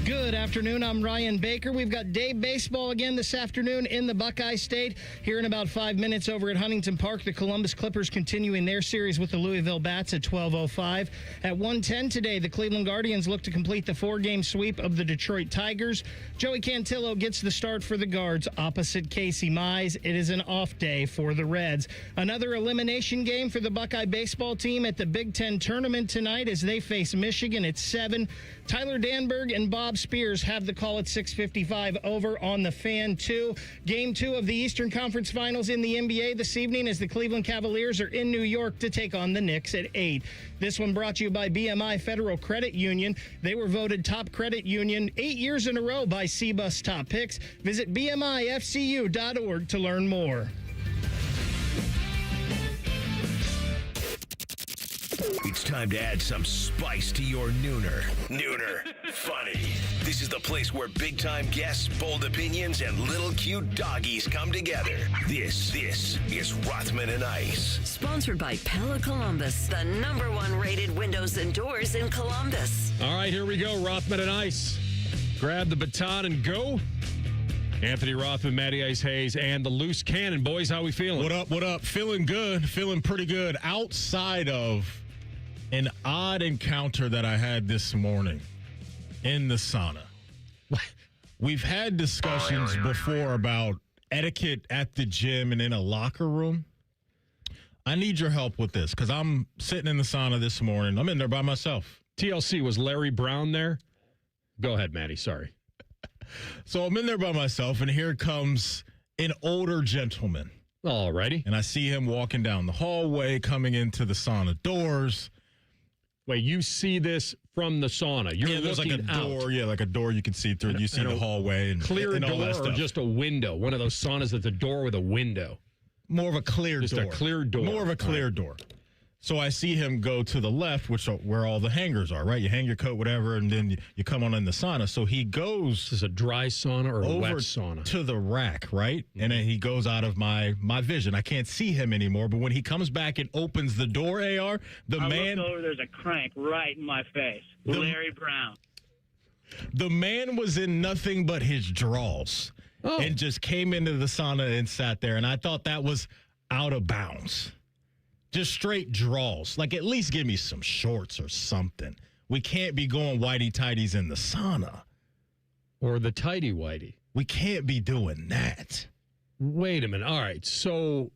Good afternoon. I'm Ryan Baker. We've got day baseball again this afternoon in the Buckeye State. Here in about 5 minutes over at Huntington Park, the Columbus Clippers continuing their series with the Louisville Bats at 12:05. At 1:10 today, the Cleveland Guardians look to complete the 4-game sweep of the Detroit Tigers. Joey Cantillo gets the start for the Guards opposite Casey Mize. It is an off day for the Reds. Another elimination game for the Buckeye baseball team at the Big Ten tournament tonight as they face Michigan at 7. Tyler Danberg and Bob Spears have the call at 6:55 over on the Fan 2. Game 2 of the Eastern Conference Finals in the NBA this evening as the Cleveland Cavaliers are in New York to take on the Knicks at 8. This one brought to you by BMI Federal Credit Union. They were voted top credit union 8 years in a row by CBUS Top Picks. Visit bmifcu.org to learn more. It's time to add some spice to your nooner. Nooner funny. This is the place where big-time guests, bold opinions, and little cute doggies come together. This is Rothman and Ice. Sponsored by Pella Columbus, the #1 rated windows and doors in Columbus. All right, here we go. Rothman and Ice. Grab the baton and go. Anthony Rothman, Matty Ice Hayes, and the Loose Cannon. Boys, how we feeling? What up, what up? Feeling good. Feeling pretty good. Outside of an odd encounter that I had this morning in the sauna. We've had discussions before about etiquette at the gym and in a locker room. I need your help with this because I'm sitting in the sauna this morning. I'm in there by myself. TLC, was Larry Brown there? Go ahead, Matty. Sorry. So I'm in there by myself, and here comes an older gentleman. All righty. And I see him walking down the hallway, coming into the sauna doors. Wait, you see this from the sauna? You're there's like a door. out. Yeah, like a door you can see through. You see the hallway and clear and all door that stuff. or just a window? One of those saunas that's a door with a window. More of a clear door. Just a clear door. More of a clear door. So I see him go to the left, where all the hangers are, right? You hang your coat, whatever, and then you come on in the sauna. So he goes. Is this a dry sauna or a wet sauna? To the rack, right? Mm-hmm. And then he goes out of my vision. I can't see him anymore. But when he comes back and opens the door, AR, I look over, there's a crank right in my face. Larry Brown. The man was in nothing but his drawers and just came into the sauna and sat there. And I thought that was out of bounds. Just straight draws. Like, at least give me some shorts or something. We can't be going whitey-tighties in the sauna. Or the tighty-whitey. We can't be doing that. Wait a minute. All right. So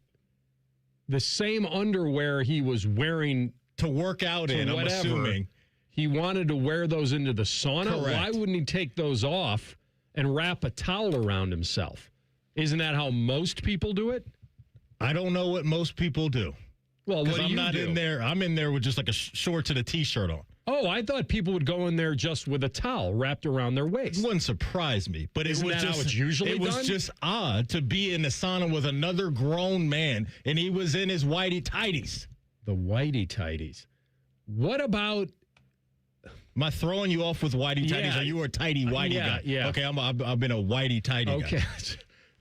the same underwear he was wearing to work out in, I'm assuming. He wanted to wear those into the sauna? Correct. Why wouldn't he take those off and wrap a towel around himself? Isn't that how most people do it? I don't know what most people do. Well, what do I'm you not do? in there. I'm in there with just like a shorts and a T-shirt on. Oh, I thought people would go in there just with a towel wrapped around their waist. It wouldn't surprise me, but Isn't it was that just how it's usually it was done? just odd to be in the sauna with another grown man, and he was in his whitey tighties. The whitey tighties. What about? Am I throwing you off with whitey tighties? Yeah. Are you a tighty whitey guy? Yeah. Okay, I've been a whitey tighty guy. Okay,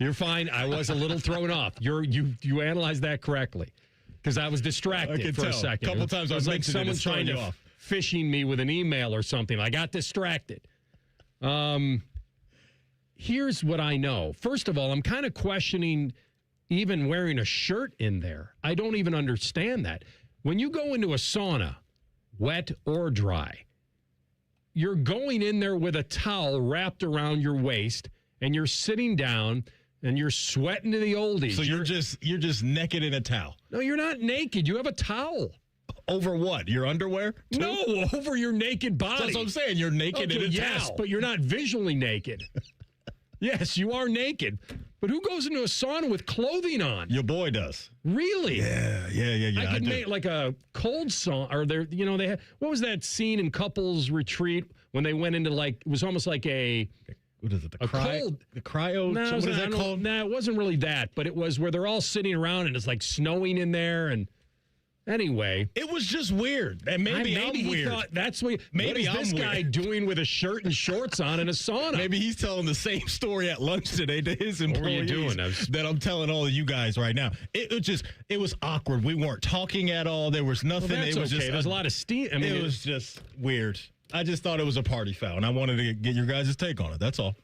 you're fine. I was a little thrown off. You analyzed that correctly. Because I was distracted for a second. A couple times I was like someone trying to phishing me with an email or something. I got distracted. Here's what I know. First of all, I'm kind of questioning even wearing a shirt in there. I don't even understand that. When you go into a sauna, wet or dry, you're going in there with a towel wrapped around your waist, and you're sitting down. And you're sweating to the oldies. So you're just naked in a towel. No, you're not naked. You have a towel. Over what? Your underwear? Too? No, over your naked body. That's what I'm saying. You're naked in a yes, towel. But you're not visually naked. Yes, you are naked. But who goes into a sauna with clothing on? Your boy does. Really? Yeah. I could make like a cold sauna. Or they had, what was that scene in Couples Retreat when they went into it was almost like a. What is it? The cryo? No, what is that called? No, it wasn't really that, but it was where they're all sitting around and it's like snowing in there. And anyway, it was just weird. And maybe I'm he weird. Thought that's what. Maybe what is this guy doing with a shirt and shorts on in a sauna? Maybe he's telling the same story at lunch today to his employees. What were you doing? That I'm telling all of you guys right now. It was awkward. We weren't talking at all. There was nothing. Well, that's it was okay. just There's a lot of steam. I mean, it was just weird. I just thought it was a party foul, and I wanted to get your guys' take on it. That's all.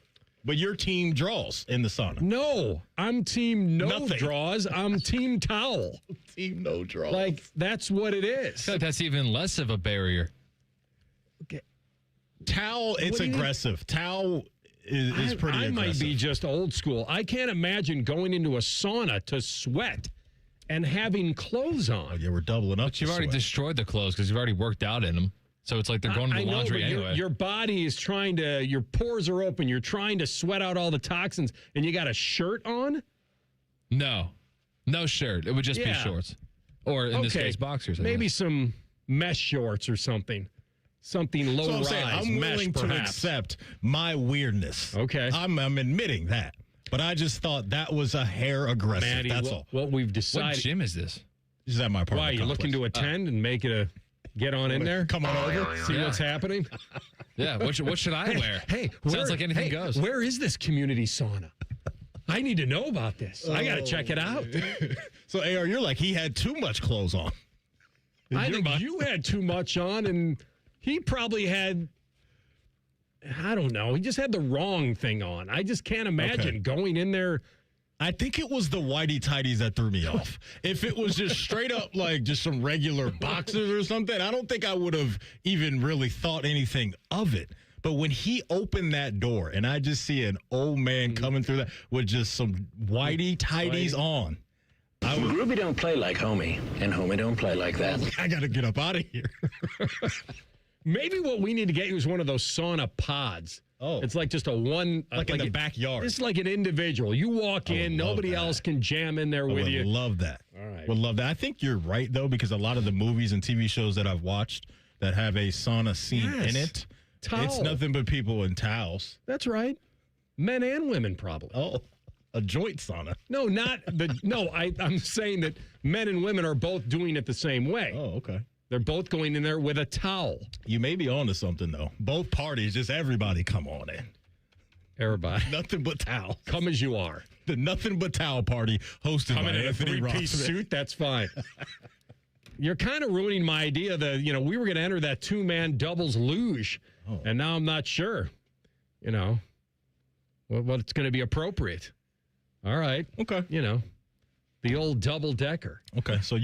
But your team draws in the sauna. No, I'm team Nothing. draws. I'm team towel. Team no draws. Like, that's what it I is. feel like that's even less of a barrier. Towel, it's aggressive. Towel is pretty I aggressive. might be just old school. I can't imagine going into a sauna to sweat and having clothes on. Oh, yeah, we're doubling up. But you've already destroyed the clothes because you've already worked out in them. So it's like they're going to the I know, laundry but anyway. your body is trying to, your pores are open. You're trying to sweat out all the toxins, and you got a shirt on? No shirt. It would just be shorts. Or in this case, boxers. Maybe some mesh shorts or something. Something low rise. I'm mesh, willing to perhaps. accept my weirdness. Okay. I'm admitting that. But I just thought that was a hair aggressive. Maddie, That's what, all. what we've What decided. gym is this? This is at my apartment. Why, you looking to attend and make it a get on in there? Come on over. See what's happening? Yeah, what should I wear? Hey, Sounds like anything goes. Where is this community sauna? I need to know about this. I got to check it out. So, AR, you're like, he had too much clothes on. I think you had too much on, and he probably had, I don't know, he just had the wrong thing on. I just can't imagine going in there. I think it was the whitey tighties that threw me off. If it was just straight up like just some regular boxers or something, I don't think I would have even really thought anything of it. But when he opened that door and I just see an old man coming through that with just some whitey tighties on, Ruby don't play like homie, and homie don't play like that. I got to get up out of here. Maybe what we need to get you is one of those sauna pods. Oh. It's like just a one. Like in the backyard. It's like an individual. You walk in, love nobody that. else can jam in there with would you. love that. All right. Would love that. I think you're right, though, because a lot of the movies and TV shows that I've watched that have a sauna scene Yes. in it, Towel. it's nothing but people in towels. That's right. Men and women, probably. Oh, a joint sauna. No, not the. No, I'm saying that men and women are both doing it the same way. Oh, okay. They're both going in there with a towel. You may be on to something, though. Both parties, just everybody come on in. Everybody, Nothing but towel. come as you are. The Nothing But Towel Party hosted Come by in a Anthony three-piece Rothman. suit. That's fine. You're kind of ruining my idea that, we were going to enter that two-man doubles luge, and now I'm not sure, what's going to be appropriate. All right. Okay. The old double-decker. Okay, so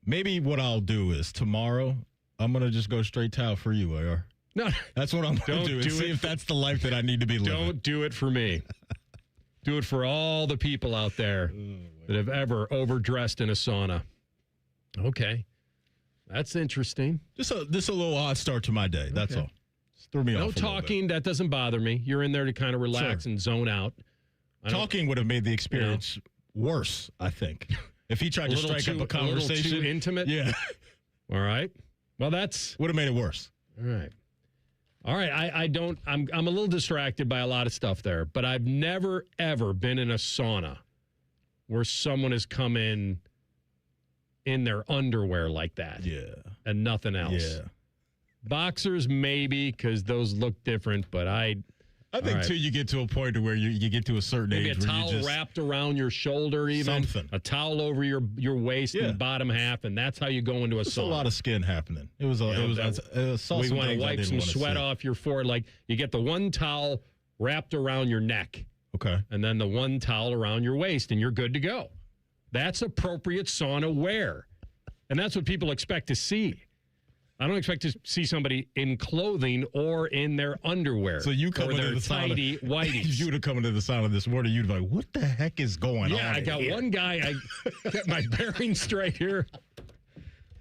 maybe what I'll do is tomorrow, I'm going to just go straight towel for you, AR. No, That's what I'm going Don't to do. And do see it. if that's the life that I need to be living. don't do it for me. Do it for all the people out there that have ever overdressed in a sauna. Okay. That's interesting. Just a little odd start to my day. That's all. Just threw me off. No a little bit. talking. That doesn't bother me. You're in there to kind of relax Sure. and zone out. I don't- Talking would have made the experience worse, I think. If he tried to little strike up too- a conversation. A little too intimate? Yeah. All right. Well, that's Would have made it worse. all right. All right. I'm a little distracted by a lot of stuff there, but I've never, ever been in a sauna where someone has come in their underwear like that. Yeah. And nothing else. Yeah. Boxers, maybe, because those look different, but I think, All right. too, you get to a point to where you get to a certain maybe a age where towel you just... wrapped around your shoulder, even. Something. A towel over your waist Yeah. and bottom half, and that's how you go into a There's sauna. a lot of skin happening. It was I saw we some want to things I wipe didn't some wanna sweat see. off your forehead. Like you get the one towel wrapped around your neck Okay. and then the one towel around your waist, and you're good to go. That's appropriate sauna wear. And that's what people expect to see. I don't expect to see somebody in clothing or in their underwear. So you come or into their the sauna. tidy whities. If you would have come into the sauna this morning, you'd be like, what the heck is going on? Yeah, I got here? one guy. I got my bearings straight here.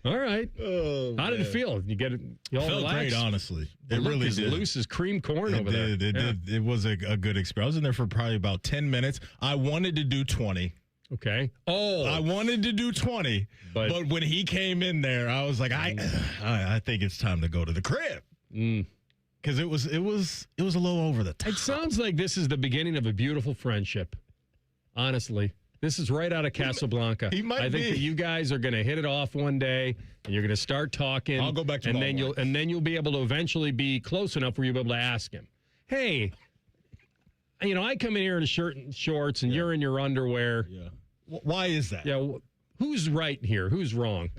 All right. Oh, How did it man. feel? You get it? You all Felt relaxed? great, honestly. It Look really as did. loose as cream corn It over there. did. It Yeah. did. It was a good experience. I was in there for probably about 10 minutes. I wanted to do 20. Okay. Oh, I wanted to do 20, But- but when he came in there, I was like, I think it's time to go to the crib. Because it was a little over the top. it sounds like this is the beginning of a beautiful friendship. Honestly, this is right out of Casablanca. He might I think be. that you guys are going to hit it off one day, and you're going to start talking. I'll go back and tomorrow then you'll be able to eventually be close enough where you'll be able to ask him, "Hey, I come in here in a shirt and shorts, and you're in your underwear. Yeah. Why is that? Yeah, who's right here? Who's wrong?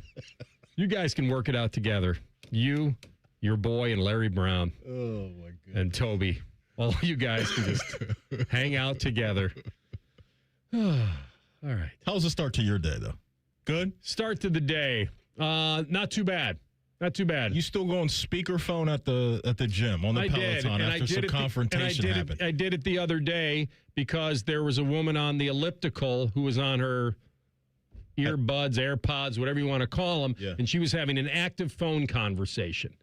You guys can work it out together. You your boy and Larry Brown. Oh, my goodness. And Toby. All you guys can just hang out together. All right. How's the start to your day, though? Good? Start to the day. Not too bad. Not too bad. You still going speakerphone at the gym on the Peloton after some confrontation happened? I did it the other day because there was a woman on the elliptical who was on her earbuds, AirPods, whatever you want to call them, and she was having an active phone conversation.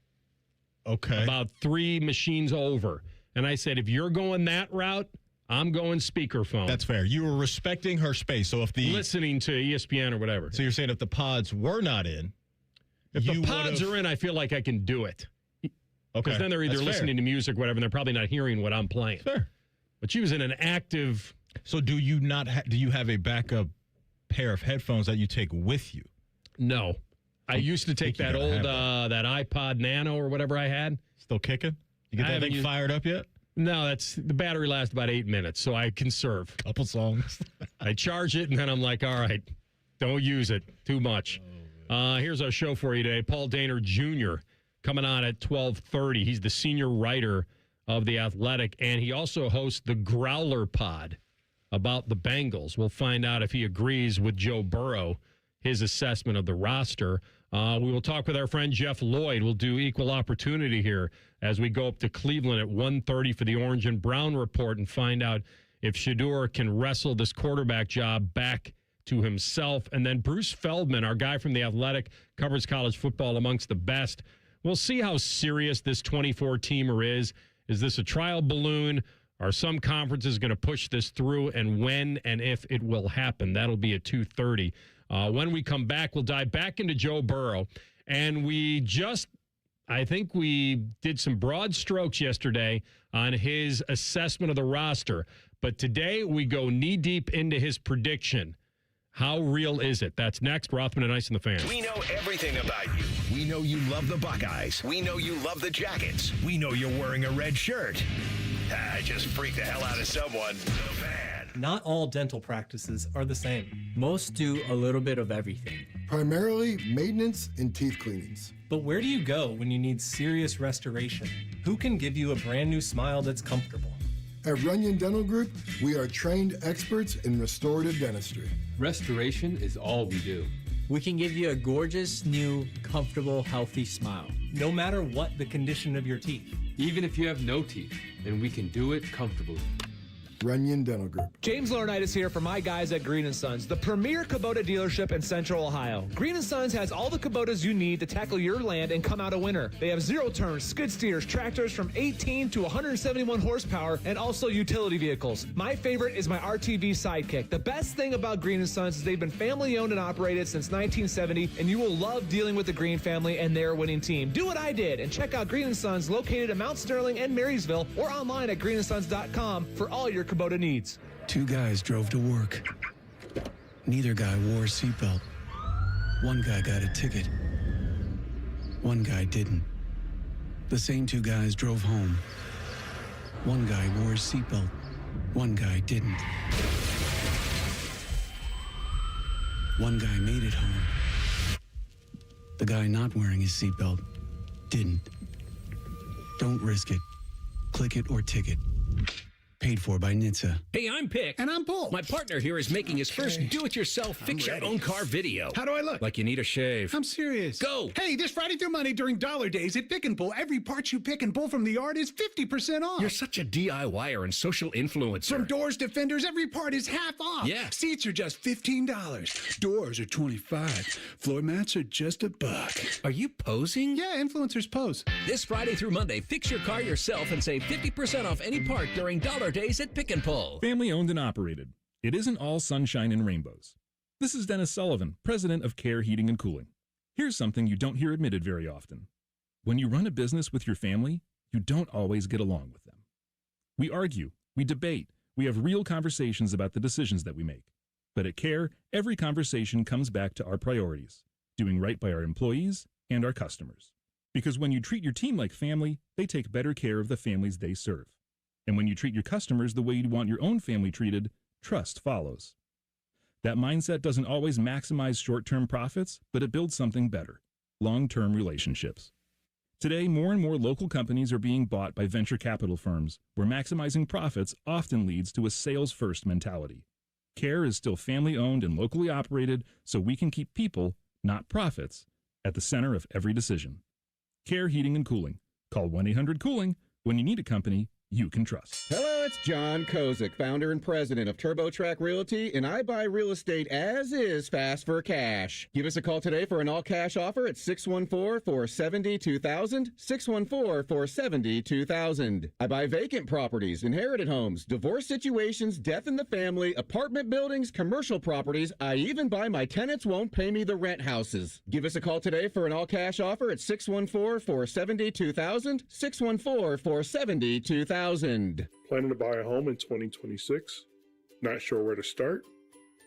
Okay. About 3 machines over. And I said, if you're going that route, I'm going speakerphone. That's fair. You were respecting her space. So if listening to ESPN or whatever. So you're saying if the pods were not in, if the pods are in, I feel like I can do it. Okay. Because then they're either listening to music, whatever, and they're probably not hearing what I'm playing. Fair. But she was in an active. So do you not? Do you have a backup pair of headphones that you take with you? No. I used to take that old that iPod Nano or whatever I had. Still kicking? You get that thing fired up yet? No, the battery lasts about 8 minutes, so I conserve. Couple songs. I charge it, and then I'm like, all right, don't use it too much. Here's our show for you today. Paul Dehner Jr. coming on at 12:30. He's the senior writer of The Athletic, and he also hosts the Growler Pod about the Bengals. We'll find out if he agrees with Joe Burrow, his assessment of the roster. We will talk with our friend Jeff Lloyd. We'll do equal opportunity here as we go up to Cleveland at 1:30 for the Orange and Brown Report and find out if Shedeur can wrestle this quarterback job back to himself. And then Bruce Feldman, our guy from The Athletic, covers college football amongst the best. We'll see how serious this 24-teamer is. Is this a trial balloon? Are some conferences going to push this through? And when and if it will happen? That'll be at 2:30. When we come back, we'll dive back into Joe Burrow. And I think we did some broad strokes yesterday on his assessment of the roster. But today we go knee-deep into his prediction. How real is it? That's next. Rothman and Ice and the Fan. We know everything about you. We know you love the Buckeyes. We know you love the Jackets. We know you're wearing a red shirt. Just freak the hell out of someone. The Fan. Not all dental practices are the same. Most do a little bit of everything. Primarily maintenance and teeth cleanings. But where do you go when you need serious restoration? Who can give you a brand new smile that's comfortable? At Runyon Dental Group, we are trained experts in restorative dentistry. Restoration is all we do. We can give you a gorgeous, new, comfortable, healthy smile. No matter what the condition of your teeth. Even if you have no teeth, then we can do it comfortably. Runyon Dental Group. James Laurinaitis here for my guys at Green & Sons, the premier Kubota dealership in Central Ohio. Green & Sons has all the Kubotas you need to tackle your land and come out a winner. They have zero-turn skid steers, tractors from 18 to 171 horsepower, and also utility vehicles. My favorite is my RTV Sidekick. The best thing about Green & Sons is they've been family-owned and operated since 1970, and you will love dealing with the Green family and their winning team. Do what I did and check out Green & Sons located in Mount Sterling and Marysville or online at greenandsons.com for all your Kubota needs. 2 guys drove to work. Neither guy wore a seatbelt. One guy got a ticket. One guy didn't. The same 2 guys drove home. One guy wore his seatbelt. One guy didn't. One guy made it home. The guy not wearing his seatbelt didn't. Don't risk it. Click it or ticket. Paid for by NHTSA. Hey, I'm Pick. And I'm Bull. My partner here is making his first do-it-yourself fix-your-own-car video. How do I look? Like you need a shave. I'm serious. Go! Hey, this Friday through Monday during Dollar Days at Pick and Pull, every part you pick and pull from the yard is 50% off. You're such a DIYer and social influencer. From doors to fenders, every part is half off. Yeah. Seats are just $15. Doors are $25. Floor mats are just $1. Are you posing? Yeah, influencers pose. This Friday through Monday, fix your car yourself and save 50% off any part during Dollar Days at Pick and Pull. Family owned and operated. It isn't all sunshine and rainbows. This is Dennis Sullivan, president of Care Heating and Cooling. Here's something you don't hear admitted very often. When you run a business with your family, you don't always get along with them. We argue, we debate, we have real conversations about the decisions that we make. But at Care, every conversation comes back to our priorities, doing right by our employees and our customers. Because when you treat your team like family, they take better care of the families they serve. And when you treat your customers the way you want your own family treated, trust follows. That mindset doesn't always maximize short-term profits, but it builds something better, long-term relationships. Today, more and more local companies are being bought by venture capital firms, where maximizing profits often leads to a sales-first mentality. CARE is still family-owned and locally operated, so we can keep people, not profits, at the center of every decision. CARE Heating and Cooling. Call 1-800-COOLING when you need a company you can trust. Hello, it's John Kozik, founder and president of TurboTrack Realty, and I buy real estate as is fast for cash. Give us a call today for an all-cash offer at 614-470-2000, 614-470-2000. I buy vacant properties, inherited homes, divorce situations, death in the family, apartment buildings, commercial properties. I even buy my tenants won't pay me the rent houses. Give us a call today for an all-cash offer at 614-470-2000, 614-470-2000. Planning to buy a home in 2026? Not sure where to start?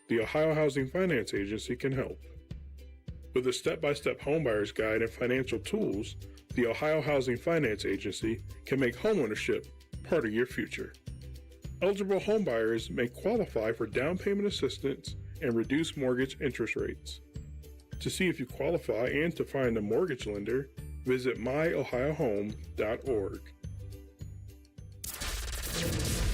The Ohio Housing Finance Agency can help. With a step-by-step homebuyer's guide and financial tools, the Ohio Housing Finance Agency can make homeownership part of your future. Eligible homebuyers may qualify for down payment assistance and reduced mortgage interest rates. To see if you qualify and to find a mortgage lender, visit myohiohome.org.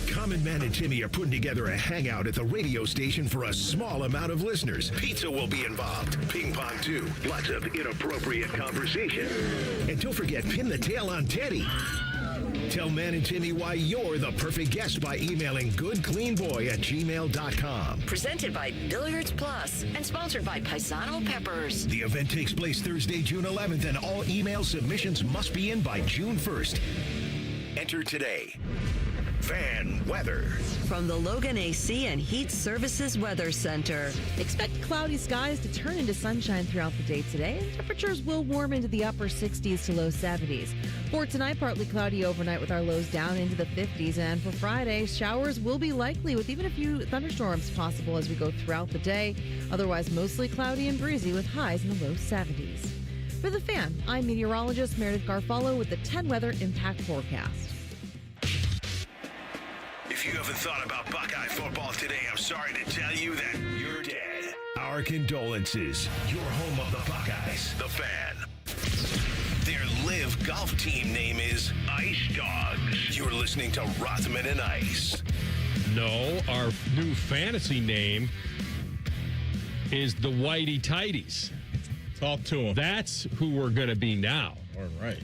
Common Man and Timmy are putting together a hangout at the radio station for a small amount of listeners. Pizza will be involved. Ping pong, too. Lots of inappropriate conversation. And don't forget, pin the tail on Teddy. Tell Man and Timmy why you're the perfect guest by emailing goodcleanboy@gmail.com. Presented by Billiards Plus and sponsored by Paisano Peppers. The event takes place Thursday, June 11th, and all email submissions must be in by June 1st. Enter today. Fan weather. From the Logan AC and Heat Services Weather Center. Expect cloudy skies to turn into sunshine throughout the day today, and temperatures will warm into the upper 60s to low 70s. For tonight, partly cloudy overnight with our lows down into the 50s, and for Friday, showers will be likely with even a few thunderstorms possible as we go throughout the day. Otherwise, mostly cloudy and breezy with highs in the low 70s. For The Fan, I'm meteorologist Meredith Garfalo with the 10 Weather Impact Forecast. If you haven't thought about Buckeye football today, I'm sorry to tell you that you're dead. Our condolences. Your home of the Buckeyes, The Fan. Their live golf team name is Ice Dogs. You're listening to Rothman and Ice. No, our new fantasy name is the Whitey Tighties. Talk to them. That's who we're going to be now. All right.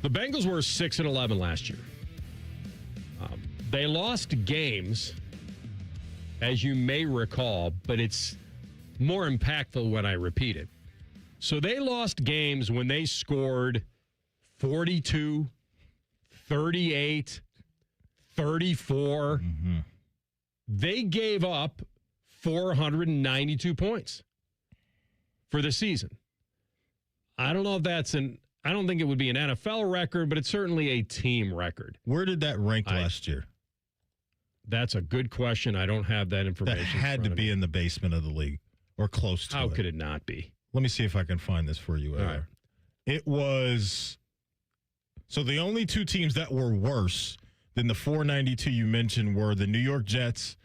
The Bengals were 6-11 last year. They lost games, as you may recall, but it's more impactful when I repeat it. So they lost games when they scored 42, 38, 34. Mm-hmm. They gave up 492 points for the season. I don't know if that's I don't think it would be an NFL record, but it's certainly a team record. Where did that rank last year? That's a good question. I don't have that information. That had to be in the basement of the league or close to it. How could it not be? Let me see if I can find this for you. All right. It was, so the only two teams that were worse than the 492 you mentioned were the New York Jets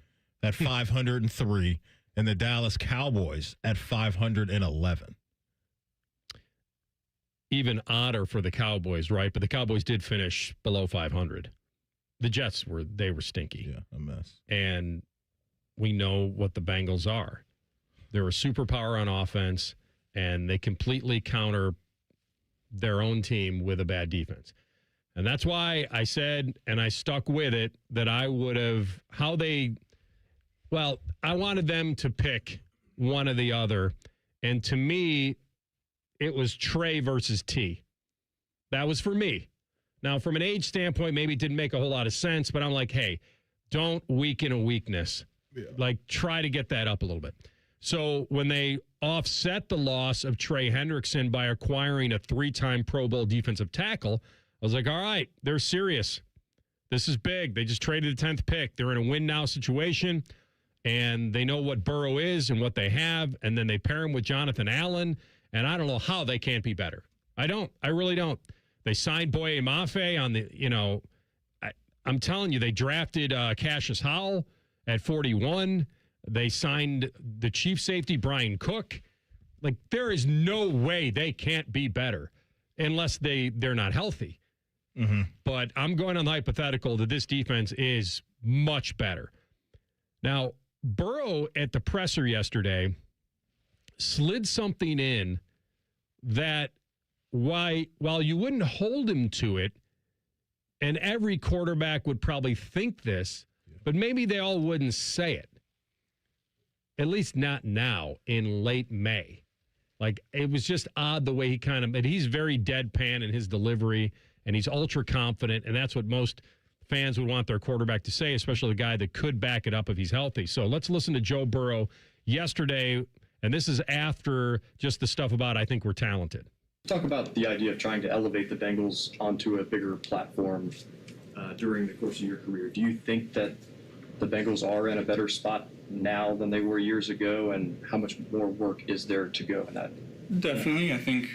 at 503 and the Dallas Cowboys at 511. Even odder for the Cowboys, right? But the Cowboys did finish below 500. The Jets were stinky. Yeah, a mess. And we know what the Bengals are. They're a superpower on offense, and they completely counter their own team with a bad defense. And that's why I said, and I stuck with it, that I would have, I wanted them to pick one or the other. And to me, it was Trey versus T. That was for me. Now, from an age standpoint, maybe it didn't make a whole lot of sense, but I'm like, hey, don't weaken a weakness. Yeah. Like, try to get that up a little bit. So when they offset the loss of Trey Hendrickson by acquiring a 3-time Pro Bowl defensive tackle, I was like, all right, they're serious. This is big. They just traded the 10th pick. They're in a win-now situation, and they know what Burrow is and what they have, and then they pair him with Jonathan Allen, and I don't know how they can't be better. I don't. I really don't. They signed Boye Mafe on the, I'm telling you, they drafted Cassius Howell at 41. They signed the chief safety, Brian Cook. Like, there is no way they can't be better. unless they're not healthy. Mm-hmm. But I'm going on the hypothetical that this defense is much better. Now, Burrow at the presser yesterday slid something in that while you wouldn't hold him to it, and every quarterback would probably think this, but maybe they all wouldn't say it. At least not now in late May. Like, it was just odd the way but he's very deadpan in his delivery, and he's ultra confident, and that's what most fans would want their quarterback to say, especially a guy that could back it up if he's healthy. So let's listen to Joe Burrow yesterday, and this is after just the stuff about I think we're talented. Talk about the idea of trying to elevate the Bengals onto a bigger platform during the course of your career. Do you think that the Bengals are in a better spot now than they were years ago, and how much more work is there to go in that? Definitely. I think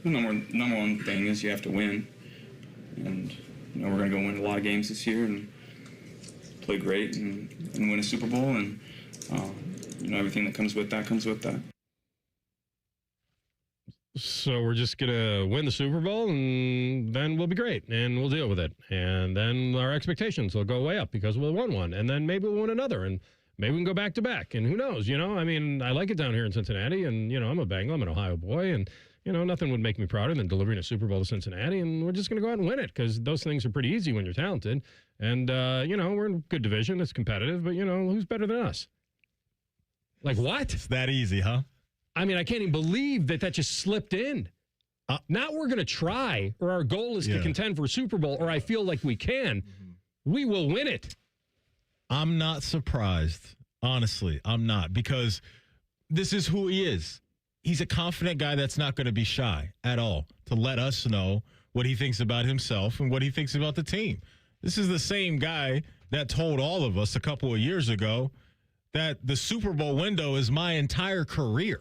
the number one thing is you have to win. And we're going to go win a lot of games this year and play great and win a Super Bowl. And, everything that comes with that comes with that. So we're just going to win the Super Bowl, and then we'll be great, and we'll deal with it. And then our expectations will go way up because we'll win one, and then maybe we'll win another, and maybe we can go back to back. And who knows, I mean, I like it down here in Cincinnati, and, I'm a Bengal, I'm an Ohio boy, and, nothing would make me prouder than delivering a Super Bowl to Cincinnati, and we're just going to go out and win it because those things are pretty easy when you're talented. And, we're in a good division. It's competitive, but, who's better than us? Like, what? It's that easy, huh? I mean, I can't even believe that just slipped in. Not we're going to try, or our goal is to contend for a Super Bowl, or I feel like we can. Mm-hmm. We will win it. I'm not surprised. Honestly, I'm not, because this is who he is. He's a confident guy that's not going to be shy at all to let us know what he thinks about himself and what he thinks about the team. This is the same guy that told all of us a couple of years ago that the Super Bowl window is my entire career.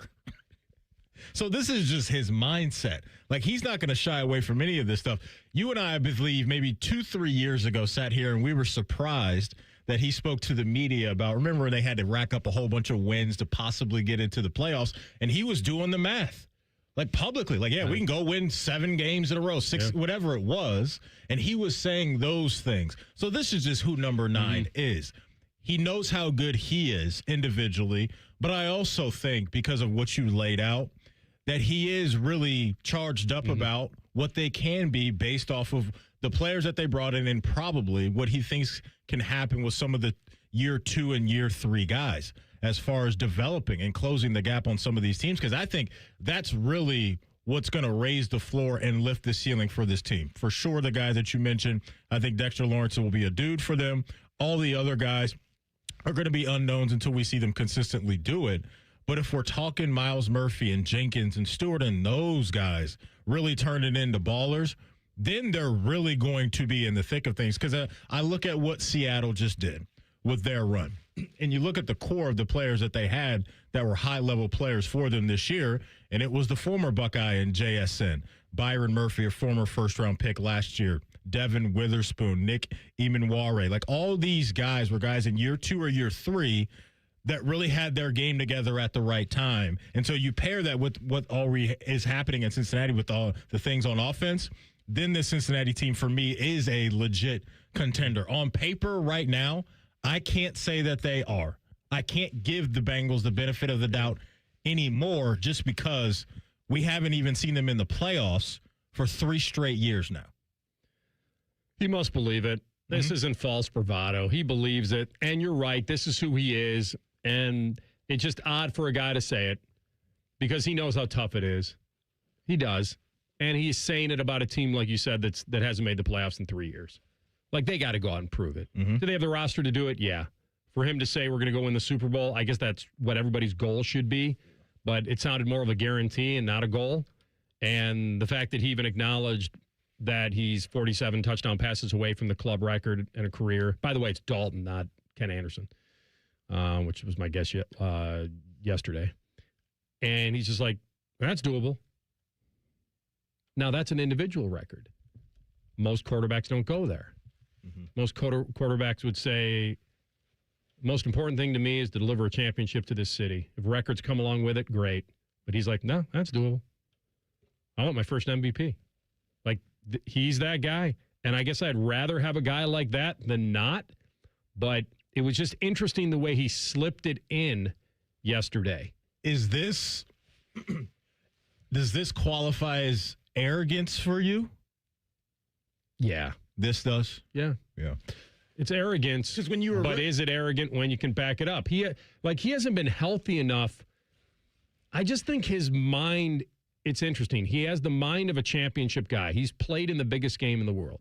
So this is just his mindset. Like, he's not going to shy away from any of this stuff. You and I believe, maybe 2-3 years ago, sat here and we were surprised that he spoke to the media about, remember, they had to rack up a whole bunch of wins to possibly get into the playoffs, and he was doing the math, like, publicly. Like, we can go win 7 games in a row, 6, whatever it was, and he was saying those things. So this is just who number 9 is. He knows how good he is individually, but I also think, because of what you laid out, that he is really charged up about what they can be based off of the players that they brought in, and probably what he thinks can happen with some of the year 2 and year 3 guys as far as developing and closing the gap on some of these teams, because I think that's really what's going to raise the floor and lift the ceiling for this team. For sure, the guys that you mentioned, I think Dexter Lawrence will be a dude for them. All the other guys are going to be unknowns until we see them consistently do it. But if we're talking Miles Murphy and Jenkins and Stewart and those guys really turning into ballers, then they're really going to be in the thick of things. Because I look at what Seattle just did with their run, and you look at the core of the players that they had that were high-level players for them this year, and it was the former Buckeye and JSN, Byron Murphy, a former first-round pick last year, Devin Witherspoon, Nick Emanware. Like, all these guys were guys in year 2 or year 3 that really had their game together at the right time. And so you pair that with what already is happening in Cincinnati with all the things on offense, then the Cincinnati team, for me, is a legit contender. On paper right now, I can't say that they are. I can't give the Bengals the benefit of the doubt anymore, just because we haven't even seen them in the playoffs for 3 straight years now. He must believe it. This isn't false bravado. He believes it. And you're right. This is who he is. And it's just odd for a guy to say it because he knows how tough it is. He does. And he's saying it about a team, like you said, that hasn't made the playoffs in 3 years. Like, they got to go out and prove it. Do they have the roster to do it? Yeah. For him to say we're going to go win the Super Bowl, I guess that's what everybody's goal should be. But it sounded more of a guarantee and not a goal. And the fact that he even acknowledged that he's 47 touchdown passes away from the club record in a career. By the way, it's Dalton, not Ken Anderson, which was my guess yesterday. And he's just like, that's doable. Now, that's an individual record. Most quarterbacks don't go there. Most quarterbacks would say, most important thing to me is to deliver a championship to this city. If records come along with it, great. But he's like, no, that's doable. I want my first MVP. he's that guy. And I guess I'd rather have a guy like that than not. But it was just interesting the way he slipped it in yesterday. Does this qualify as arrogance for you? Yeah. This does? Yeah. Yeah. It's arrogance. Because when you were but is it arrogant when you can back it up? He hasn't been healthy enough. I just think his mind, it's interesting. He has the mind of a championship guy. He's played in the biggest game in the world.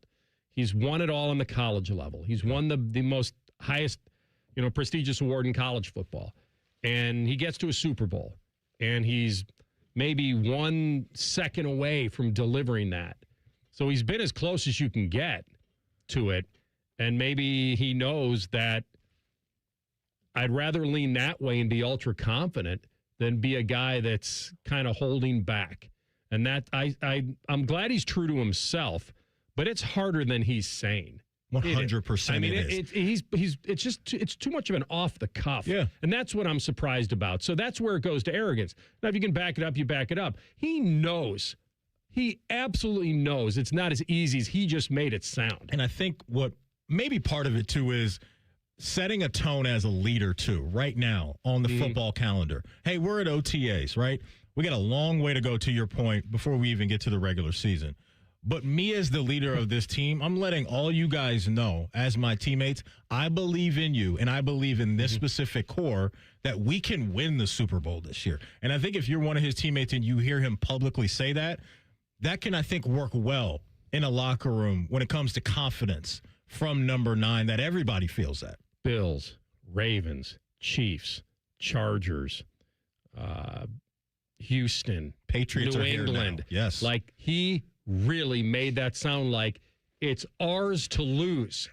He's won it all on the college level. He's won the most highest, prestigious award in college football. And he gets to a Super Bowl. And he's maybe 1 second away from delivering that. So he's been as close as you can get to it. And maybe he knows that I'd rather lean that way and be ultra confident than be a guy that's kind of holding back. And that I'm glad he's true to himself, but it's harder than he's saying. 100%. I mean, it's too much of an off the cuff. Yeah. And that's what I'm surprised about. So that's where it goes to arrogance. Now, if you can back it up, you back it up. He knows. He absolutely knows it's not as easy as he just made it sound. And I think what maybe part of it, too, is setting a tone as a leader, too, right now on the football calendar. Hey, we're at OTAs, right? We got a long way to go, to your point, before we even get to the regular season. But me as the leader of this team, I'm letting all you guys know, as my teammates, I believe in you, and I believe in this specific core that we can win the Super Bowl this year. And I think if you're one of his teammates and you hear him publicly say that, that can, I think, work well in a locker room when it comes to confidence from number 9, that everybody feels that. Bills, Ravens, Chiefs, Chargers, Houston, Patriots New are here England. now. Yes. Like, he really made that sound like it's ours to lose,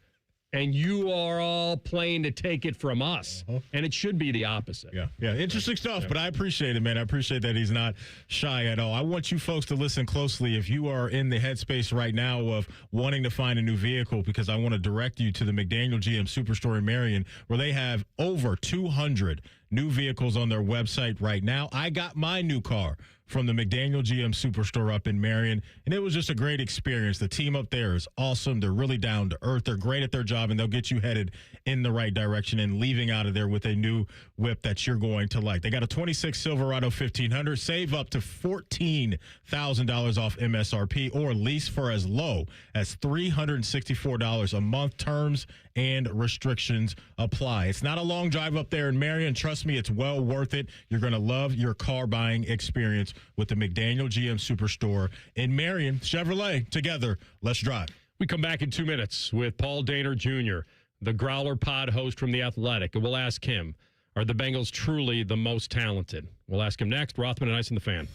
and you are all playing to take it from us. And it should be the opposite. Yeah. Interesting stuff, but I appreciate it, man. I appreciate that he's not shy at all. I want you folks to listen closely if you are in the headspace right now of wanting to find a new vehicle, because I want to direct you to the McDaniel GM Superstore in Marion, where they have over 200 new vehicles on their website right now. I got my new car from the McDaniel GM Superstore up in Marion, and it was just a great experience. The team up there is awesome. They're really down to earth. They're great at their job, and they'll get you headed in the right direction and leaving out of there with a new whip that you're going to like. They got a 26 Silverado 1500. Save up to $14,000 off MSRP or lease for as low as $364 a month. Terms and restrictions apply. It's not a long drive up there in Marion. Trust me, it's well worth it. You're going to love your car buying experience with the McDaniel GM Superstore in Marion. Chevrolet, together, let's drive. We come back in 2 minutes with Paul Daner Jr., the Growler Pod host from The Athletic, and we'll ask him, are the Bengals truly the most talented? We'll ask him next. Rothman and Ice and the Fan.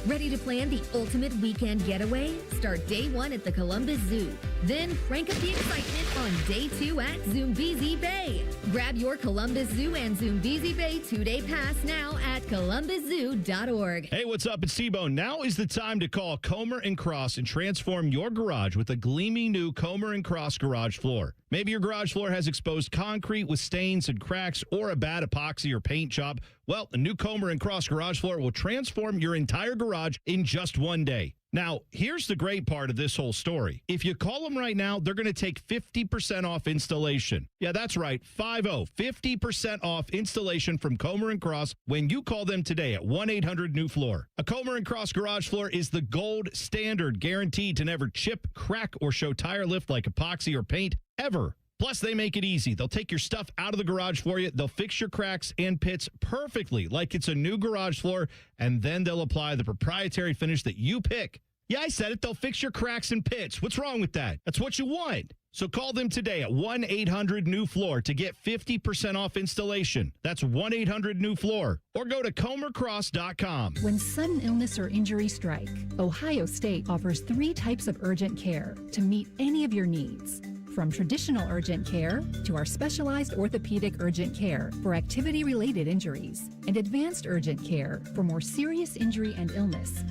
Ready to plan the ultimate weekend getaway? Start day 1 at the Columbus Zoo. Then crank up the excitement on day 2 at Zoombezi Bay. Grab your Columbus Zoo and Zoombezi Bay 2-day pass now at columbuszoo.org. Hey, what's up? It's T-Bone. Now is the time to call Comer & Cross and transform your garage with a gleaming new Comer & Cross garage floor. Maybe your garage floor has exposed concrete with stains and cracks or a bad epoxy or paint job. Well, the new Comer & Cross garage floor will transform your entire garage in just 1 day. Now, here's the great part of this whole story. If you call them right now, they're going to take 50% off installation. Yeah, that's right, 50% off installation from Comer & Cross when you call them today at 1-800-NEW-FLOOR. A Comer & Cross garage floor is the gold standard, guaranteed to never chip, crack, or show tire lift like epoxy or paint ever. Plus, they make it easy. They'll take your stuff out of the garage for you. They'll fix your cracks and pits perfectly like it's a new garage floor, and then they'll apply the proprietary finish that you pick. Yeah, I said it. They'll fix your cracks and pits. What's wrong with that? That's what you want. So call them today at 1-800-NEW-FLOOR to get 50% off installation. That's 1-800-NEW-FLOOR. Or go to comercross.com. When sudden illness or injury strike, Ohio State offers 3 types of urgent care to meet any of your needs. From traditional urgent care to our specialized orthopedic urgent care for activity-related injuries and advanced urgent care for more serious injury and illness.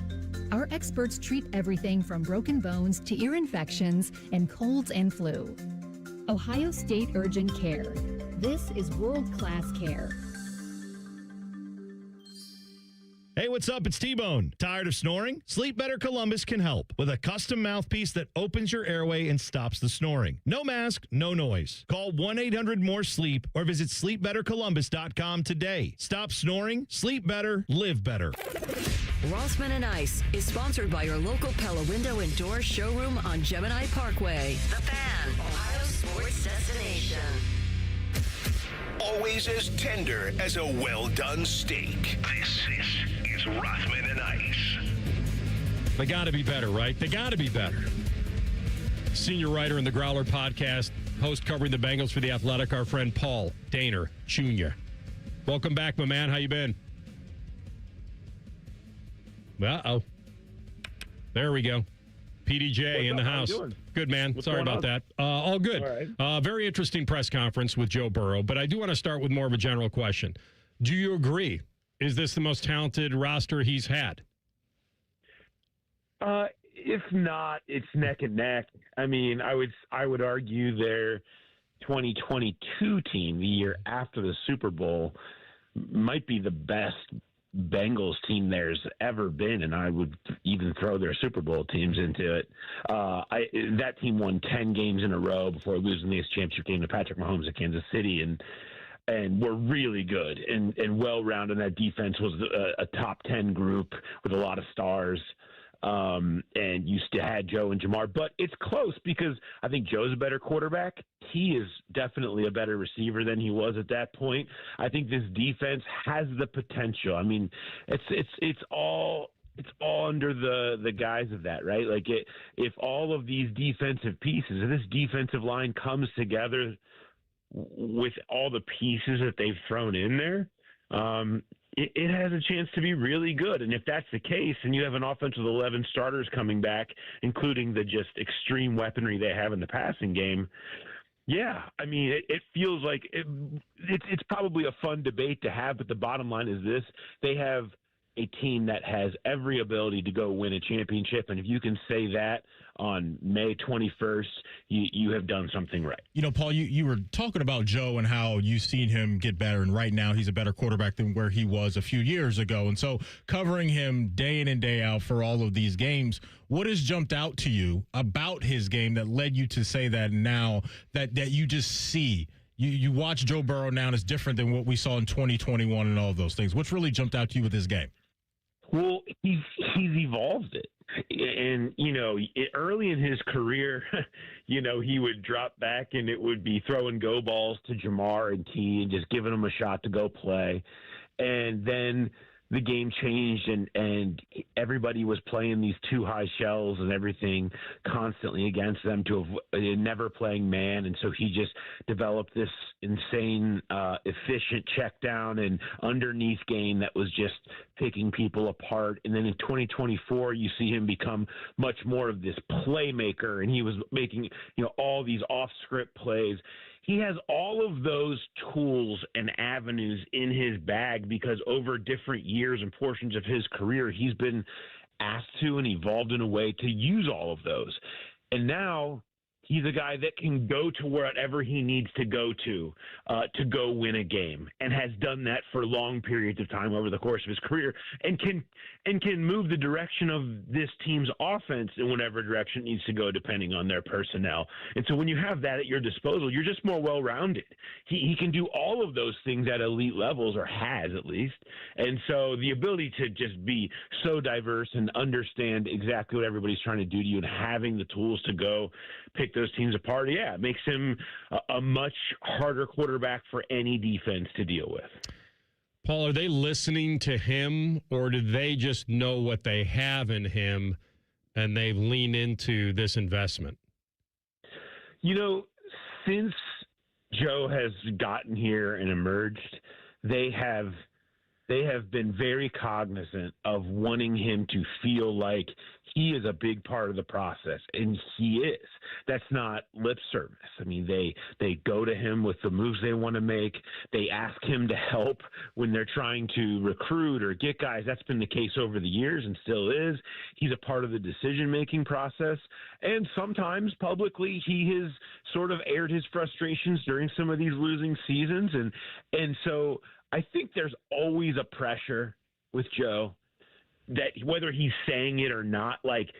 Our experts treat everything from broken bones to ear infections and colds and flu. Ohio State Urgent Care. This is world-class care. Hey, what's up? It's T-Bone. Tired of snoring? Sleep Better Columbus can help with a custom mouthpiece that opens your airway and stops the snoring. No mask, no noise. Call 1-800-MORE-SLEEP or visit sleepbettercolumbus.com today. Stop snoring, sleep better, live better. Rothman and Ice is sponsored by your local Pella Window and Door showroom on Gemini Parkway. The Fan, Ohio sports destination. Always as tender as a well-done steak. This is Rothman and Ice. They got to be better, right? They got to be better. Senior writer in the Growler podcast, host covering the Bengals for The Athletic, our friend Paul Dehner Jr. Welcome back, my man. How you been? Uh-oh. There we go. PDJ in the house. Good, man. Sorry about that. All good. All right. Very interesting press conference with Joe Burrow, but I do want to start with more of a general question. Do you agree? Is this the most talented roster he's had? If not, it's neck and neck. I mean, I would argue their 2022 team, the year after the Super Bowl, might be the best Bengals team there's ever been, and I would even throw their Super Bowl teams into it. That team won 10 games in a row before losing the championship game to Patrick Mahomes at Kansas City, and were really good and well-rounded. That defense was a top 10 group with a lot of stars. And you still had Joe and Jamar, but it's close because I think Joe's a better quarterback. He is definitely a better receiver than he was at that point. I think this defense has the potential. I mean, it's all under the guise of that, right? Like if all of these defensive pieces, if this defensive line comes together with all the pieces that they've thrown in there, it has a chance to be really good. And if that's the case, and you have an offense with 11 starters coming back, including the just extreme weaponry they have in the passing game, yeah, I mean, it feels like it's probably a fun debate to have, but the bottom line is this. They have a team that has every ability to go win a championship, and if you can say that on May 21st, you have done something right. You know, Paul, you were talking about Joe and how you've seen him get better, and right now he's a better quarterback than where he was a few years ago. And so covering him day in and day out for all of these games, what has jumped out to you about his game that led you to say that now that you just see? You watch Joe Burrow now, and it's different than what we saw in 2021 and all of those things. What's really jumped out to you with his game? Well, he's evolved it. And, you know, early in his career, you know, he would drop back and it would be throwing go balls to Jamar and T and just giving them a shot to go play. And then the game changed and everybody was playing these two high shells and everything constantly against them never playing man. And so he just developed this insane, efficient check down and underneath game that was just picking people apart. And then in 2024, you see him become much more of this playmaker, and he was making, you know, all these off script plays. He has all of those tools and avenues in his bag because over different years and portions of his career, he's been asked to and evolved in a way to use all of those. And now he's a guy that can go to wherever he needs to go win a game, and has done that for long periods of time over the course of his career, and can move the direction of this team's offense in whatever direction it needs to go depending on their personnel. And so when you have that at your disposal, you're just more well-rounded. He can do all of those things at elite levels, or has at least. And so the ability to just be so diverse and understand exactly what everybody's trying to do to you and having the tools to go pick those teams apart, yeah, it makes him a much harder quarterback for any defense to deal with. Paul, are they listening to him, or do they just know what they have in him and they lean into this investment? You know, since Joe has gotten here and emerged, they have been very cognizant of wanting him to feel like he is a big part of the process, and he is. That's not lip service. I mean, they go to him with the moves they want to make. They ask him to help when they're trying to recruit or get guys. That's been the case over the years and still is. He's a part of the decision-making process, and sometimes publicly he has sort of aired his frustrations during some of these losing seasons, and so I think there's always a pressure with Joe that whether he's saying it or not, like,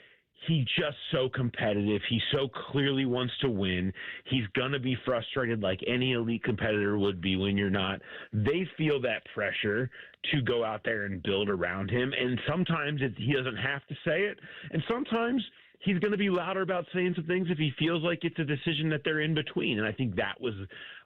he's just so competitive. He so clearly wants to win. He's going to be frustrated like any elite competitor would be when you're not. They feel that pressure to go out there and build around him. And sometimes he doesn't have to say it. And sometimes he's going to be louder about saying some things if he feels like it's a decision that they're in between. And I think that was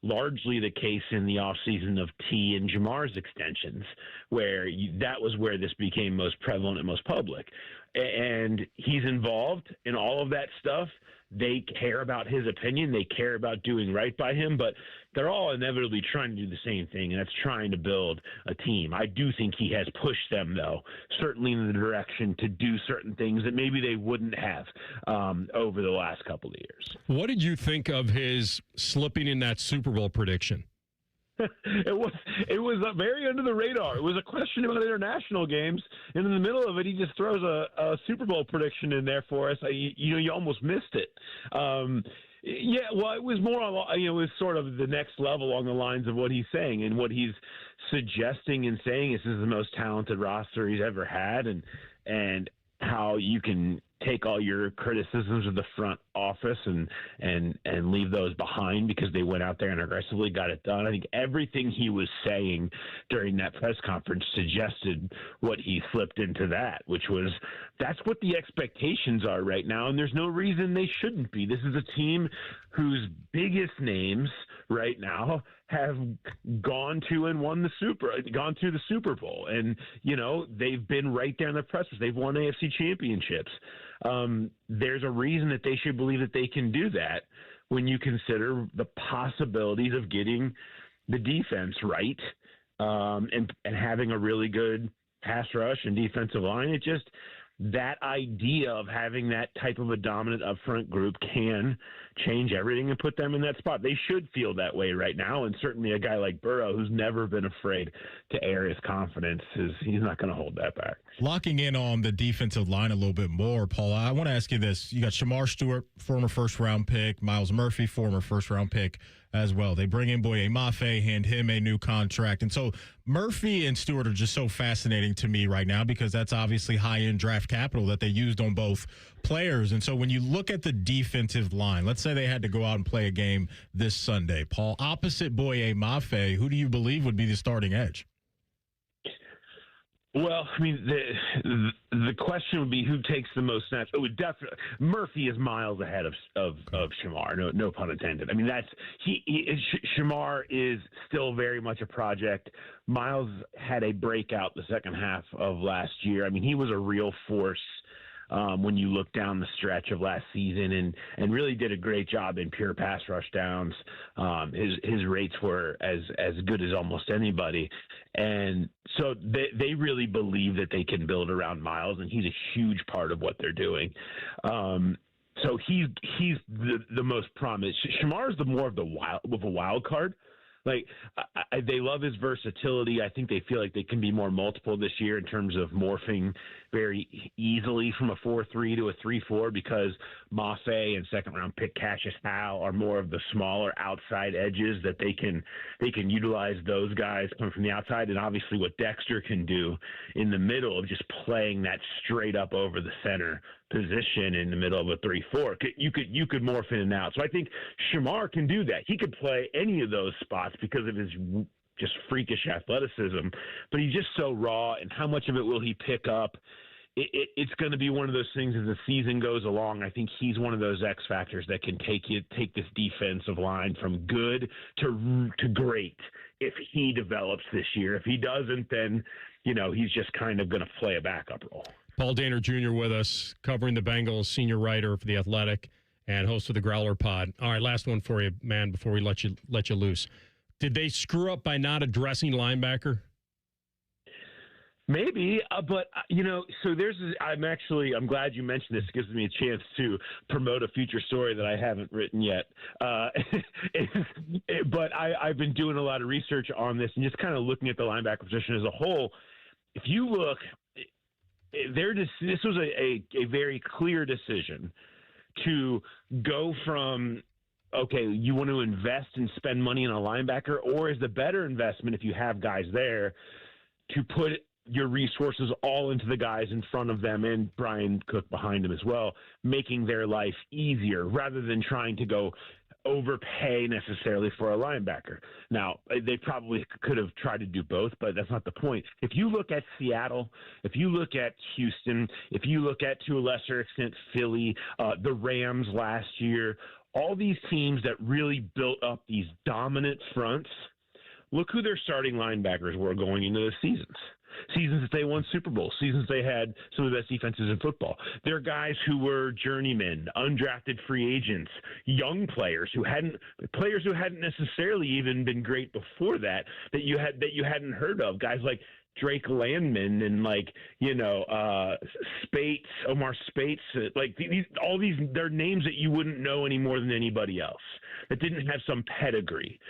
largely the case in the offseason of T and Jamar's extensions, where that was where this became most prevalent and most public. And he's involved in all of that stuff. They care about his opinion. They care about doing right by him, but they're all inevitably trying to do the same thing, and that's trying to build a team. I do think he has pushed them, though, certainly in the direction to do certain things that maybe they wouldn't have over the last couple of years. What did you think of his slipping in that Super Bowl prediction? It was very under the radar. It was a question about international games, and in the middle of it, he just throws a Super Bowl prediction in there for us. You almost missed it. Yeah, well, it was more, it was sort of the next level along the lines of what he's saying, and what he's suggesting and saying is this is the most talented roster he's ever had, and how you can take all your criticisms of the front office and leave those behind because they went out there and aggressively got it done. I think everything he was saying during that press conference suggested what he slipped into that, which was that's what the expectations are right now, and there's no reason they shouldn't be. This is a team whose biggest names right now have gone through the Super Bowl, and they've been right there in the press. They've won AFC championships. There's a reason that they should believe that they can do that when you consider the possibilities of getting the defense right and having a really good pass rush and defensive line. That idea of having that type of a dominant upfront group can change everything and put them in that spot. They should feel that way right now, and certainly a guy like Burrow, who's never been afraid to air his confidence, he's not going to hold that back. Locking in on the defensive line a little bit more, Paul, I want to ask you this. You got Shamar Stewart, former first-round pick, Miles Murphy, former first-round pick as well. They bring in Boye Mafe, hand him a new contract. And so Murphy and Stewart are just so fascinating to me right now because that's obviously high-end draft capital that they used on both players. And so when you look at the defensive line, let's say they had to go out and play a game this Sunday, Paul, opposite Boye Mafe, who do you believe would be the starting edge? Well, I mean, the question would be who takes the most snaps. It would definitely Murphy is miles ahead of Shamar. No pun intended. I mean, Shamar is still very much a project. Miles had a breakout the second half of last year. I mean, he was a real force when you look down the stretch of last season, and really did a great job in pure pass rush downs. His rates were as good as almost anybody, and so they really believe that they can build around Miles, and he's a huge part of what they're doing. So he's the most promised. Shamar is more of a wild card. Like, they love his versatility. I think they feel like they can be more multiple this year in terms of morphing very easily from a 4-3 to a 3-4 because Mafe and second-round pick Cassius Howe are more of the smaller outside edges that they can utilize those guys coming from the outside, and obviously what Dexter can do in the middle of just playing that straight up over the center position in the middle of a 3-4. You could morph in and out. So I think Shamar can do that. He could play any of those spots because of his just freakish athleticism, but he's just so raw, and how much of it will he pick up? It's going to be one of those things as the season goes along. I think he's one of those X factors that can take this defensive line from good to great if he develops this year. If he doesn't, then he's just kind of going to play a backup role. Paul Dehner Jr. with us, covering the Bengals, senior writer for The Athletic and host of the Growler Pod. All right, last one for you, man, before we let you loose. Did they screw up by not addressing linebacker? Maybe, but so I'm glad you mentioned this. It gives me a chance to promote a future story that I haven't written yet. But I've been doing a lot of research on this and just kind of looking at the linebacker position as a whole. If you look, this was a very clear decision to go from, okay, you want to invest and spend money on a linebacker, or is the better investment, if you have guys there, to put your resources all into the guys in front of them and Brian Cook behind him as well, making their life easier rather than trying to go overpay necessarily for a linebacker. Now, they probably could have tried to do both, but that's not the point. If you look at Seattle, if you look at Houston, if you look at, to a lesser extent, Philly, the Rams last year, all these teams that really built up these dominant fronts, look who their starting linebackers were going into the seasons that they won Super Bowls, seasons they had some of the best defenses in football. They're guys who were journeymen, undrafted free agents, young players who hadn't necessarily even been great before that you hadn't heard of. Guys like Drake Landman and Spates, Omar Spates, they're names that you wouldn't know any more than anybody else that didn't have some pedigree.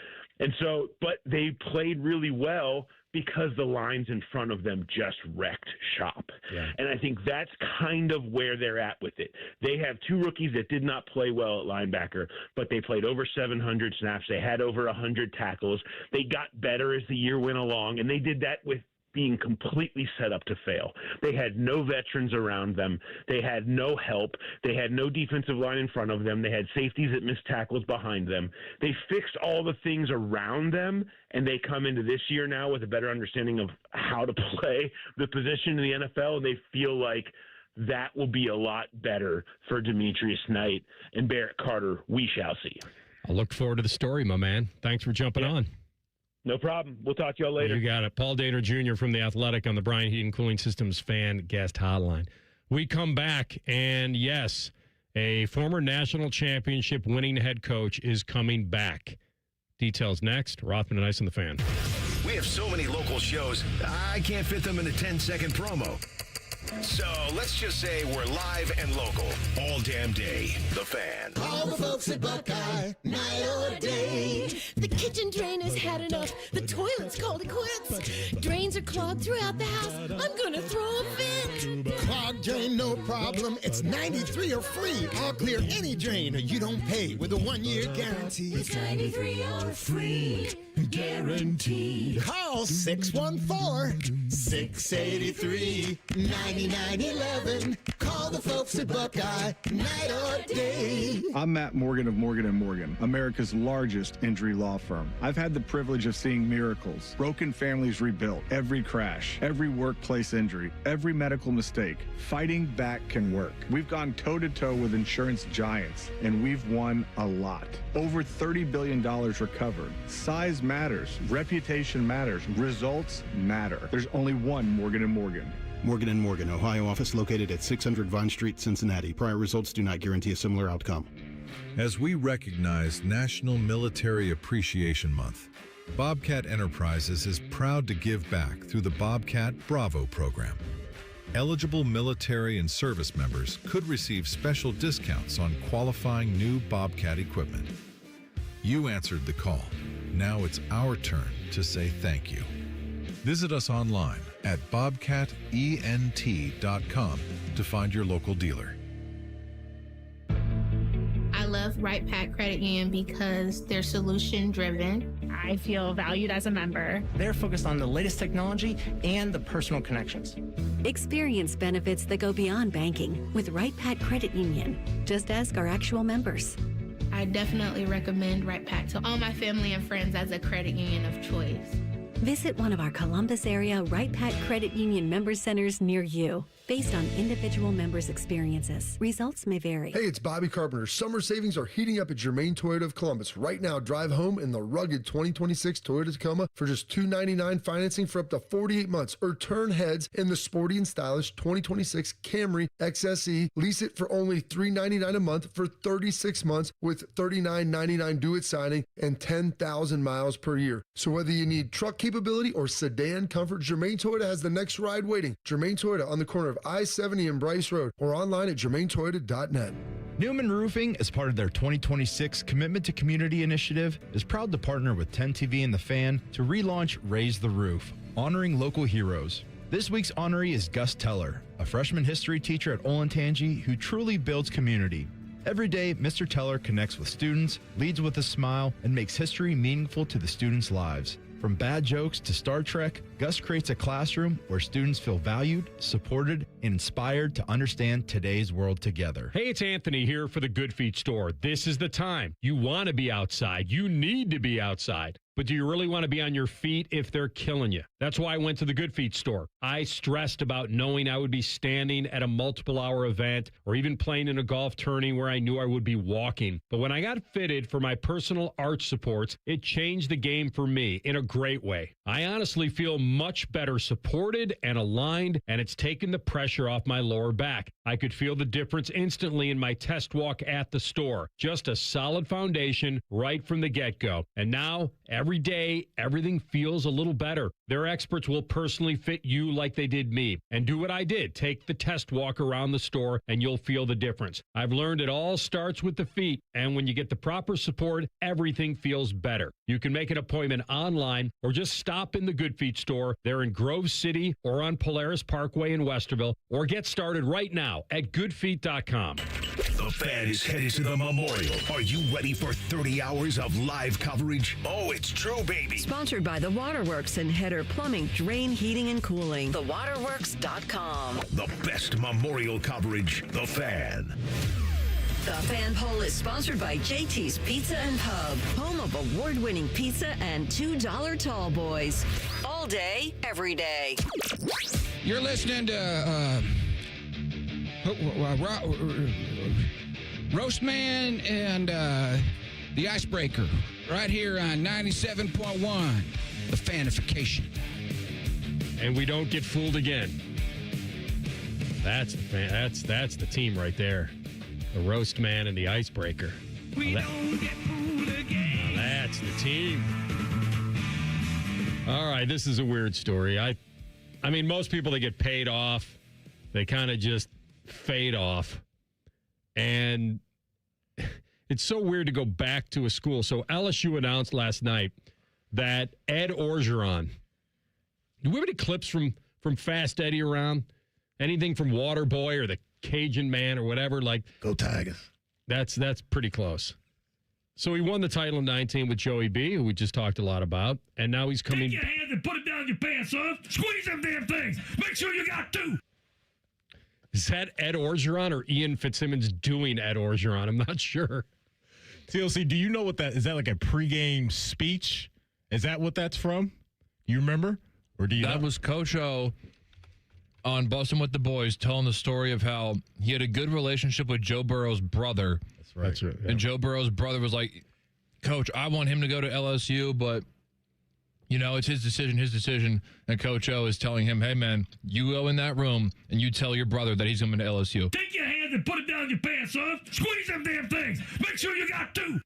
And so, but they played really well because the lines in front of them just wrecked shop. Yeah. And I think that's kind of where they're at with it. They have two rookies that did not play well at linebacker, but they played over 700 snaps. They had over 100 tackles. They got better as the year went along, and they did that with being completely set up to fail. They had no veterans around them. They had no help. They had no defensive line in front of them. They had safeties that missed tackles behind them. They fixed all the things around them, and they come into this year now with a better understanding of how to play the position in the NFL, and they feel like that will be a lot better for Demetrius Knight and Barrett Carter. We shall see. I look forward to the story, my man. Thanks for jumping on. No problem. We'll talk to y'all later. You got it. Paul Dehner Jr. from The Athletic on the Brian Heating Cooling Systems fan guest hotline. We come back, and yes, a former national championship winning head coach is coming back. Details next. Rothman and Ice on the Fan. We have so many local shows, I can't fit them in a 10-second promo. So let's just say we're live and local all damn day. The Fan. All the folks at Buckeye, night or day. The kitchen drain has had enough. The toilet's called it quits. Drains are clogged throughout the house. I'm gonna throw a fit. Clogged drain, no problem. It's 93 or free. I'll clear any drain you don't pay with a 1-year guarantee. It's 93 or free. Guaranteed. Call 614-683-9911. Call the folks at Buckeye, night or day. I'm Matt Morgan of Morgan & Morgan, America's largest injury law firm. I've had the privilege of seeing miracles, broken families rebuilt, every crash, every workplace injury, every medical mistake. Fighting back can work. We've gone toe-to-toe with insurance giants, and we've won a lot. Over $30 billion recovered. Size matters. Reputation matters. Results matter. There's only one Morgan & Morgan. Morgan & Morgan, Ohio office located at 600 Vine Street, Cincinnati. Prior results do not guarantee a similar outcome. As we recognize National Military Appreciation Month, Bobcat Enterprises is proud to give back through the Bobcat Bravo program. Eligible military and service members could receive special discounts on qualifying new Bobcat equipment. You answered the call. Now it's our turn to say thank you. Visit us online at bobcatent.com to find your local dealer. I love Right Pack Credit Union because they're solution driven. I feel valued as a member. They're focused on the latest technology and the personal connections. Experience benefits that go beyond banking with Right Pack Credit Union. Just ask our actual members. I definitely recommend Right Pack to all my family and friends as a credit union of choice. Visit one of our Columbus area Right Pack Credit Union member centers near you. Based on individual members' experiences, results may vary. Hey, it's Bobby Carpenter. Summer savings are heating up at Germain Toyota of Columbus. Right now, drive home in the rugged 2026 Toyota Tacoma for just $299 financing for up to 48 months, or turn heads in the sporty and stylish 2026 Camry XSE. Lease it for only $399 a month for 36 months with $39.99 due at signing and 10,000 miles per year. So whether you need truck capability or sedan comfort, Germain Toyota has the next ride waiting. Germain Toyota on the corner of I-70 and Bryce Road, or online at germaintoyota.net. Newman Roofing, as part of their 2026 Commitment to Community initiative, is proud to partner with 10 TV and The Fan to relaunch Raise the Roof, honoring local heroes. This week's honoree is Gus Teller, a freshman history teacher at Olentangy who truly builds community. Every day, Mr. Teller connects with students, leads with a smile, and makes history meaningful to the students' lives. From bad jokes to Star Trek, Gus Gus creates a classroom where students feel valued, supported, and inspired to understand today's world together. Hey, it's Anthony here for the Good Feet store. This is the time. You want to be outside. You need to be outside. But do you really want to be on your feet if they're killing you? That's why I went to the Good Feet store. I stressed about knowing I would be standing at a multiple-hour event or even playing in a golf tourney where I knew I would be walking. But when I got fitted for my personal arch supports, it changed the game for me in a great way. I honestly feel much better supported and aligned, and it's taken the pressure off my lower back. I could feel the difference instantly in my test walk at the store. Just a solid foundation right from the get-go. And now, every day, everything feels a little better. Their experts will personally fit you like they did me. And do what I did. Take the test walk around the store and you'll feel the difference. I've learned it all starts with the feet. And when you get the proper support, everything feels better. You can make an appointment online or just stop in the Good Feet store. They're in Grove City or on Polaris Parkway in Westerville. Or get started right now at goodfeet.com. The Fan is headed to the Memorial. Are you ready for 30 hours of live coverage? Oh, it's true, baby. Sponsored by The Waterworks and Header Plumbing, Drain, Heating, and Cooling. TheWaterworks.com. The best Memorial coverage, The Fan. The Fan Poll is sponsored by JT's Pizza and Pub, home of award-winning pizza and $2 tall boys. All day, every day. You're listening to Roastman and the Icebreaker right here on 97.1, The Fanification. And we don't get fooled again. That's the team right there. The Roast Man and the Icebreaker. We don't get fooled again. That's the team. All right, this is a weird story. I mean, most people that get paid off, they kind of just fade off. And it's so weird to go back to a school. So LSU announced last night that Ed Orgeron. Do we have any clips from Fast Eddie around? Anything from Waterboy or the Cajun Man or whatever? Like, go Tigers. That's pretty close. So he won the title in 19 with Joey B, who we just talked a lot about. And now he's coming. Take your hands and put it down your pants, son. Squeeze them damn things. Make sure you got two. Is that Ed Orgeron or Ian Fitzsimmons doing Ed Orgeron? I'm not sure. TLC, do you know what that is? That like a pregame speech? Is that what that's from? You remember? Or do you That was Coach O on Bustin' with the Boys telling the story of how he had a good relationship with Joe Burrow's brother. That's right. Yeah. And Joe Burrow's brother was like, Coach, I want him to go to LSU, but, you know, it's his decision. And Coach O is telling him, hey, man, you go in that room and you tell your brother that he's coming to LSU. Take your hands and put it down your pants, son. Squeeze them damn things. Make sure you got two.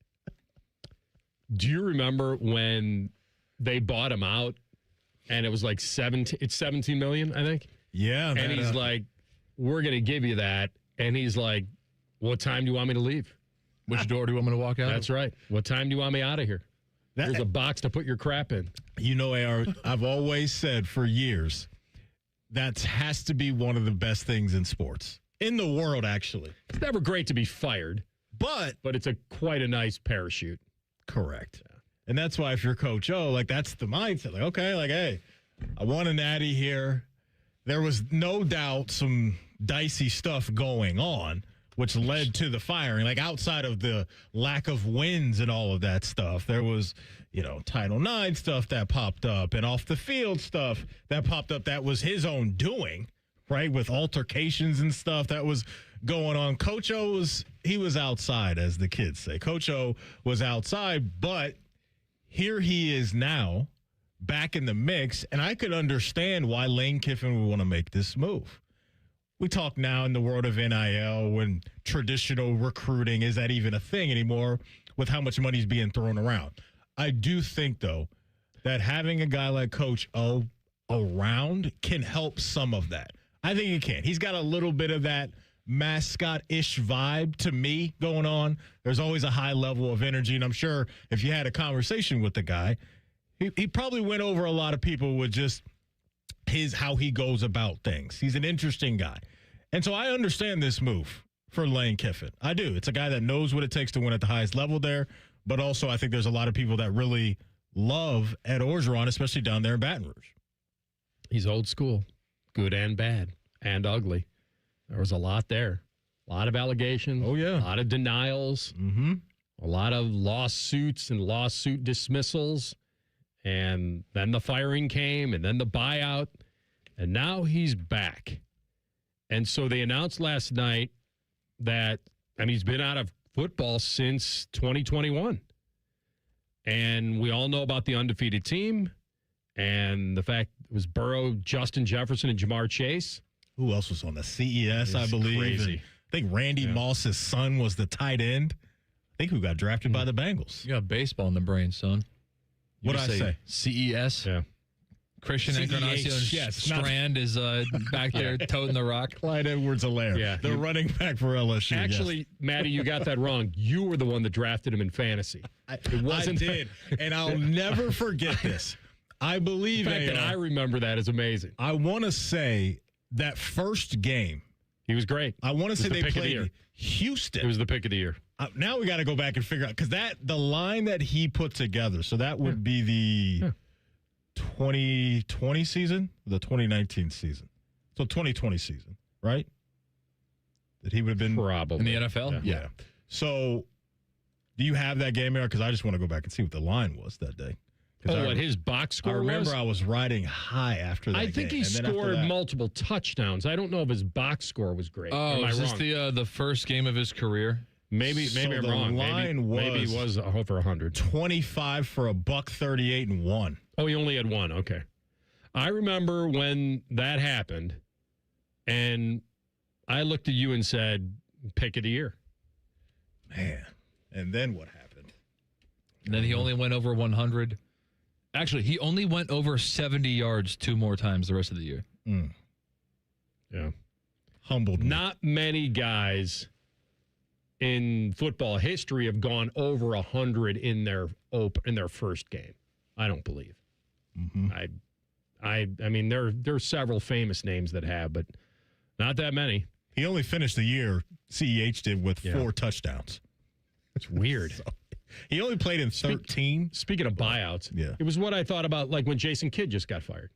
Do you remember when they bought him out and it was like 17 million, I think? Yeah. And he's like, we're going to give you that. And he's like, what time do you want me to leave? Which door do you want me to walk out? That's right. What time do you want me out of here? There's a box to put your crap in. You know, AR, I've always said for years, that has to be one of the best things in sports. In the world, actually. It's never great to be fired. But it's quite a nice parachute. Correct. Yeah. And that's why if you're Coach O, like that's the mindset. Like, okay, like, hey, I won a natty here. There was no doubt some dicey stuff going on, which led to the firing. Like outside of the lack of wins and all of that stuff, there was, you know, Title IX stuff that popped up and off the field stuff that popped up that was his own doing, right? With altercations and stuff that was going on. Coach O he was outside, as the kids say. Coach O was outside, but here he is now back in the mix, and I could understand why Lane Kiffin would want to make this move. We talk now in the world of NIL when traditional recruiting, is that even a thing anymore with how much money is being thrown around? I do think, though, that having a guy like Coach O around can help some of that. I think it can. He's got a little bit of that mascot-ish vibe to me going on. There's always a high level of energy, and I'm sure if you had a conversation with the guy, he probably went over a lot of people with just how he goes about things. He's an interesting guy. And so I understand this move for Lane Kiffin. I do. It's a guy that knows what it takes to win at the highest level there, but also I think there's a lot of people that really love Ed Orgeron, especially down there in Baton Rouge. He's old school, good and bad and ugly. There was a lot there. A lot of allegations. Oh, yeah. A lot of denials. Mm-hmm. A lot of lawsuits and lawsuit dismissals. And then the firing came, and then the buyout. And now he's back. And so they announced last night that, he's been out of football since 2021. And we all know about the undefeated team and the fact it was Burrow, Justin Jefferson, and Jamar Chase. Who else was on the CES, I believe? Crazy. And I think Randy Moss's son was the tight end. I think who got drafted by the Bengals. You got baseball in the brain, son. What did I say? CES? Yeah. Christian Encarnacion Strand is back there toting the rock. Clyde Edwards-Helaire. Yeah. The running back for LSU. Actually, Maddie, you got that wrong. You were the one that drafted him in fantasy. It wasn't. I did, and I'll never forget this. I believe the fact that I remember that is amazing. I want to say that first game, he was great. I want to say they played Houston. It was the pick of the year. Now we got to go back and figure out, because the line that he put together, so that would be the 2020 season, the 2019 season. So 2020 season, right? That he would have been probably in the NFL. Yeah. So do you have that game, Eric? Because I just want to go back and see what the line was that day. What his box score was? I remember I was riding high after that I think game. he scored multiple touctouchdowns. I don't know if his box score was great. Oh, is this the first game of his career? Maybe I'm wrong. Maybe he was over 100. 25 for $138 and 1. Oh, he only had one. Okay. I remember when that happened, and I looked at you and said, pick of the year. Man. And then what happened? And then he only went over 100. Actually, he only went over 70 yards 2 more times the rest of the year. Mm. Yeah. Humbled me. Not many guys in football history have gone over 100 in their first game. I don't believe. Mm-hmm. I mean, there are several famous names that have, but not that many. He only finished the year, CEH did, with 4 touchdowns. It's weird. So, he only played in 13. Speaking of buyouts, it was what I thought about, like when Jason Kidd just got fired.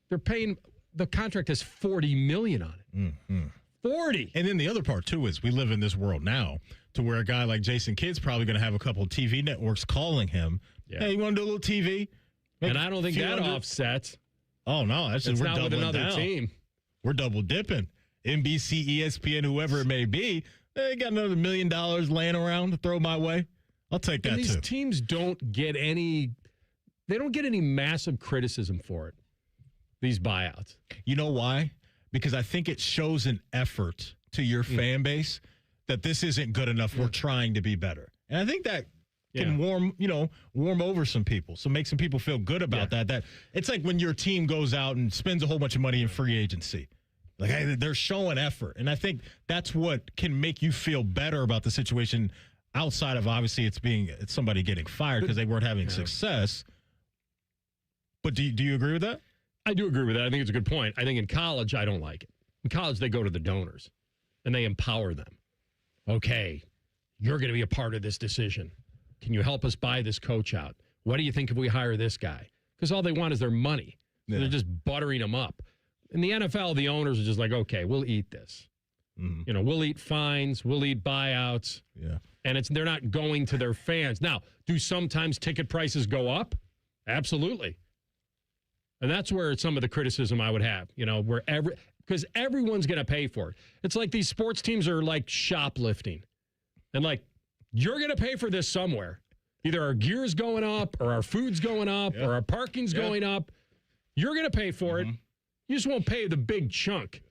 They're paying, the contract has $40 million on it. Mm-hmm. 40. And then the other part, too, is we live in this world now to where a guy like Jason Kidd's probably going to have a couple of TV networks calling him. Yeah. Hey, you want to do a little TV? And I don't think that offsets. Oh, no. That's just, we're not with another down. Team. We're double dipping. NBC, ESPN, whoever it may be, they got another $1 million laying around to throw my way. I'll take that, these teams don't get any massive criticism for it, these buyouts. You know why? Because I think it shows an effort to your fan base that this isn't good enough. We're trying to be better. And I think that can warm over some people. So make some people feel good about that. That it's like when your team goes out and spends a whole bunch of money in free agency. Like, hey, they're showing effort. And I think that's what can make you feel better about the situation outside of, obviously, it's somebody getting fired because they weren't having success. But do you agree with that? I do agree with that. I think it's a good point. I think in college, I don't like it. In college, they go to the donors and they empower them. Okay, you're going to be a part of this decision. Can you help us buy this coach out? What do you think if we hire this guy? Because all they want is their money. So they're just buttering them up. In the NFL, the owners are just like, okay, we'll eat this. Mm-hmm. You know, we'll eat fines, we'll eat buyouts. Yeah. And they're not going to their fans. Now, do sometimes ticket prices go up? Absolutely. And that's where some of the criticism I would have, because everyone's going to pay for it. It's like these sports teams are like shoplifting. And like, you're going to pay for this somewhere. Either our gear's going up or our food's going up or our parking's going up. You're going to pay for it. You just won't pay the big chunk.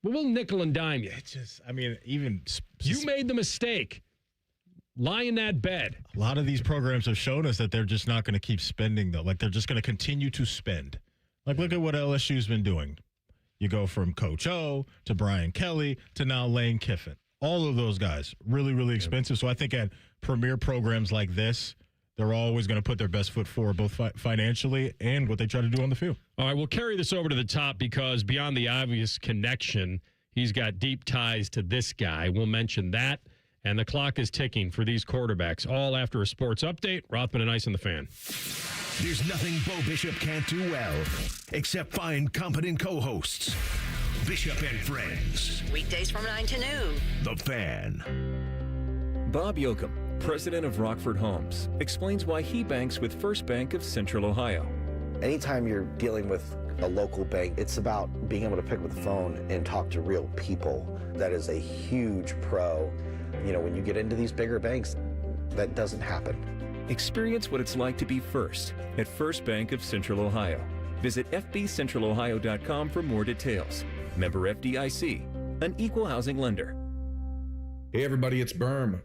But we'll nickel and dime you. It's just, even... You made the mistake. Lie in that bed. A lot of these programs have shown us that they're just not going to keep spending, though. Like, they're just going to continue to spend. Like, look at what LSU's been doing. You go from Coach O to Brian Kelly to now Lane Kiffin. All of those guys, really, really expensive. So I think at premier programs like this, they're always going to put their best foot forward, both financially and what they try to do on the field. All right, we'll carry this over to the top because beyond the obvious connection, he's got deep ties to this guy. We'll mention that. And the clock is ticking for these quarterbacks. All after a sports update. Rothman and Ice and the Fan. There's nothing Bo Bishop can't do well, except find competent co-hosts. Bishop and Friends. Weekdays from 9 to noon. The Fan. Bob Yoakum, president of Rockford Homes, explains why he banks with First Bank of Central Ohio. Anytime you're dealing with a local bank, it's about being able to pick up the phone and talk to real people. That is a huge pro. You know, when you get into these bigger banks, that doesn't happen. Experience what it's like to be first at First Bank of Central Ohio. Visit fbcentralohio.com for more details. Member FDIC, an equal housing lender. Hey everybody, it's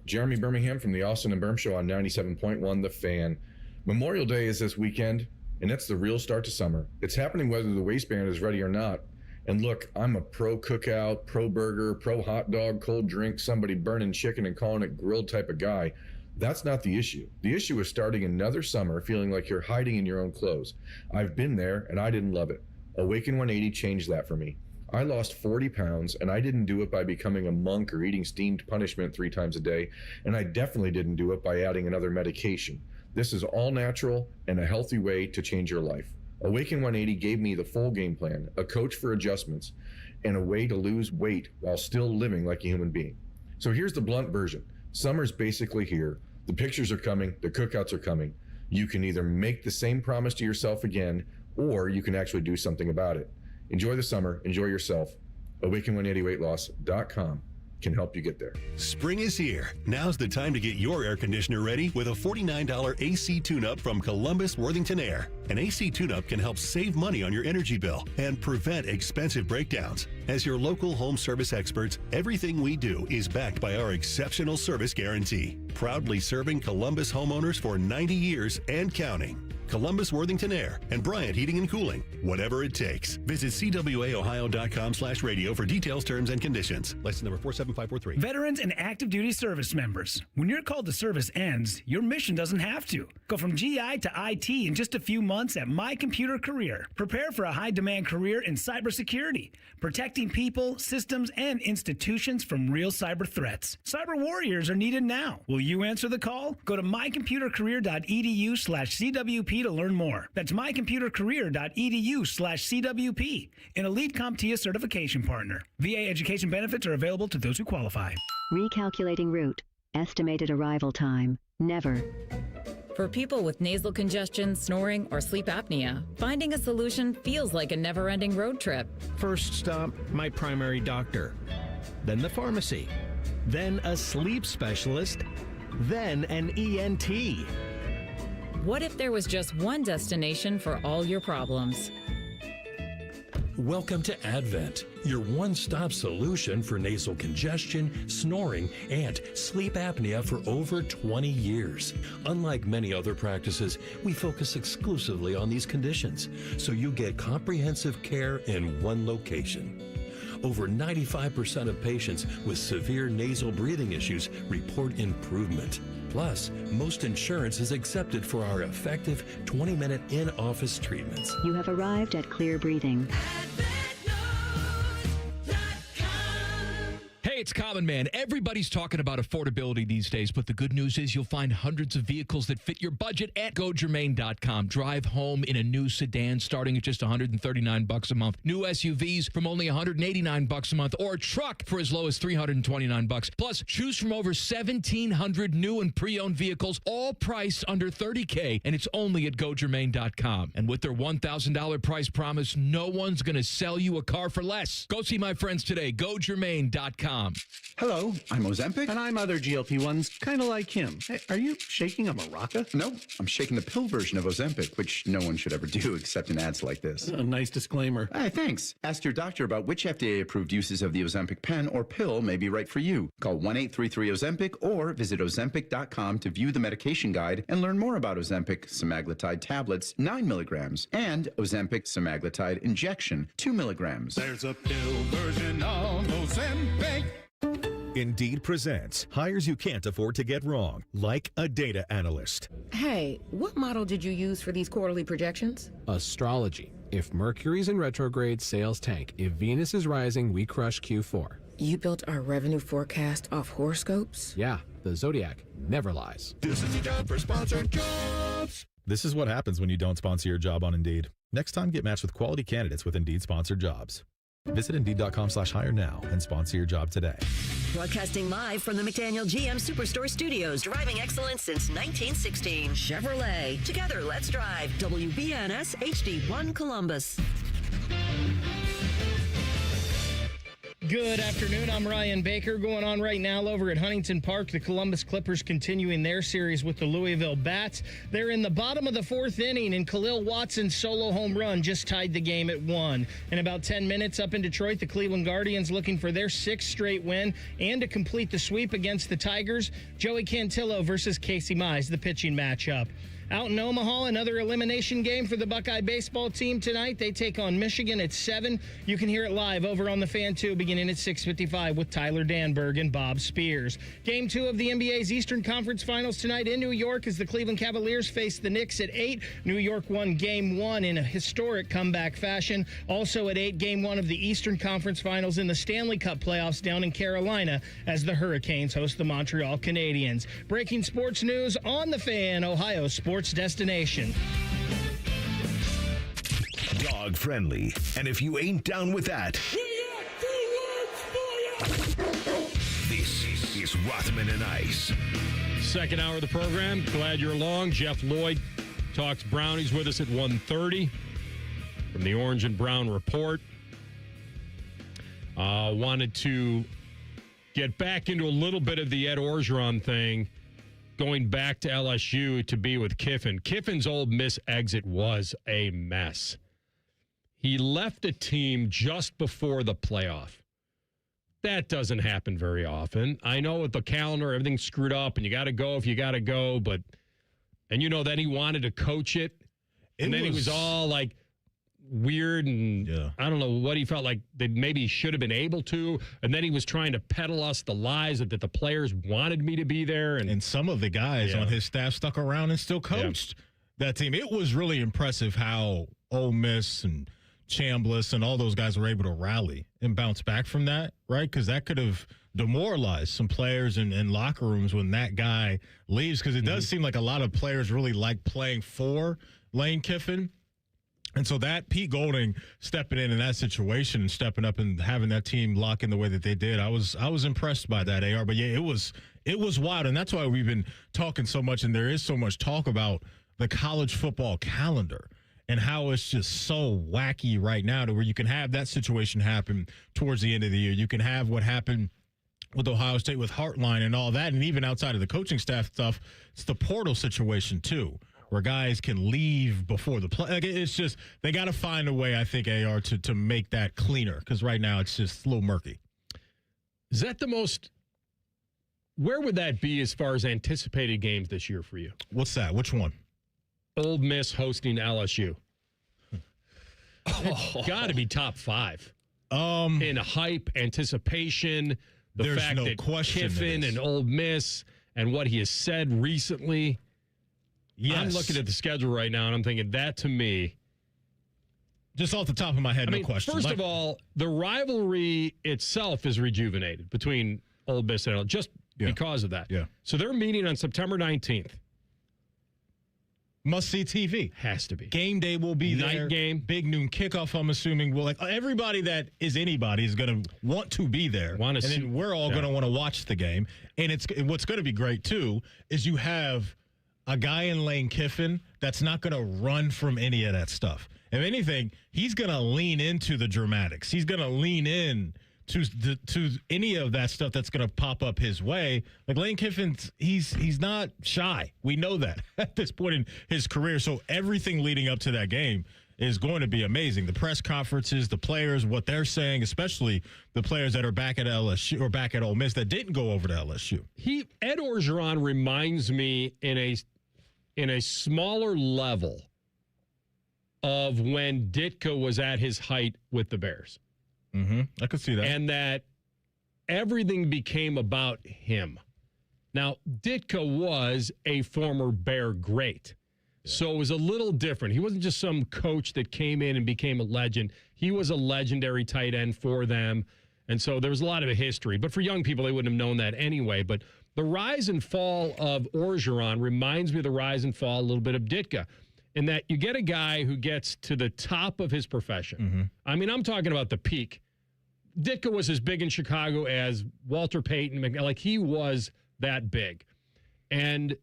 Jeremy Birmingham from the Austin and Berm Show on 97.1 The Fan. Memorial Day is this weekend, and that's the real start to summer. It's happening whether the waistband is ready or not. And look, I'm a pro cookout, pro burger, pro hot dog, cold drink, somebody burning chicken and calling it grilled type of guy. That's not the issue. The issue is starting another summer feeling like you're hiding in your own clothes. I've been there and I didn't love it. Awaken 180 changed that for me. I lost 40 pounds, and I didn't do it by becoming a monk or eating steamed punishment 3 times a day, and I definitely didn't do it by adding another medication. This is all natural and a healthy way to change your life. Awaken 180 gave me the full game plan, a coach for adjustments, and a way to lose weight while still living like a human being. So here's the blunt version. Summer's basically here. The pictures are coming, the cookouts are coming. You can either make the same promise to yourself again, or you can actually do something about it. Enjoy the summer, enjoy yourself. Awaken180weightloss.com can help you get there. Spring is here. Now's the time to get your air conditioner ready with a $49 AC tune-up from Columbus Worthington Air. An AC tune-up can help save money on your energy bill and prevent expensive breakdowns. As your local home service experts, everything we do is backed by our exceptional service guarantee. Proudly serving Columbus homeowners for 90 years and counting. Columbus Worthington Air and Bryant Heating and Cooling. Whatever it takes. Visit cwaohio.com/radio for details, terms, and conditions. License number 47543. Veterans and active duty service members. When your call to service ends, your mission doesn't have to. Go from GI to IT in just a few months at My Computer Career. Prepare for a high-demand career in cybersecurity, protecting people, systems, and institutions from real cyber threats. Cyber warriors are needed now. Will you answer the call? Go to mycomputercareer.edu/CWP to learn more. That's mycomputercareer.edu/CWP, an elite CompTIA certification partner. VA education benefits are available to those who qualify. Recalculating route. Estimated arrival time. Never. For people with nasal congestion, snoring, or sleep apnea, finding a solution feels like a never-ending road trip. First stop, my primary doctor. Then the pharmacy. Then a sleep specialist. Then an ENT. What if there was just one destination for all your problems? Welcome to Advent, your one-stop solution for nasal congestion, snoring, and sleep apnea for over 20 years. Unlike many other practices, we focus exclusively on these conditions, so you get comprehensive care in one location. Over 95% of patients with severe nasal breathing issues report improvement. Plus, most insurance is accepted for our effective 20-minute in-office treatments. You have arrived at Clear Breathing. Hey, it's Common Man. Everybody's talking about affordability these days, but the good news is you'll find hundreds of vehicles that fit your budget at GoGermain.com. Drive home in a new sedan starting at just $139 a month. New SUVs from only $189 a month, or a truck for as low as $329. Plus, choose from over 1,700 new and pre-owned vehicles, all priced under $30K, and it's only at GoGermain.com. And with their $1,000 price promise, no one's going to sell you a car for less. Go see my friends today. GoGermain.com. Hello, I'm Ozempic. And I'm other GLP-1s, kind of like him. Hey, are you shaking a maraca? No, I'm shaking the pill version of Ozempic, which no one should ever do except in ads like this. A nice disclaimer. Hey, thanks. Ask your doctor about which FDA-approved uses of the Ozempic pen or pill may be right for you. Call 1-833-OZEMPIC or visit Ozempic.com to view the medication guide and learn more about Ozempic semaglutide tablets, 9 milligrams, and Ozempic semaglutide injection, 2 milligrams. There's a pill version of Ozempic. Indeed presents hires you can't afford to get wrong, like a data analyst. Hey, what model did you use for these quarterly projections? Astrology. If Mercury's in retrograde, sales tank. If Venus is rising, we crush Q4. You built our revenue forecast off horoscopes? Yeah, the Zodiac never lies. This is the job for sponsored jobs. This is what happens when you don't sponsor your job on Indeed. Next time, get matched with quality candidates with Indeed sponsored jobs. Visit Indeed.com/hire now and sponsor your job today. Broadcasting live from the McDaniel GM Superstore Studios. Driving excellence since 1916. Chevrolet. Together, let's drive. WBNS HD1 Columbus. Good afternoon. I'm Ryan Baker. Going on right now over at Huntington Park. The Columbus Clippers continuing their series with the Louisville Bats. They're in the bottom of the fourth inning, and Khalil Watson's solo home run just tied the game at 1. In about 10 minutes up in Detroit, the Cleveland Guardians looking for their 6th straight win and to complete the sweep against the Tigers. Joey Cantillo versus Casey Mize, the pitching matchup. Out in Omaha, another elimination game for the Buckeye baseball team tonight. They take on Michigan at 7. You can hear it live over on the Fan 2 beginning at 6:55 with Tyler Danberg and Bob Spears. Game 2 of the NBA's Eastern Conference Finals tonight in New York as the Cleveland Cavaliers face the Knicks at 8. New York won Game 1 in a historic comeback fashion. Also at 8, Game 1 of the Eastern Conference Finals in the Stanley Cup playoffs down in Carolina as the Hurricanes host the Montreal Canadiens. Breaking sports news on the Fan, Ohio sports destination. Dog friendly. And if you ain't down with that, this is Rothman and Ice. Second hour of the program. Glad you're along. Jeff Lloyd talks Brownies with us at 1:30 from the Orange and Brown Report. Wanted to get back into a little bit of the Ed Orgeron thing, going back to LSU to be with Kiffin. Kiffin's Ole Miss exit was a mess. He left a team just before the playoff. That doesn't happen very often. I know with the calendar, everything's screwed up, and you got to go if you got to go. And then he wanted to coach it, and then he was all like weird, and I don't know what he felt like that maybe he should have been able to. And then he was trying to peddle us the lies that the players wanted me to be there. And some of the guys on his staff stuck around and still coached that team. It was really impressive how Ole Miss and Chambliss and all those guys were able to rally and bounce back from that, right? Because that could have demoralized some players in locker rooms when that guy leaves, because it does seem like a lot of players really like playing for Lane Kiffin. And so that Pete Golding stepping in that situation and stepping up and having that team lock in the way that they did, I was impressed by that, AR. But yeah, it was wild, and that's why we've been talking so much, and there is so much talk about the college football calendar and how it's just so wacky right now, to where you can have that situation happen towards the end of the year. You can have what happened with Ohio State with Hartline and all that, and even outside of the coaching staff stuff, it's the portal situation too, where guys can leave before the play. Like, it's just, they got to find a way, I think, AR, to make that cleaner, because right now it's just a little murky. Is that the most, where would that be as far as anticipated games this year for you? What's that? Which one? Ole Miss hosting LSU. Got to be top 5. In hype, anticipation, the fact that Kiffin and Ole Miss and what he has said recently. Yes. I'm looking at the schedule right now, and I'm thinking that, to me, just off the top of my head, no question. First of all, the rivalry itself is rejuvenated between Ole Miss and LSU, just because of that. Yeah. So they're meeting on September 19th. Must-see TV. Has to be. Game day will be Night there. Game. Big noon kickoff, I'm assuming. Well, everybody that is anybody is going to want to be there. Then we're all going to want to watch the game. And what's going to be great, too, is you have a guy in Lane Kiffin that's not going to run from any of that stuff. If anything, he's going to lean into the dramatics. He's going to lean in to any of that stuff that's going to pop up his way. Like Lane Kiffin, he's not shy. We know that at this point in his career. So everything leading up to that game is going to be amazing. The press conferences, the players, what they're saying, especially the players that are back at LSU or back at Ole Miss that didn't go over to LSU. Ed Orgeron reminds me in a smaller level of when Ditka was at his height with the Bears. I could see that. And that everything became about him. Now, Ditka was a former Bear great. So it was a little different. He wasn't just some coach that came in and became a legend. He was a legendary tight end for them. And so there was a lot of a history. But for young people, they wouldn't have known that anyway. But The rise and fall of Orgeron reminds me of the rise and fall a little bit of Ditka, in that you get a guy who gets to the top of his profession. I mean, I'm talking about the peak. Ditka was as big in Chicago as Walter Payton. Like, he was that big. And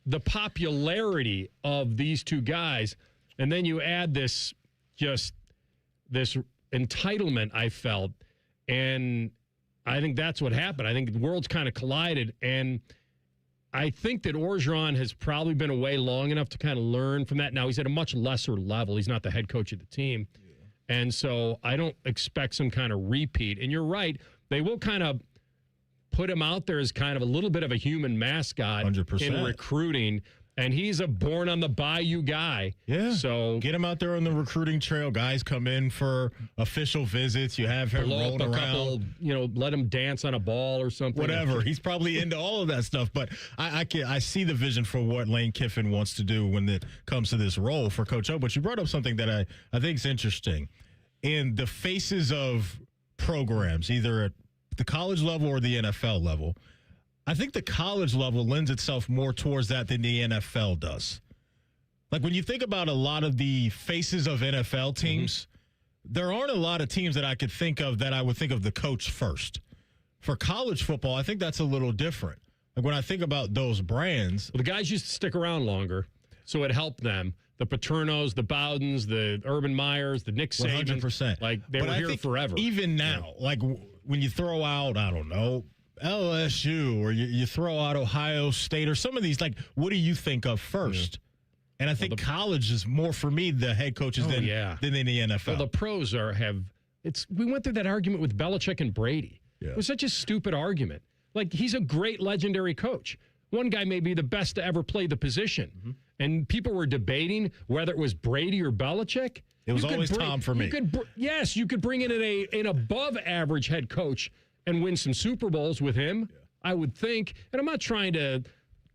the popularity of these two guys, and then you add this entitlement I felt, and I think that's what happened. I think the worlds kind of collided, and I think that Orgeron has probably been away long enough to kind of learn from that. Now, he's at a much lesser level. He's not the head coach of the team. And so I don't expect some kind of repeat. And you're right, they will kind of put him out there as kind of a little bit of a human mascot 100%. In recruiting. And he's a born-on-the-bayou guy. Yeah. So get him out there on the recruiting trail. Guys come in for official visits. You have him rolling around. Couple, let him dance on a ball or something. Whatever. He's probably into all of that stuff. But I see the vision for what Lane Kiffin wants to do when it comes to this role for Coach O. But you brought up something that I think is interesting. In the faces of programs, either at the college level or the NFL level, I think the college level lends itself more towards that than the NFL does. Like, when you think about a lot of the faces of NFL teams, there aren't a lot of teams that I could think of that I would think of the coach first. For college football, I think that's a little different. Like, when I think about those brands. Well, the guys used to stick around longer, so it helped them. The Paternos, the Bowdens, the Urban Meyers, the Nick Saban. 100%. Like, they were here forever. Even now, like, when you throw out, I don't know, LSU, or you throw out Ohio State, or some of these, like, what do you think of first? And I think college is more, for me, the head coaches than in the NFL. Well, the pros we went through that argument with Belichick and Brady. Yeah. It was such a stupid argument. Like, he's a great legendary coach. One guy may be the best to ever play the position. And people were debating whether it was Brady or Belichick. It was always Tom for me. You could bring in an above average head coach and win some Super Bowls with him, I would think. And I'm not trying to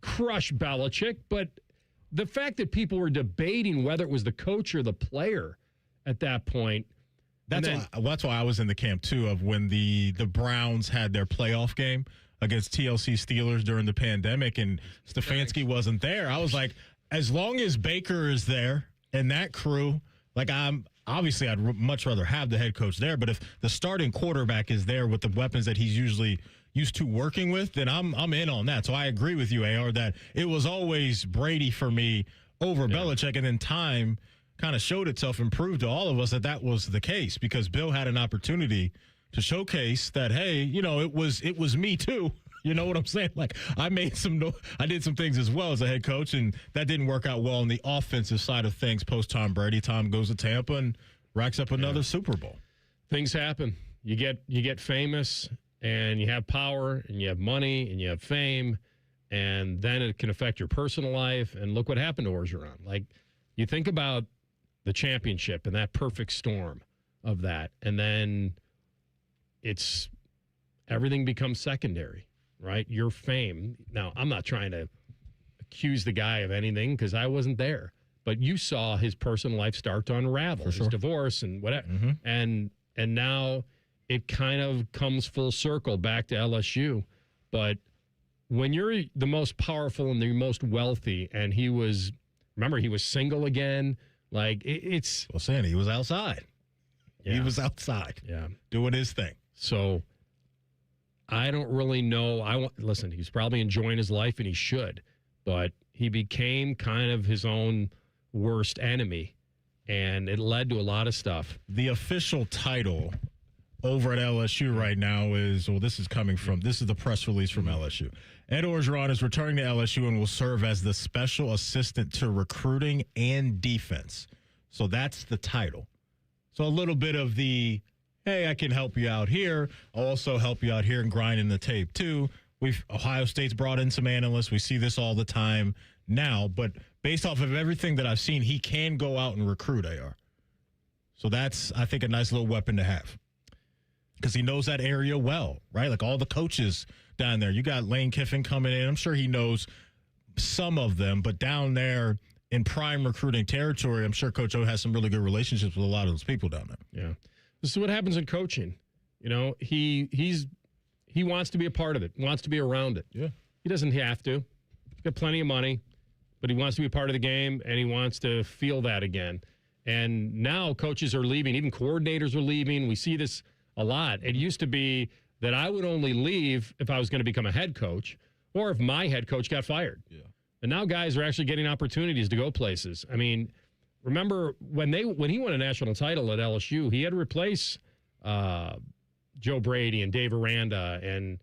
crush Belichick, but the fact that people were debating whether it was the coach or the player at that point. That's why I was in the camp, too, of when the Browns had their playoff game against TLC Steelers during the pandemic and Stefanski wasn't there. I was like, as long as Baker is there and that crew, like, obviously, I'd much rather have the head coach there, but if the starting quarterback is there with the weapons that he's usually used to working with, then I'm in on that. So I agree with you, AR, that it was always Brady for me over Belichick, and then time kind of showed itself and proved to all of us that was the case, because Bill had an opportunity to showcase that, hey, it was me too. You know what I'm saying? Like, I did some things as well as a head coach, and that didn't work out well on the offensive side of things post Tom Brady. Tom goes to Tampa and racks up another Super Bowl. Things happen. You get famous, and you have power, and you have money, and you have fame, and then it can affect your personal life. And look what happened to Orgeron. Like, you think about the championship and that perfect storm of that, and then everything becomes secondary. Right? Your fame. Now, I'm not trying to accuse the guy of anything because I wasn't there, but you saw his personal life start to unravel, his divorce and whatever. And now it kind of comes full circle back to LSU. But when you're the most powerful and the most wealthy, and he was single again, like it's. Well, Sandy, he was outside. Yeah. He was outside. Yeah. Doing his thing. So I don't really know. Listen, he's probably enjoying his life, and he should, but he became kind of his own worst enemy, and it led to a lot of stuff. The official title over at LSU right now is this is the press release from LSU. Ed Orgeron is returning to LSU and will serve as the special assistant to recruiting and defense. So that's the title. So a little bit of the, hey, I can help you out here. I'll also help you out here and grinding the tape, too. Ohio State's brought in some analysts. We see this all the time now. But based off of everything that I've seen, he can go out and recruit, AR. So that's, I think, a nice little weapon to have. Because he knows that area well, right? Like all the coaches down there. You got Lane Kiffin coming in. I'm sure he knows some of them. But down there in prime recruiting territory, I'm sure Coach O has some really good relationships with a lot of those people down there. Yeah. This is what happens in coaching. He wants to be a part of it, wants to be around it. Yeah. He doesn't have to. He's got plenty of money, but he wants to be part of the game, and he wants to feel that again. And now coaches are leaving. Even coordinators are leaving. We see this a lot. It used to be that I would only leave if I was going to become a head coach or if my head coach got fired. Yeah. And now guys are actually getting opportunities to go places. I mean, remember when he won a national title at LSU, he had to replace Joe Brady and Dave Aranda, and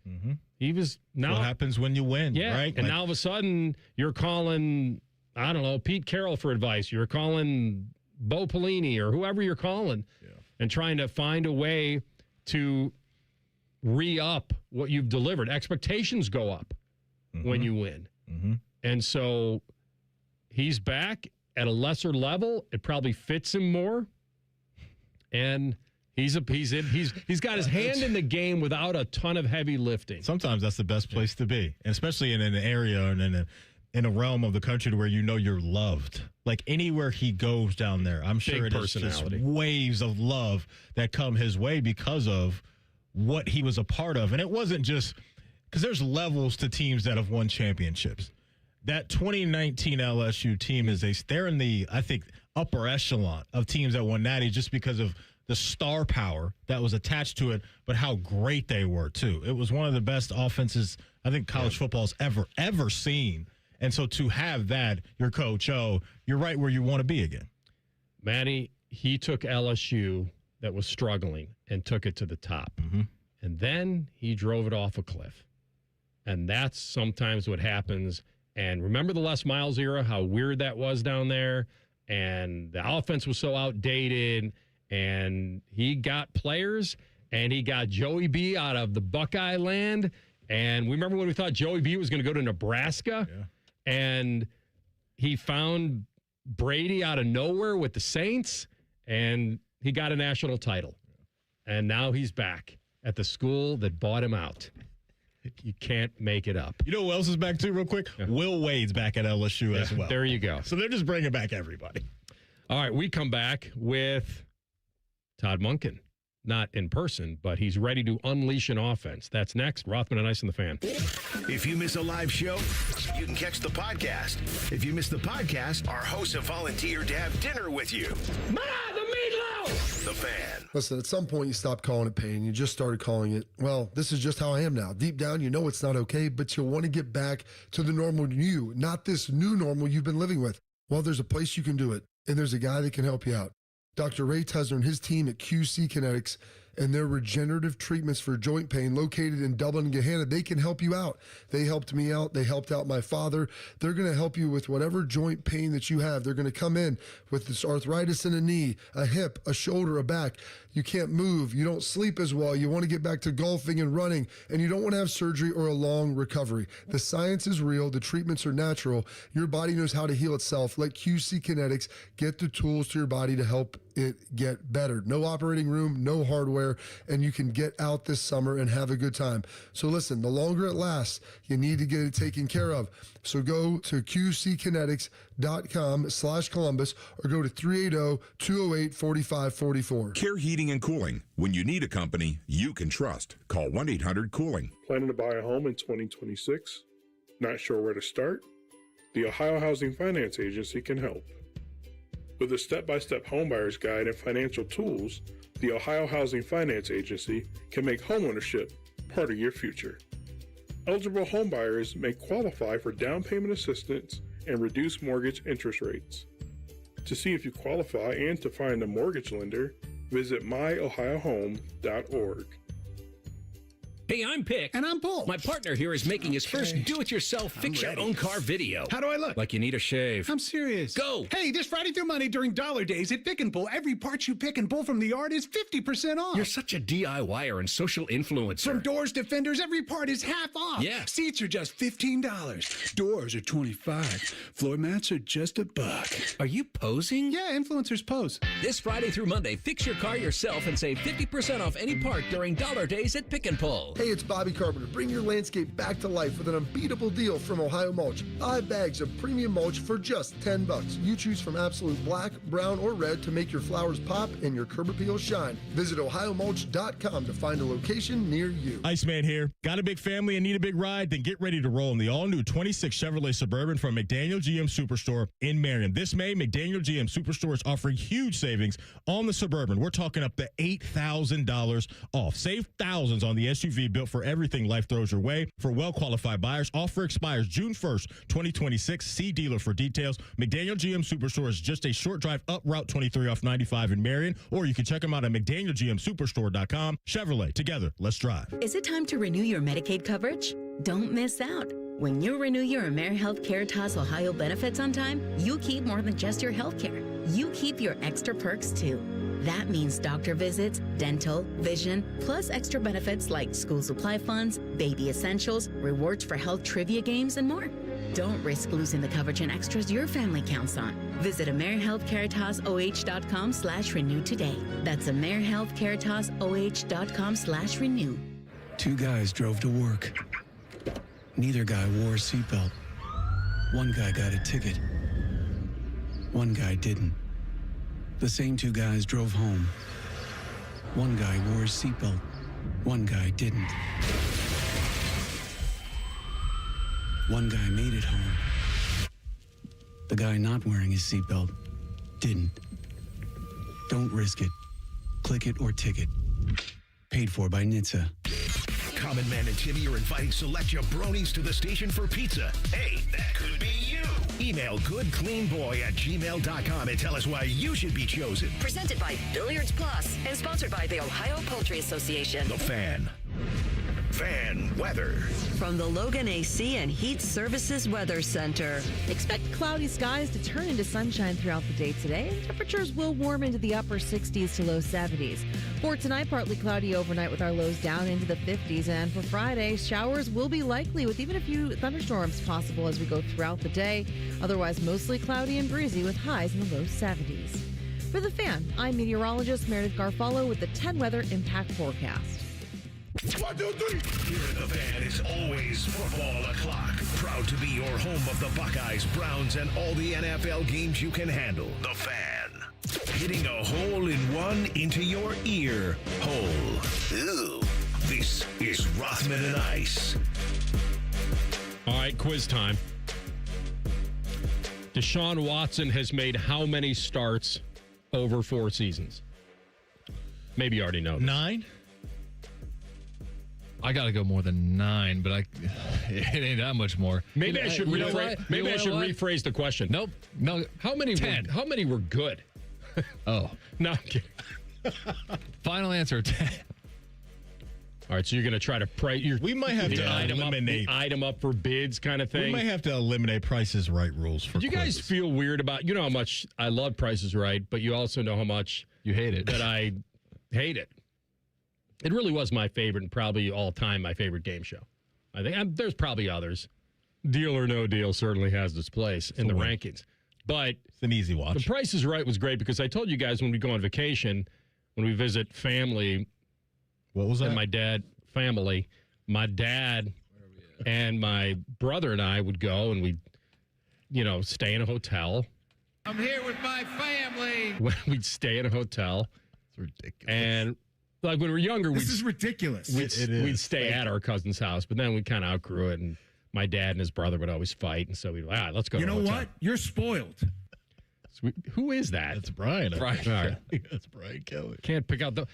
he was now. What happens when you win? Yeah, right. And now all of a sudden you're calling, I don't know, Pete Carroll for advice. You're calling Bo Pelini or whoever you're calling, and trying to find a way to re-up what you've delivered. Expectations go up when you win. And so he's back at a lesser level. It probably fits him more. And he's got his hand in the game without a ton of heavy lifting. Sometimes that's the best place to be, and especially in an area and in a realm of the country where you know you're loved. Like anywhere he goes down there, I'm sure it's just waves of love that come his way because of what he was a part of. And it wasn't just because there's levels to teams that have won championships. That 2019 LSU team they're in the, I think, upper echelon of teams that won natty just because of the star power that was attached to it, but how great they were too. It was one of the best offenses I think college football's ever seen. And so to have that, your coach, you're right where you want to be again. Matty, he took LSU that was struggling and took it to the top. And then he drove it off a cliff. And that's sometimes what happens. And remember the Les Miles era, how weird that was down there? And the offense was so outdated. And he got players, and he got Joey B out of the Buckeye land. And we remember when we thought Joey B was going to go to Nebraska? Yeah. And he found Brady out of nowhere with the Saints, and he got a national title. And now he's back at the school that bought him out. You can't make it up. You know who else is back too, real quick? Yeah. Will Wade's back at LSU as well. There you go. So they're just bringing back everybody. All right, we come back with Todd Monken. Not in person, but he's ready to unleash an offense. That's next. Rothman and Ice and the Fan. If you miss a live show, you can catch the podcast. If you miss the podcast, our hosts have volunteered to have dinner with you. Ma, the meatloaf! The Fan. Listen, at some point you stopped calling it pain. You just started calling it, well, this is just how I am now. Deep down, you know it's not okay, but you want to get back to the normal you, not this new normal you've been living with. Well, there's a place you can do it, and there's a guy that can help you out. Dr. Ray Tesner and his team at QC Kinetics and their regenerative treatments for joint pain located in Dublin and Gahanna, they can help you out. They helped me out. They helped out my father. They're going to help you with whatever joint pain that you have. They're going to come in with this arthritis in a knee, a hip, a shoulder, a back. You can't move. You don't sleep as well. You want to get back to golfing and running, and you don't want to have surgery or a long recovery. The science is real. The treatments are natural. Your body knows how to heal itself. Let QC Kinetics get the tools to your body to help it get better. No operating room, no hardware, and you can get out this summer and have a good time. So listen, the longer it lasts, you need to get it taken care of. So go to qckinetics.com/Columbus or go to 380-208-4544. Care Heating and Cooling. When you need a company you can trust, call 1-800-COOLING. Planning to buy a home in 2026? Not sure where to start? The Ohio Housing Finance Agency can help. With a step-by-step homebuyer's guide and financial tools, the Ohio Housing Finance Agency can make homeownership part of your future. Eligible homebuyers may qualify for down payment assistance and reduced mortgage interest rates. To see if you qualify and to find a mortgage lender, visit myohiohome.org. Hey, I'm Pick. And I'm Paul. My partner here is making his first do-it-yourself fix-your-own-car video. How do I look? Like you need a shave. I'm serious. Go! Hey, this Friday through Monday during Dollar Days at Pick and Pull, every part you pick and pull from the yard is 50% off. You're such a DIYer and social influencer. From doors to fenders, every part is half off. Yeah. Seats are just $15. Doors are $25. Floor mats are just $1. Are you posing? Yeah, influencers pose. This Friday through Monday, fix your car yourself and save 50% off any part during Dollar Days at Pick and Pull. Hey, it's Bobby Carpenter. Bring your landscape back to life with an unbeatable deal from Ohio Mulch. 5 bags of premium mulch for just $10. You choose from absolute black, brown, or red to make your flowers pop and your curb appeal shine. Visit ohiomulch.com to find a location near you. Iceman here. Got a big family and need a big ride? Then get ready to roll in the all-new 26 Chevrolet Suburban from McDaniel GM Superstore in Marion. This May, McDaniel GM Superstore is offering huge savings on the Suburban. We're talking up to $8,000 off. Save thousands on the SUV built for everything life throws your way. For well-qualified buyers, offer expires June 1st, 2026. See dealer for details. McDaniel GM Superstore is just a short drive up Route 23 off 95 in Marion, or you can check them out at McDanielGMSuperstore.com. Chevrolet, together, let's drive. Is it time to renew your Medicaid coverage? Don't miss out. When you renew your AmeriHealth Caritas Ohio benefits on time, you keep more than just your health care. You keep your extra perks too. That means doctor visits, dental, vision, plus extra benefits like school supply funds, baby essentials, rewards for health trivia games, and more. Don't risk losing the coverage and extras your family counts on. Visit AmeriHealthCaritasOH.com/renew today. That's AmeriHealthCaritasOH.com/renew. 2 guys drove to work. Neither guy wore a seatbelt. One guy got a ticket. One guy didn't. The same 2 guys drove home. One guy wore a seatbelt. One guy didn't. One guy made it home. The guy not wearing his seatbelt didn't. Don't risk it. Click it or ticket. Paid for by NHTSA. Common Man and Timmy are inviting select jabronis to the station for pizza. Hey, that could be you. Email goodcleanboy@gmail.com and tell us why you should be chosen. Presented by Billiards Plus and sponsored by the Ohio Poultry Association. The Fan. Fan weather. From the Logan AC and Heat Services Weather Center. Expect cloudy skies to turn into sunshine throughout the day today. Temperatures will warm into the upper 60s to low 70s. For tonight, partly cloudy overnight with our lows down into the 50s. And for Friday, showers will be likely with even a few thunderstorms possible as we go throughout the day. Otherwise, mostly cloudy and breezy with highs in the low 70s. For The Fan, I'm meteorologist Meredith Garfalo with the 10 Weather Impact Forecast. 1, 2, 3. Here at The Fan is always football o'clock. Proud to be your home of the Buckeyes, Browns, and all the NFL games you can handle. The Fan. Hitting a hole in one into your ear hole. Ew. This is Rothman and Ice. All right, quiz time. Deshaun Watson has made how many starts over 4 seasons? Maybe you already know this. 9? I got to go more than 9, but it ain't that much more. Maybe I should rephrase the question. Nope. No. How many 10. How many were good? Oh. No, I'm kidding. Final answer, 10. All right, so you're going to try to price. We might have to eliminate item up for bids kind of thing. We might have to eliminate Price is Right rules for Did you guys feel weird about, you know how much I love Price is Right, but you also know how much you hate it. That I hate it. It really was my favorite and probably all time my favorite game show. I think there's probably others. Deal or No Deal certainly has its place in the rankings. But it's an easy watch. The Price is Right was great because I told you guys when we go on vacation, when we visit family. What was that? And my dad and my brother and I would go and we'd, stay in a hotel. I'm here with my family. We'd stay in a hotel. It's ridiculous. And like when we were younger, this is ridiculous. We'd stay at our cousin's house, but then we kind of outgrew it. And my dad and his brother would always fight, and so we'd let's go. You know what? You're spoiled. Who is that? That's Brian. Brian. That's Brian Kelly. Can't pick out the.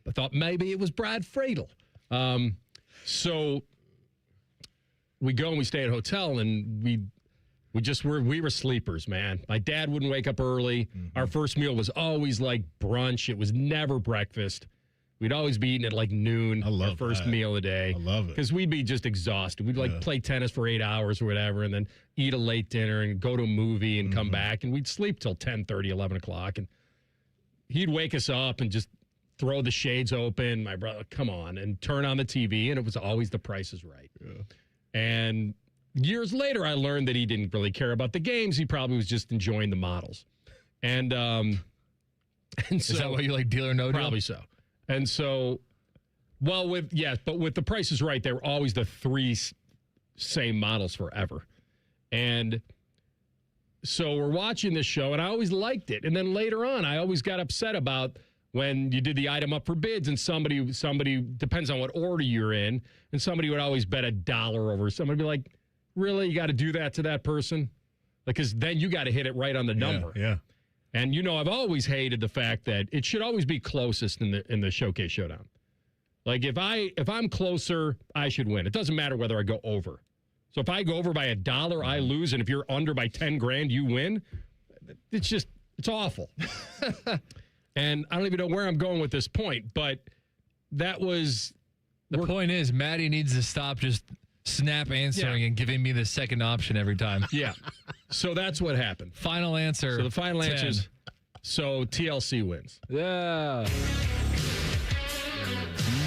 I thought maybe it was Brad Friedel. So we go and we stay at a hotel, and we were sleepers, man. My dad wouldn't wake up early. Mm-hmm. Our first meal was always like brunch. It was never breakfast. We'd always be eating at like noon. I love our first that. meal a day. I love it. Because we'd be just exhausted. We'd play tennis for 8 hours or whatever, and then eat a late dinner and go to a movie and come back, and we'd sleep till 10:30, 11 o'clock. And he'd wake us up and just throw the shades open, my brother, come on, and turn on the TV, and it was always The Price is Right. Yeah. And years later, I learned that he didn't really care about the games. He probably was just enjoying the models. And so, is that why you like Deal or No Deal? Probably so. And so Well, with The Price is Right, they were always the three same models forever. And so we're watching this show, and I always liked it. And then later on, I always got upset about when you did the item up for bids, and somebody depends on what order you're in, and somebody would always bet $1 over. Somebody would be like, really? You got to do that to that person? Because then you got to hit it right on the number. Yeah. And, I've always hated the fact that it should always be closest in the Showcase Showdown. Like, if I'm closer, I should win. It doesn't matter whether I go over. So if I go over by $1, I lose, and if you're under by $10,000, you win. It's awful. And I don't even know where I'm going with this point, but that was... The point is, Maddie needs to stop just snap answering and giving me the second option every time. Yeah. So that's what happened. Final answer. So the final 10. answer is, so TLC wins. Yeah.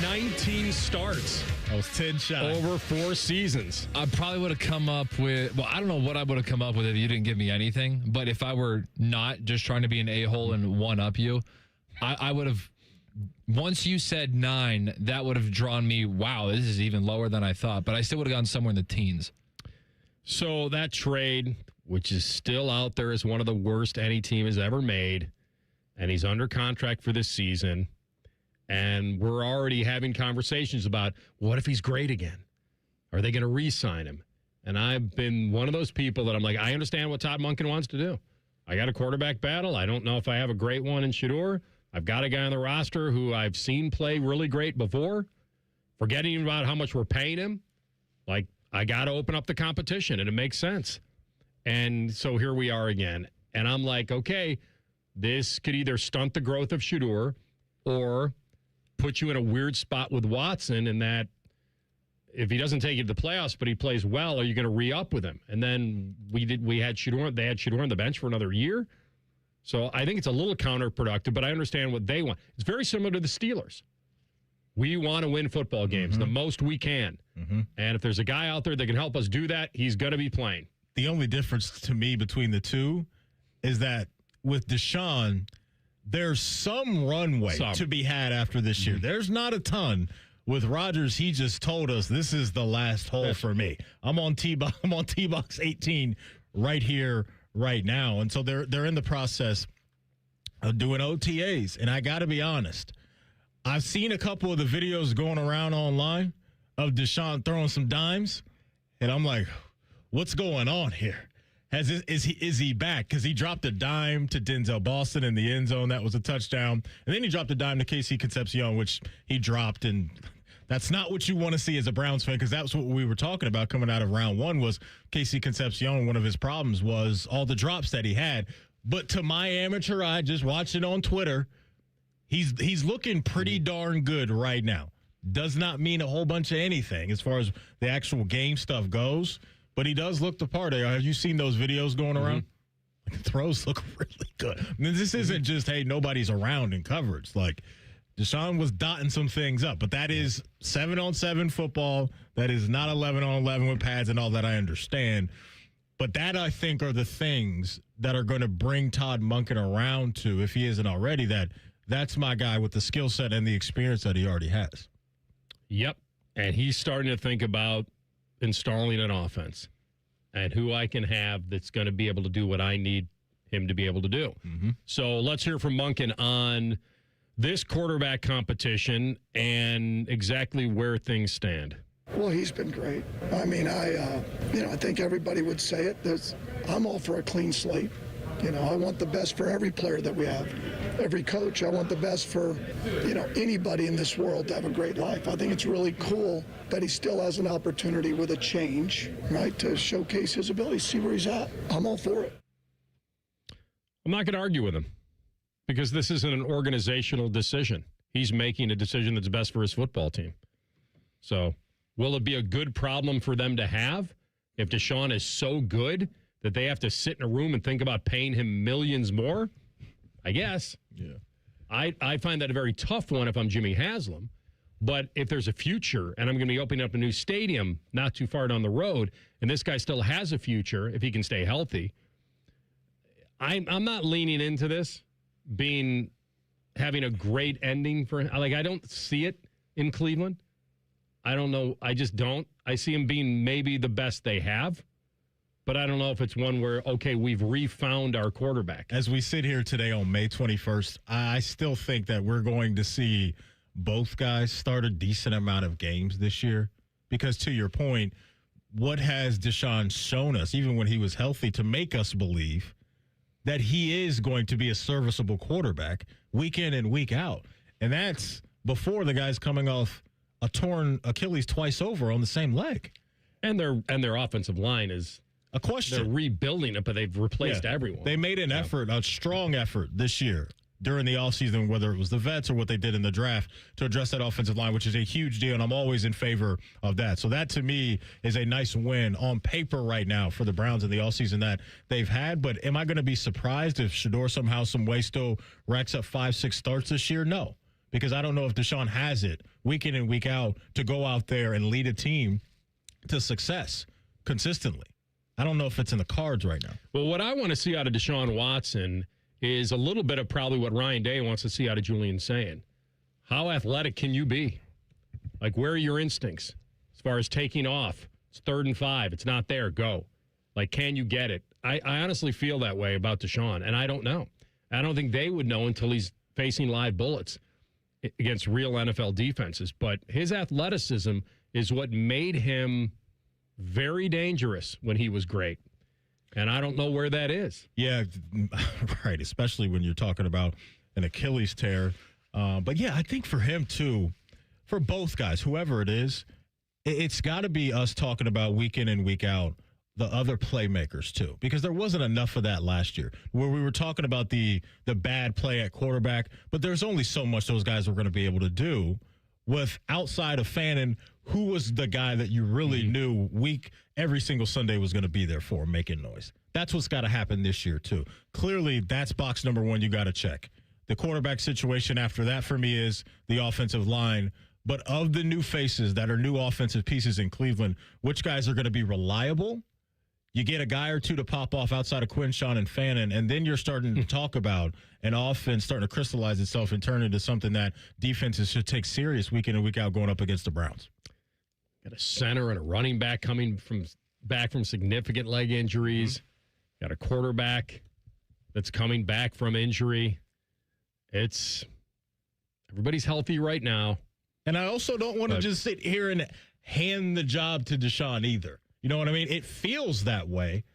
19 starts. That was 10 shots. Over 4 seasons. I probably would have come up with, I don't know what I would have come up with if you didn't give me anything, but if I were not just trying to be an a-hole and one-up you, I would have, once you said 9, that would have drawn me, wow, this is even lower than I thought, but I still would have gone somewhere in the teens. So that trade, which is still out there as one of the worst any team has ever made, and he's under contract for this season. And we're already having conversations about, what if he's great again? Are they going to re-sign him? And I've been one of those people that I'm like, I understand what Todd Monken wants to do. I got a quarterback battle. I don't know if I have a great one in Shedeur. I've got a guy on the roster who I've seen play really great before. Forgetting about how much we're paying him. Like, I got to open up the competition, and it makes sense. And so here we are again. And I'm like, okay, this could either stunt the growth of Shedeur or put you in a weird spot with Watson, in that if he doesn't take you to the playoffs, but he plays well, are you going to re-up with him? And then they had Shedeur on the bench for another year. So I think it's a little counterproductive, but I understand what they want. It's very similar to the Steelers. We want to win football games the most we can. Mm-hmm. And if there's a guy out there that can help us do that, he's going to be playing. The only difference to me between the two is that with Deshaun, there's some runway to be had after this year. There's not a ton. With Rodgers, he just told us, this is the last hole for me. I'm on T-box 18 right here, right now. And so they're in the process of doing OTAs. And I got to be honest, I've seen a couple of the videos going around online of Deshaun throwing some dimes, and I'm like, what's going on here? Is he back? Because he dropped a dime to Denzel Boston in the end zone. That was a touchdown. And then he dropped a dime to KC Concepcion, which he dropped. And that's not what you want to see as a Browns fan, because that's what we were talking about coming out of round 1 was KC Concepcion. One of his problems was all the drops that he had. But to my amateur eye, just watching on Twitter, he's looking pretty darn good right now. Does not mean a whole bunch of anything as far as the actual game stuff goes. But he does look the part. Have you seen those videos going around? The throws look really good. I mean, this isn't just, hey, nobody's around in coverage. Like, Deshaun was dotting some things up. But that is 7-on-7 football. That is not 11-on-11 with pads and all that, I understand. But that, I think, are the things that are going to bring Todd Monken around to, if he isn't already, that's my guy with the skill set and the experience that he already has. Yep. And he's starting to think about installing an offense and who I can have that's going to be able to do what I need him to be able to do. Mm-hmm. So let's hear from Monken on this quarterback competition and exactly where things stand. Well, he's been great. I mean, I think everybody would say it. I'm all for a clean slate. I want the best for every player that we have. Every coach, I want the best for, anybody in this world to have a great life. I think it's really cool that he still has an opportunity with a change, right, to showcase his ability, see where he's at. I'm all for it. I'm not going to argue with him because this isn't an organizational decision. He's making a decision that's best for his football team. So will it be a good problem for them to have if Deshaun is so good that they have to sit in a room and think about paying him millions more? I guess. Yeah. I find that a very tough one if I'm Jimmy Haslam. But if there's a future and I'm going to be opening up a new stadium not too far down the road, and this guy still has a future if he can stay healthy, I'm not leaning into this having a great ending for him. Like, I don't see it. in Cleveland. I don't know. I just don't. I see him being maybe the best they have, but I don't know if it's one where, okay, we've refound our quarterback. As we sit here today on May 21st, I still think that we're going to see both guys start a decent amount of games this year because, to your point, what has Deshaun shown us, even when he was healthy, to make us believe that he is going to be a serviceable quarterback week in and week out? And that's before the guy's coming off a torn Achilles twice over on the same leg. And their offensive line is a question. They're rebuilding it, but they've replaced everyone. They made an effort, a strong effort this year during the offseason, whether it was the vets or what they did in the draft, to address that offensive line, which is a huge deal, and I'm always in favor of that. So that, to me, is a nice win on paper right now for the Browns in the offseason that they've had. But am I going to be surprised if Shedeur somehow, some way still racks up 5-6 starts this year? No, because I don't know if Deshaun has it week in and week out to go out there and lead a team to success consistently. I don't know if it's in the cards right now. Well, what I want to see out of Deshaun Watson is a little bit of probably what Ryan Day wants to see out of Julian Sayin. How athletic can you be? Like, where are your instincts as far as taking off? It's 3rd and 5. It's not there. Go. Like, can you get it? I honestly feel that way about Deshaun, and I don't know. I don't think they would know until he's facing live bullets against real NFL defenses. But his athleticism is what made him very dangerous when he was great. And I don't know where that is. Yeah, right, especially when you're talking about an Achilles tear. But, yeah, I think for him, too, for both guys, whoever it is, it's got to be us talking about week in and week out the other playmakers, too, because there wasn't enough of that last year where we were talking about the bad play at quarterback, but there's only so much those guys were going to be able to do with outside of Fannin, who was the guy that you really knew every single Sunday was going to be there for, making noise. That's what's got to happen this year, too. Clearly, that's box number one you got to check. The quarterback situation after that for me is the offensive line. But of the new faces that are new offensive pieces in Cleveland, which guys are going to be reliable? You get a guy or two to pop off outside of Quinshawn and Fannin, and then you're starting to talk about an offense starting to crystallize itself and turn into something that defenses should take serious week in and week out going up against the Browns. Got a center and a running back coming back from significant leg injuries. Got a quarterback that's coming back from injury. Everybody's healthy right now. And I also don't want to just sit here and hand the job to Deshaun either. You know what I mean? It feels that way.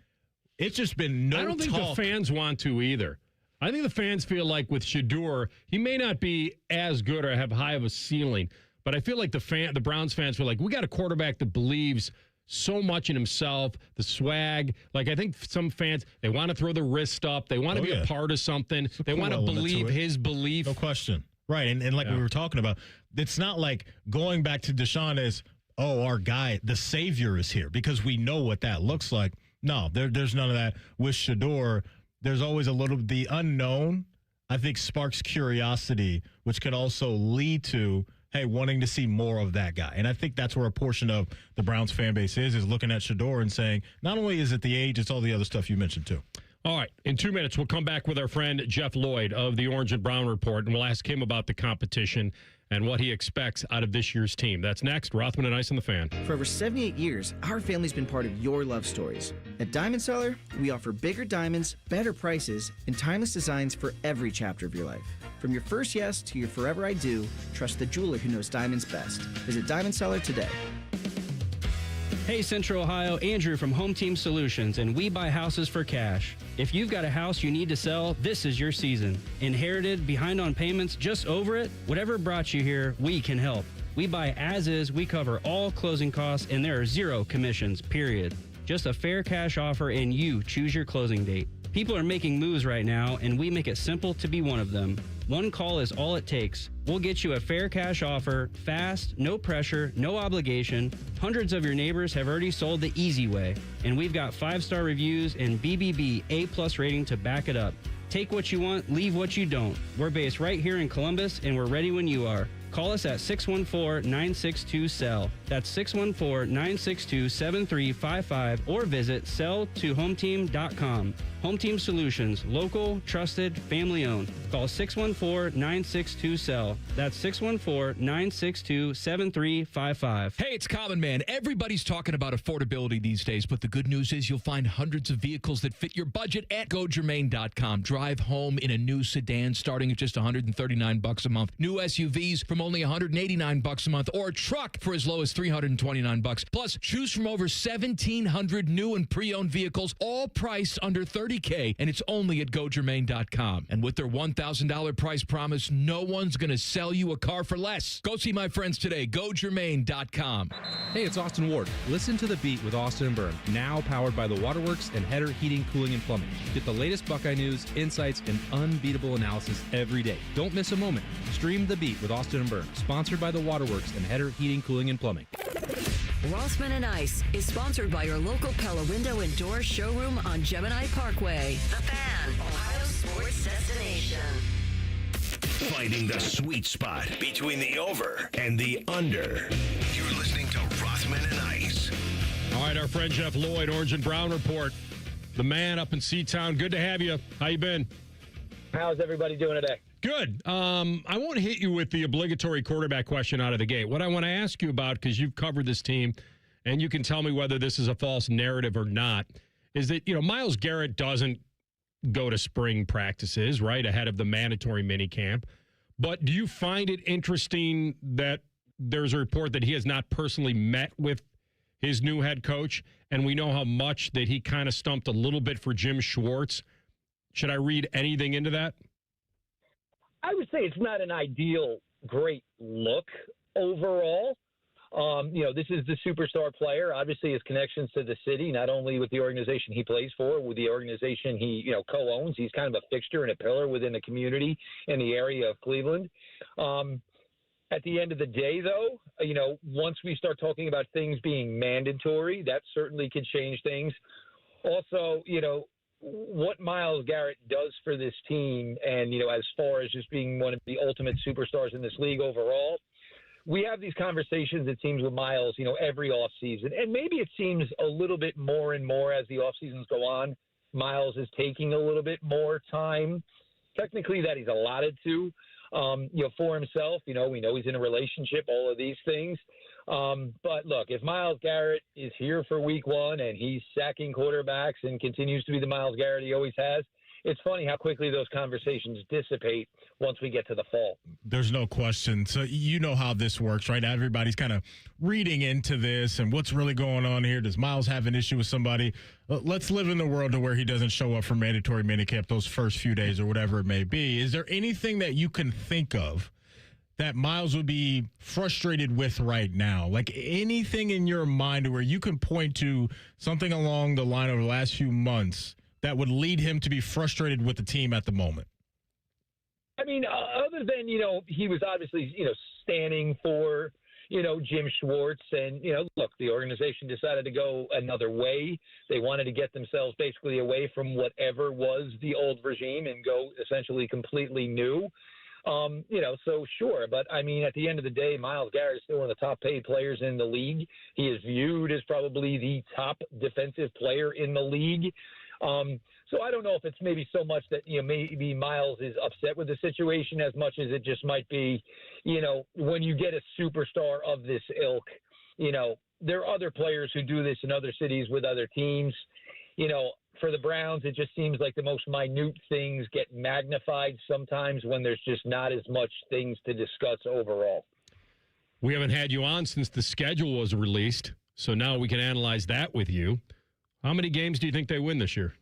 It's just been I don't think the fans want to either. I think the fans feel like with Shedeur, he may not be as good or have high of a ceiling, but I feel like the Browns fans feel like we got a quarterback that believes so much in himself, the swag. Like, I think some fans, they want to throw the wrist up. They want to be a part of something. They want to believe his belief. No question. Right. And like we were talking about, it's not like going back to Deshaun as, oh, our guy, the savior is here because we know what that looks like. No, there's none of that. With Shedeur, there's always the unknown, I think, sparks curiosity, which could also lead to, hey, wanting to see more of that guy. And I think that's where a portion of the Browns fan base is looking at Shedeur and saying, not only is it the age, it's all the other stuff you mentioned too. All right, in 2 minutes, we'll come back with our friend Jeff Lloyd of the Orange and Brown Report, and we'll ask him about the competition and what he expects out of this year's team. That's next. Rothman and Ice on the Fan. For over 78 years, our family's been part of your love stories. At Diamond Seller, we offer bigger diamonds, better prices, and timeless designs for every chapter of your life. From your first yes to your forever I do, trust the jeweler who knows diamonds best. Visit Diamond Seller today. Hey Central Ohio, Andrew from Home Team Solutions, and we buy houses for cash. If you've got a house you need to sell, this is your season. Inherited, behind on payments, just over it? Whatever brought you here, we can help. We buy as is, we cover all closing costs, and there are 0 commissions, period. Just a fair cash offer and you choose your closing date. People are making moves right now, and we make it simple to be one of them. One call is all it takes. We'll get you a fair cash offer, fast, no pressure, no obligation. Hundreds of your neighbors have already sold the easy way, and we've got 5-star reviews and BBB A+ rating to back it up. Take what you want, leave what you don't. We're based right here in Columbus, and we're ready when you are. Call us at 614-962-SELL. That's 614-962-7355, or visit selltohometeam.com. Home Team Solutions, local, trusted, family owned. Call 614-962-SELL. That's 614-962-7355. Hey, it's Common Man. Everybody's talking about affordability these days, but the good news is you'll find hundreds of vehicles that fit your budget at GoGermain.com. Drive home in a new sedan starting at just $139 a month. New SUVs from only $189 a month, or a truck for as low as $329. Plus, choose from over 1,700 new and pre-owned vehicles, all priced under $30K, and it's only at GoGermain.com. And with their $1,000 price promise, no one's going to sell you a car for less. Go see my friends today. GoGermain.com. Hey, it's Austin Ward. Listen to The Beat with Austin and Byrne, now powered by the Waterworks and Header Heating, Cooling, and Plumbing. Get the latest Buckeye news, insights, and unbeatable analysis every day. Don't miss a moment. Stream The Beat with Austin and Byrne, sponsored by the Waterworks and Header Heating, Cooling, and Plumbing. Rothman and Ice is sponsored by your local Pella Window and Door showroom on Gemini Parkway. The Fan, Ohio's sports destination. Finding the sweet spot between the over and the under. You're listening to Rothman and Ice. All right, our friend Jeff Lloyd, Orange and Brown Report. The man up in Seatown. Good to have you. How you been? How's everybody doing today? Good. I won't hit you with the obligatory quarterback question out of the gate. What I want to ask you about, because you've covered this team, and you can tell me whether this is a false narrative or not, is that, Myles Garrett doesn't go to spring practices, right, ahead of the mandatory minicamp. But do you find it interesting that there's a report that he has not personally met with his new head coach, and we know how much that he kind of stumped a little bit for Jim Schwartz? Should I read anything into that? I would say it's not an ideal, great look overall. This is the superstar player. Obviously, his connections to the city, not only with the organization he plays for, with the organization he, co-owns. He's kind of a fixture and a pillar within the community in the area of Cleveland. At the end of the day, though, once we start talking about things being mandatory, that certainly could change things. Also, what Myles Garrett does for this team, and, as far as just being one of the ultimate superstars in this league overall, we have these conversations, it seems, with Myles, every offseason. And maybe it seems a little bit more and more as the offseasons go on. Myles is taking a little bit more time, technically, that he's allotted to, for himself. We know he's in a relationship, all of these things. But look, if Myles Garrett is here for week one and he's sacking quarterbacks and continues to be the Myles Garrett he always has, it's funny how quickly those conversations dissipate once we get to the fall. There's no question. So you know how this works, right? Everybody's kind of reading into this and what's really going on here. Does Myles have an issue with somebody? Let's live in the world to where he doesn't show up for mandatory minicamp those first few days or whatever it may be. Is there anything that you can think of that Myles would be frustrated with right now? Like anything in your mind where you can point to something along the line over the last few months that would lead him to be frustrated with the team at the moment? I mean, other than, he was obviously, standing for, Jim Schwartz. And, look, the organization decided to go another way. They wanted to get themselves basically away from whatever was the old regime and go essentially completely new. So sure. But I mean, at the end of the day, Myles Garrett is still one of the top paid players in the league. He is viewed as probably the top defensive player in the league. So I don't know if it's maybe so much that, maybe Myles is upset with the situation as much as it just might be, when you get a superstar of this ilk, there are other players who do this in other cities with other teams. For the Browns, it just seems like the most minute things get magnified sometimes when there's just not as much things to discuss overall. We haven't had you on since the schedule was released, so now we can analyze that with you. How many games do you think they win this year?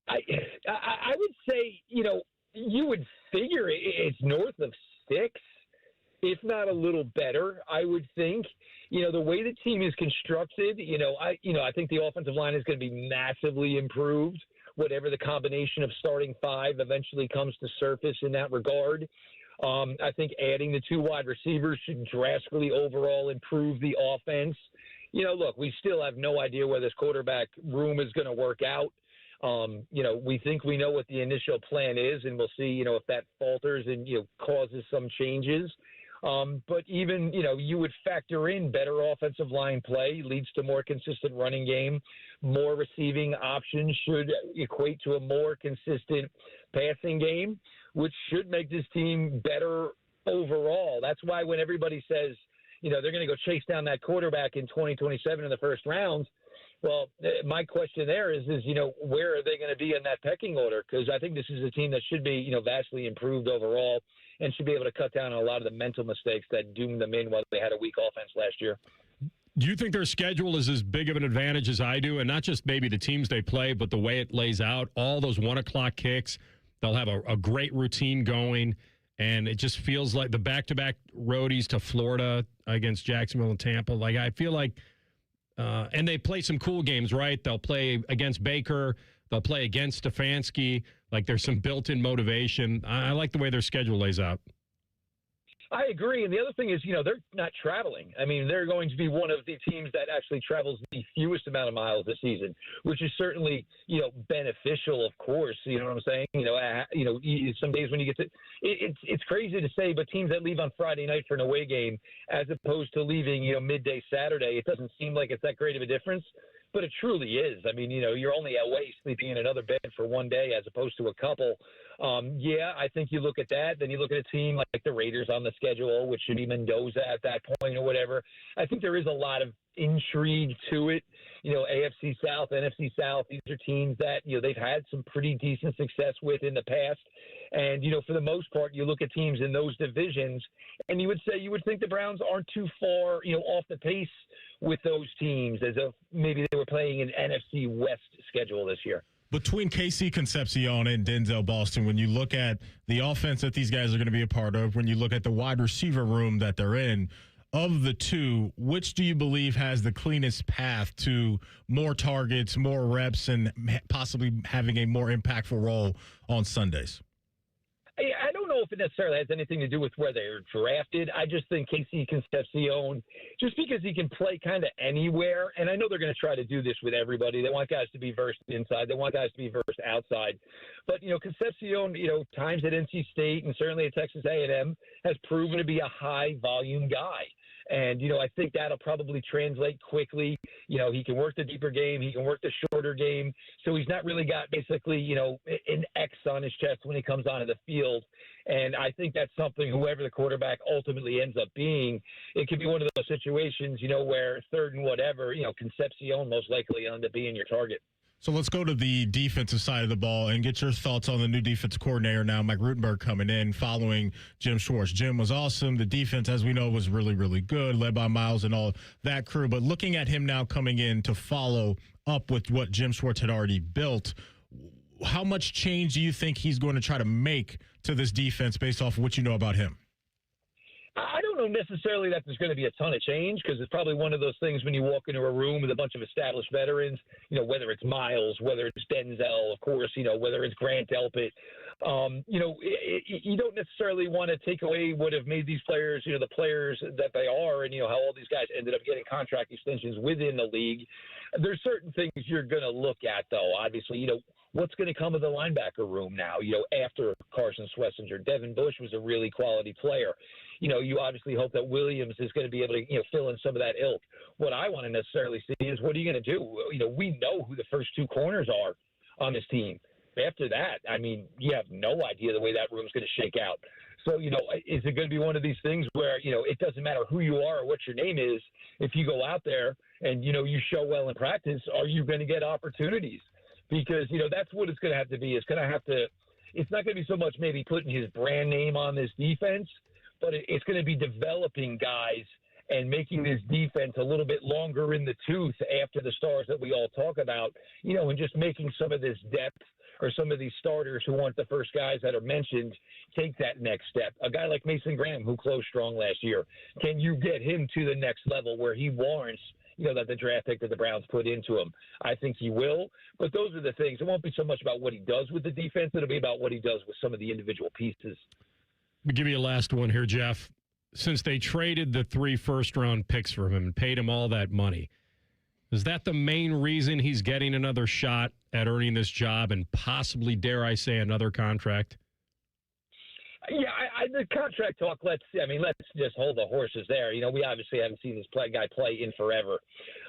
I would say, you would figure it's north of 6, if not a little better, I would think. The way the team is constructed, I think the offensive line is going to be massively improved, whatever the combination of starting 5 eventually comes to surface in that regard. I think adding the 2 wide receivers should drastically overall improve the offense. Look, we still have no idea where this quarterback room is going to work out. We think we know what the initial plan is, and we'll see, if that falters and, causes some changes. But even, you would factor in better offensive line play leads to more consistent running game. More receiving options should equate to a more consistent passing game, which should make this team better overall. That's why when everybody says, they're going to go chase down that quarterback in 2027 in the first round, well, my question there is, where are they going to be in that pecking order? Because I think this is a team that should be, vastly improved overall and should be able to cut down on a lot of the mental mistakes that doomed them in while they had a weak offense last year. Do you think their schedule is as big of an advantage as I do? And not just maybe the teams they play, but the way it lays out, all those 1 o'clock kicks, they'll have a great routine going. And it just feels like the back-to-back roadies to Florida against Jacksonville and Tampa. Like, I feel like, and they play some cool games, right? They'll play against Baker. They'll play against Stefanski. Like, there's some built-in motivation. I like the way their schedule lays out. I agree. And the other thing is, they're not traveling. I mean, they're going to be one of the teams that actually travels the fewest amount of miles this season, which is certainly, beneficial, of course. You know what I'm saying? Some days when you get to it's crazy to say, but teams that leave on Friday night for an away game as opposed to leaving, midday Saturday, it doesn't seem like it's that great of a difference. But it truly is. I mean, you're only away sleeping in another bed for one day as opposed to a couple. I think you look at that. Then you look at a team like the Raiders on the schedule, which should be Mendoza at that point or whatever. I think there is a lot of intrigue to it. AFC South, NFC South, these are teams that, they've had some pretty decent success with in the past. And, for the most part, you look at teams in those divisions and you would think the Browns aren't too far, off the pace with those teams as if maybe they were playing an NFC West schedule this year. Between KC Concepcion and Denzel Boston, when you look at the offense that these guys are going to be a part of, when you look at the wide receiver room that they're in, of the two, which do you believe has the cleanest path to more targets, more reps, and possibly having a more impactful role on Sundays? I don't know if it necessarily has anything to do with where they're drafted. I just think KC Concepcion, just because he can play kind of anywhere, and I know they're going to try to do this with everybody. They want guys to be versed inside. They want guys to be versed outside. But, Concepcion, times at NC State and certainly at Texas A&M has proven to be a high-volume guy. And, I think that'll probably translate quickly. He can work the deeper game. He can work the shorter game. So he's not really got basically, an X on his chest when he comes onto the field. And I think that's something, whoever the quarterback ultimately ends up being, it could be one of those situations, where third and whatever, Concepcion most likely end up being your target. So let's go to the defensive side of the ball and get your thoughts on the new defensive coordinator now, Mike Rutenberg, coming in following Jim Schwartz. Jim was awesome. The defense, as we know, was really, really good, led by Miles and all that crew. But looking at him now coming in to follow up with what Jim Schwartz had already built, how much change do you think he's going to try to make to this defense based off of what you know about him? I don't know necessarily that there's going to be a ton of change, because it's probably one of those things when you walk into a room with a bunch of established veterans, whether it's Miles, whether it's Denzel, of course, whether it's Grant Delpit, you don't necessarily want to take away what have made these players, the players that they are, and, how all these guys ended up getting contract extensions within the league. There's certain things you're going to look at, though. Obviously, what's going to come of the linebacker room now, after Carson Schlesinger. Devin Bush was a really quality player. You obviously hope that Williams is going to be able to, fill in some of that ilk. What I want to necessarily see is, what are you going to do? We know who the first two corners are on this team. After that, I mean, you have no idea the way that room's going to shake out. So, is it going to be one of these things where, it doesn't matter who you are or what your name is, if you go out there and, you show well in practice, are you going to get opportunities? Because, that's what it's going to have to be. It's not going to be so much maybe putting his brand name on this defense, but it's going to be developing guys and making this defense a little bit longer in the tooth after the stars that we all talk about, and just making some of this depth or some of these starters who aren't the first guys that are mentioned take that next step. A guy like Mason Graham, who closed strong last year, can you get him to the next level where he warrants that the draft pick that the Browns put into him? I think he will, but those are the things. It won't be so much about what he does with the defense. It'll be about what he does with some of the individual pieces. I'll give you a last one here, Jeff. Since they traded the 3 first-round picks from him and paid him all that money, is that the main reason he's getting another shot at earning this job and possibly, dare I say, another contract? Yeah, the contract talk. Let's just hold the horses there. We obviously haven't seen this guy play in forever.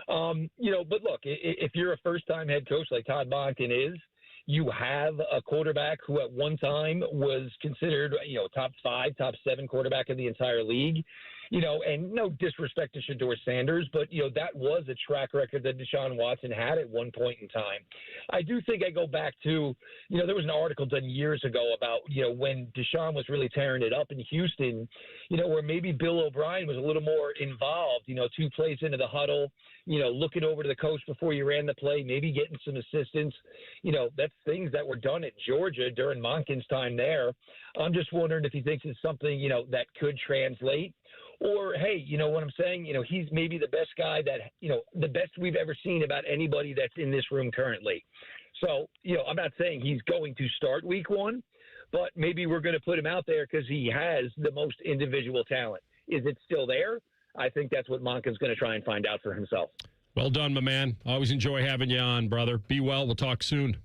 But look, if you're a first-time head coach like Todd Monken is, you have a quarterback who at one time was considered, top 5, top 7 quarterback in the entire league. And no disrespect to Shedeur Sanders, but, that was a track record that Deshaun Watson had at one point in time. I do think I go back to, there was an article done years ago about, when Deshaun was really tearing it up in Houston, where maybe Bill O'Brien was a little more involved, 2 plays into the huddle, looking over to the coach before you ran the play, maybe getting some assistance. That's things that were done at Georgia during Monken's time there. I'm just wondering if he thinks it's something, that could translate. Or, hey, what I'm saying? He's maybe the best guy that, the best we've ever seen about anybody that's in this room currently. So, I'm not saying he's going to start week 1, but maybe we're going to put him out there because he has the most individual talent. Is it still there? I think that's what Monken's going to try and find out for himself. Well done, my man. Always enjoy having you on, brother. Be well. We'll talk soon.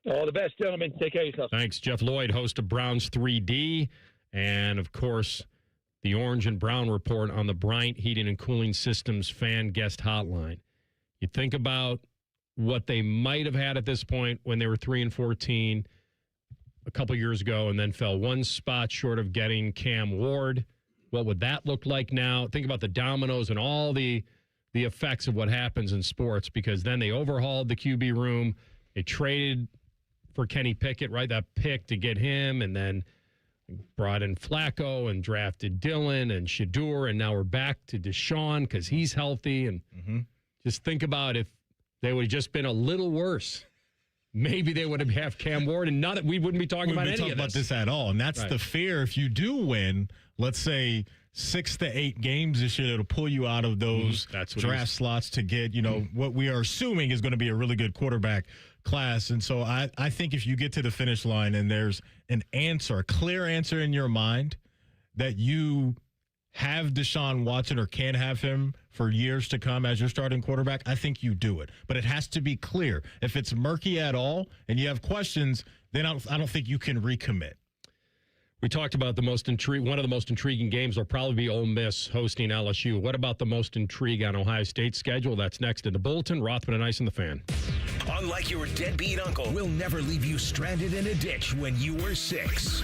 All the best, gentlemen. Take care of yourself. Thanks. Jeff Lloyd, host of Browns 3D. And, of course, the Orange and Brown Report on the Bryant Heating and Cooling Systems fan guest hotline. You think about what they might have had at this point when they were 3-14 a couple years ago and then fell one spot short of getting Cam Ward. What would that look like now? Think about the dominoes and all the effects of what happens in sports, because then they overhauled the QB room. They traded for Kenny Pickett, right? That pick to get him, and then brought in Flacco and drafted Dillon and Shedeur, and now we're back to Deshaun because he's healthy. And just think about if they would have just been a little worse. Maybe they would have Cam Ward, and we wouldn't be talking about any of this at all. And that's the fear. If you do win, let's say 6 to 8 games this year, it'll pull you out of those draft slots to get, what we are assuming is going to be a really good quarterback class. And so I think if you get to the finish line and there's an answer, a clear answer in your mind that you have Deshaun Watson or can have him for years to come as your starting quarterback, I think you do it. But it has to be clear. If it's murky at all and you have questions, then I don't think you can recommit. We talked about one of the most intriguing games will probably be Ole Miss hosting LSU. What about the most intrigue on Ohio State's schedule? That's next in the Bulletin. Rothman and Ice and the Fan. Unlike your deadbeat uncle, we'll never leave you stranded in a ditch when you were 6.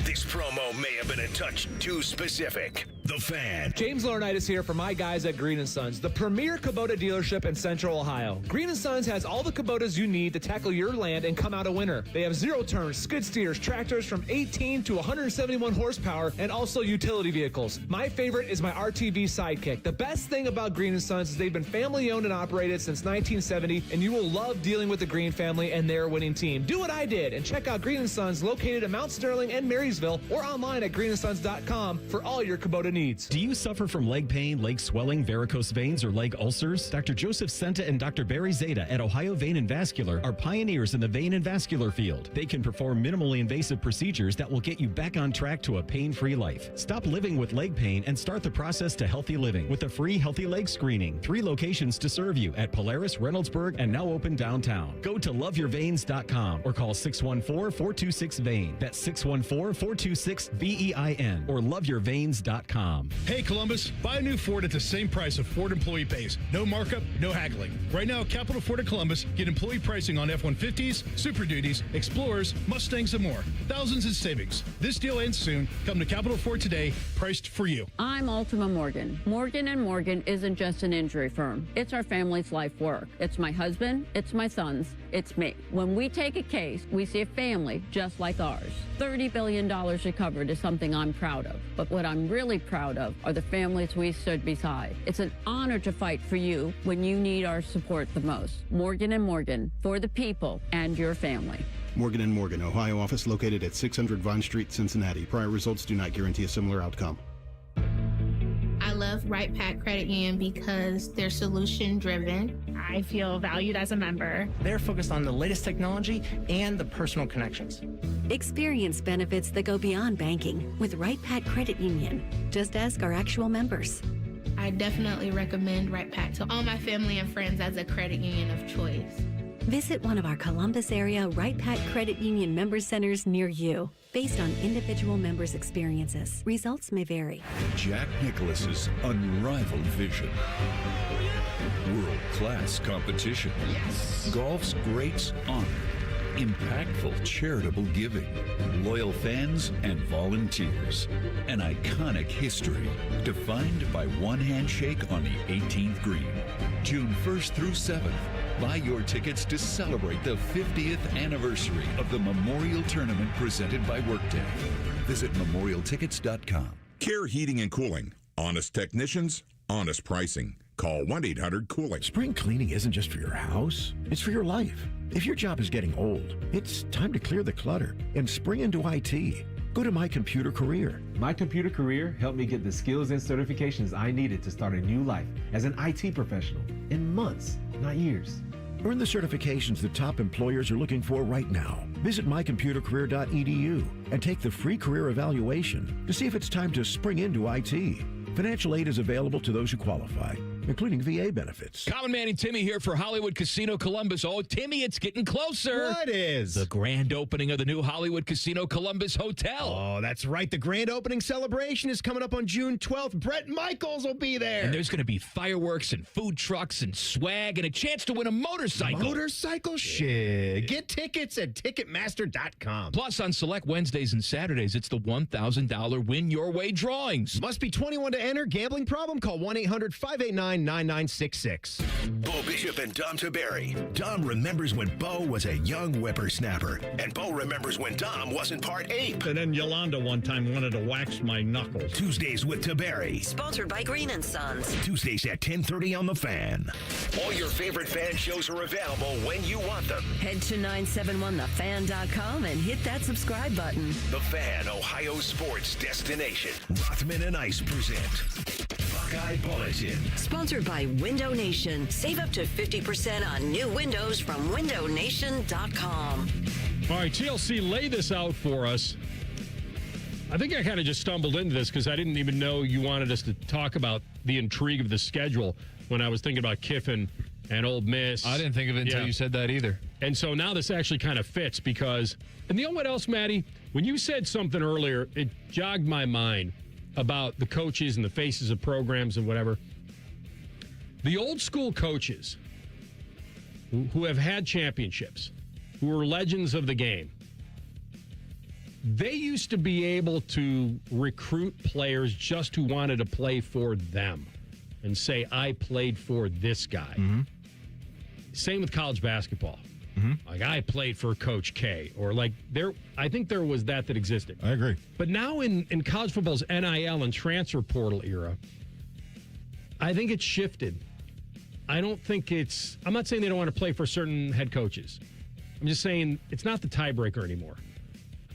This promo may have been a touch too specific. The Fan. James Laurinaitis here for my guys at Green & Sons, the premier Kubota dealership in Central Ohio. Green & Sons has all the Kubotas you need to tackle your land and come out a winner. They have zero-turn skid steers, tractors from 18 to 171 horsepower, and also utility vehicles. My favorite is my RTV Sidekick. The best thing about Green & Sons is they've been family-owned and operated since 1970, and you will love dealing with the Green family and their winning team. Do what I did and check out Green & Sons located in Mount Sterling and Marysville, or online at greenandsons.com for all your Kubota needs. Do you suffer from leg pain, leg swelling, varicose veins, or leg ulcers? Dr. Joseph Senta and Dr. Barry Zeta at Ohio Vein and Vascular are pioneers in the vein and vascular field. They can perform minimally invasive procedures that will get you back on track to a pain-free life. Stop living with leg pain and start the process to healthy living with a free healthy leg screening. 3 locations to serve you at Polaris, Reynoldsburg, and now open downtown. Go to loveyourveins.com or call 614-426-VEIN. That's 614-426-VEIN or loveyourveins.com. Hey Columbus, buy a new Ford at the same price a Ford employee pays. No markup, no haggling. Right now, Capital Ford of Columbus, get employee pricing on F-150s, Super Duties, Explorers, Mustangs, and more. Thousands in savings. This deal ends soon. Come to Capital Ford today, priced for you. I'm Ultima Morgan. Morgan & Morgan isn't just an injury firm. It's our family's life work. It's my husband, it's my sons, it's me. When we take a case, we see a family just like ours. $30 billion recovered is something I'm proud of. But what I'm really proud of are the families we stood beside. It's an honor to fight for you when you need our support the most. Morgan & Morgan, for the people and your family. Morgan & Morgan, Ohio office located at 600 Vine Street, Cincinnati. Prior results do not guarantee a similar outcome. I love Right Pack Credit Union because they're solution driven. I feel valued as a member. They're focused on the latest technology and the personal connections. Experience benefits that go beyond banking with Right Pack Credit Union. Just ask our actual members. I definitely recommend Right Pack to all my family and friends as a credit union of choice. Visit one of our Columbus area Right Pat Credit Union member centers near you. Based on individual members' experiences, results may vary. Jack Nicklaus's unrivaled vision. World-class competition. Yes! Golf's greats honor. Impactful charitable giving. Loyal fans and volunteers. An iconic history defined by one handshake on the 18th green. June 1st through 7th. Buy your tickets to celebrate the 50th anniversary of the Memorial Tournament presented by Workday. Visit memorialtickets.com. Care Heating and Cooling. Honest technicians, honest pricing. Call 1-800-COOLING. Spring cleaning isn't just for your house, it's for your life. If your job is getting old, it's time to clear the clutter and spring into IT. Go to My Computer Career. My Computer Career helped me get the skills and certifications I needed to start a new life as an IT professional in months, not years. Earn the certifications that top employers are looking for right now. Visit mycomputercareer.edu and take the free career evaluation to see if it's time to spring into IT. Financial aid is available to those who qualify, including VA benefits. Common Man and Timmy here for Hollywood Casino Columbus. Oh, Timmy, it's getting closer. What is? The grand opening of the new Hollywood Casino Columbus Hotel. Oh, that's right. The grand opening celebration is coming up on June 12th. Brett Michaels will be there. And there's going to be fireworks and food trucks and swag and a chance to win a motorcycle. Motorcycle? Shit. Get tickets at Ticketmaster.com. Plus, on select Wednesdays and Saturdays, it's the $1,000 Win Your Way drawings. Must be 21 to enter. Gambling problem? Call 1-800-589-9966. Bo Bishop and Dom Taberry. Dom remembers when Bo was a young whippersnapper, and Bo remembers when Dom wasn't part ape. And then Yolanda one time wanted to wax my knuckles. Tuesdays with Taberry. Sponsored by Green & Sons. Tuesdays at 10:30 on The Fan. All your favorite fan shows are available when you want them. Head to 971thefan.com and hit that subscribe button. The Fan, Ohio sports destination. Rothman and Ice present Buckeye Bulletin. Sponsored by Window Nation. Save up to 50% on new windows from windownation.com. All right, TLC, lay this out for us. I think I kind of just stumbled into this because I didn't even know you wanted us to talk about the intrigue of the schedule when I was thinking about Kiffin and Ole Miss. I didn't think of it until you said that either. And so now this actually kind of fits because, and you know what else, Maddie? When you said something earlier, it jogged my mind about the coaches and the faces of programs and whatever. The old school coaches who have had championships, who are legends of the game, they used to be able to recruit players just who wanted to play for them and say, I played for this guy. Mm-hmm. Same with college basketball. Mm-hmm. Like, I played for Coach K. Or like, I think there was that existed. I agree. But now in college football's NIL and transfer portal era, I think it's shifted. I'm not saying they don't want to play for certain head coaches. I'm just saying it's not the tiebreaker anymore.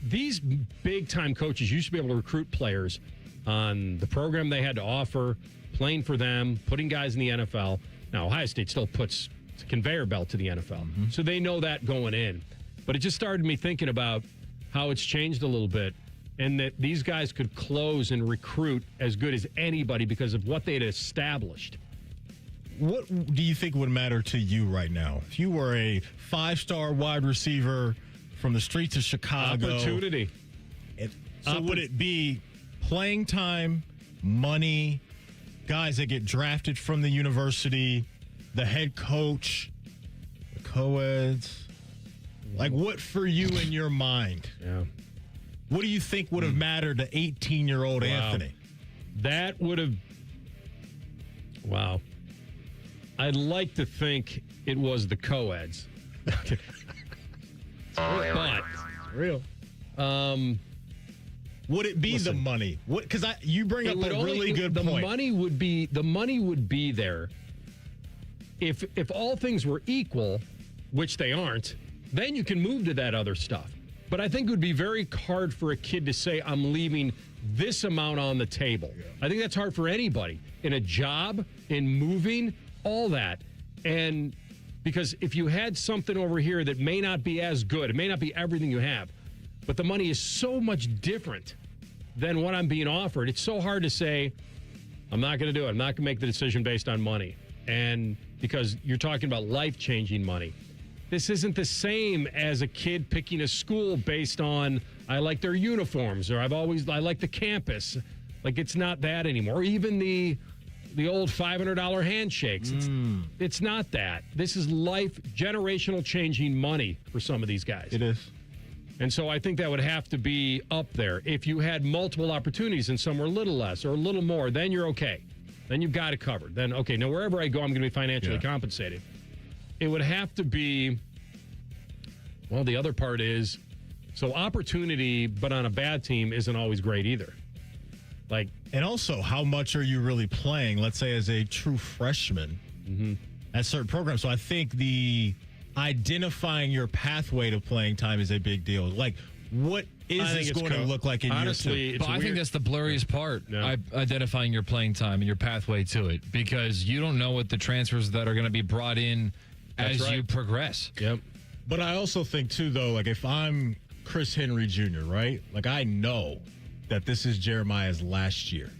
These big-time coaches used to be able to recruit players on the program they had to offer, playing for them, putting guys in the NFL. Now, Ohio State still puts a conveyor belt to the NFL, so they know that going in. But it just started me thinking about how it's changed a little bit and that these guys could close and recruit as good as anybody because of what they'd established. What do you think would matter to you right now? If you were a 5-star wide receiver from the streets of Chicago. Opportunity. Would it be playing time, money, guys that get drafted from the university, the head coach, the co-eds? Like, what for you in your mind? Yeah. What do you think would have mattered to 18-year-old Anthony? That would have... Wow. I'd like to think it was the co-eds. But real. Would it be the money? Because you bring up a really good point. The money would be there if all things were equal, which they aren't. Then you can move to that other stuff. But I think it would be very hard for a kid to say, I'm leaving this amount on the table. Yeah. I think that's hard for anybody in a job, in moving, all that. And because if you had something over here that may not be as good, it may not be everything you have, but the money is so much different than what I'm being offered. It's so hard to say, I'm not going to do it. I'm not going to make the decision based on money. And because you're talking about life-changing money. This isn't the same as a kid picking a school based on, I like their uniforms, or I like the campus. Like, it's not that anymore. Or even the old $500 handshakes. It's not that. This is life, generational changing money for some of these guys. It is. And so I think that would have to be up there. If you had multiple opportunities and some were a little less or a little more, then you're okay. Then you've got it covered. Then, okay, now wherever I go, I'm going to be financially compensated. It would have to be, well, the other part is, so opportunity, but on a bad team isn't always great either. Like, and also, how much are you really playing, let's say, as a true freshman at certain programs? So I think the identifying your pathway to playing time is a big deal. Like, what is this going to look like in year two? But I think that's the blurriest part, identifying your playing time and your pathway to it, because you don't know what the transfers that are going to be brought in as you progress. Yep. But I also think, too, though, like, if I'm Chris Henry Jr., right? Like, I know that this is Jeremiah's last year.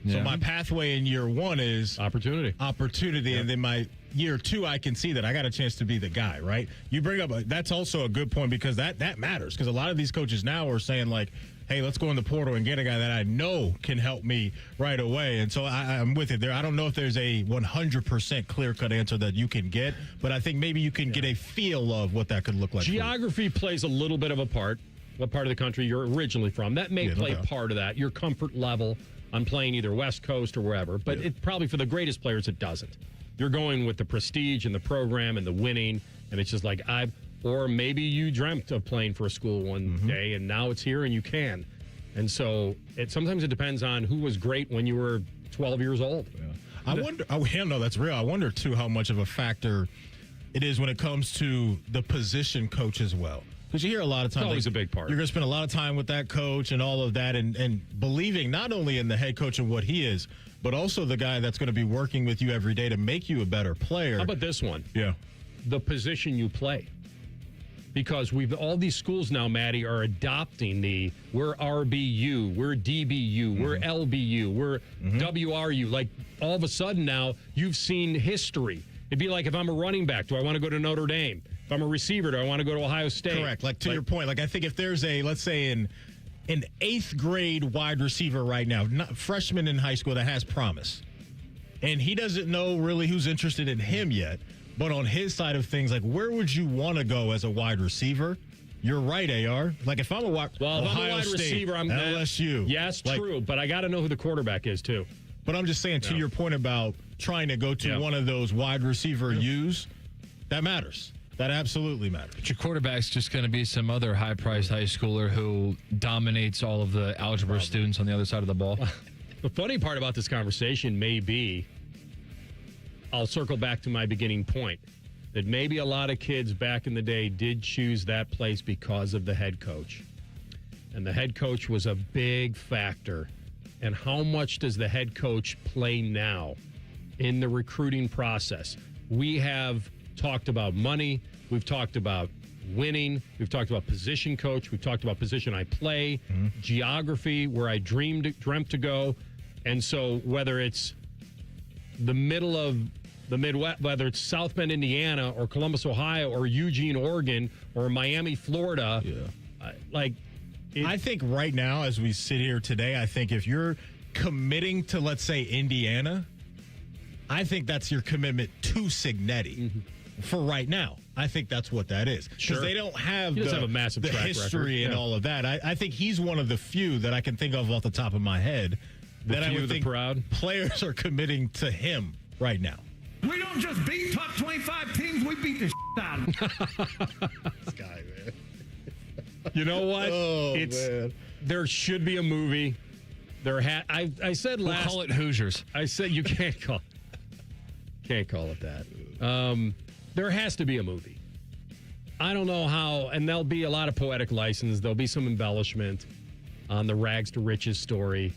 So my pathway in year one is opportunity. And then my year two, I can see that I got a chance to be the guy, right? You bring up, that's also a good point, because that matters, because a lot of these coaches now are saying, like, hey, let's go in the portal and get a guy that I know can help me right away. And so I'm with it there. I don't know if there's a 100% clear-cut answer that you can get, but I think maybe you can get a feel of what that could look like. Geography plays a little bit of a part. What part of the country you're originally from. That may play part of that. Your comfort level on playing either West Coast or wherever. But it probably, for the greatest players, it doesn't. You're going with the prestige and the program and the winning, and it's just like, or maybe you dreamt of playing for a school one day, and now it's here and you can. And so sometimes it depends on who was great when you were 12 years old. I wonder, no, that's real. I wonder, too, how much of a factor it is when it comes to the position coach as well. Because you hear a lot of times, it's always a big part. You're going to spend a lot of time with that coach and all of that, and believing not only in the head coach and what he is, but also the guy that's going to be working with you every day to make you a better player. How about this one? Yeah. The position you play. Because all these schools now, Maddie, are adopting we're RBU, we're DBU, we're LBU, we're WRU. Like, all of a sudden now, you've seen history. It'd be like, if I'm a running back, do I want to go to Notre Dame? If I'm a receiver, do I want to go to Ohio State? Correct. Like, to your point, like, I think if there's let's say an 8th grade wide receiver right now, freshman in high school that has promise, and he doesn't know really who's interested in him yet, but on his side of things, like, where would you want to go as a wide receiver? You're right, AR. Like, if I'm a wide receiver, I'm LSU. Yes, true, but I got to know who the quarterback is, too. But I'm just saying, to your point about trying to go to one of those wide receiver U's, that matters. That absolutely matters. But your quarterback's just going to be some other high-priced high schooler who dominates all of the algebra students on the other side of the ball. The funny part about this conversation may be, I'll circle back to my beginning point, that maybe a lot of kids back in the day did choose that place because of the head coach. And the head coach was a big factor. And how much does the head coach play now in the recruiting process? We have talked about money. We've talked about winning. We've talked about position coach. We've talked about position I play, geography, where I dreamt to go. And so whether it's the middle of the Midwest, whether it's South Bend, Indiana, or Columbus, Ohio, or Eugene, Oregon, or Miami, Florida, I think right now, as we sit here today, I think if you're committing to, let's say, Indiana, I think that's your commitment to Signetti. For right now, I think that's what that is. Because they don't have a massive track history record. and all of that. I think he's one of the few that I can think of off the top of my head that I would think players are committing to him right now. We don't just beat top 25 teams, we beat the shit out of them. This guy, man. You know what? Man. There should be a movie. I said we'll call it Hoosiers. I said you can't call it that. There has to be a movie. I don't know how, and there'll be a lot of poetic license. There'll be some embellishment on the rags to riches story.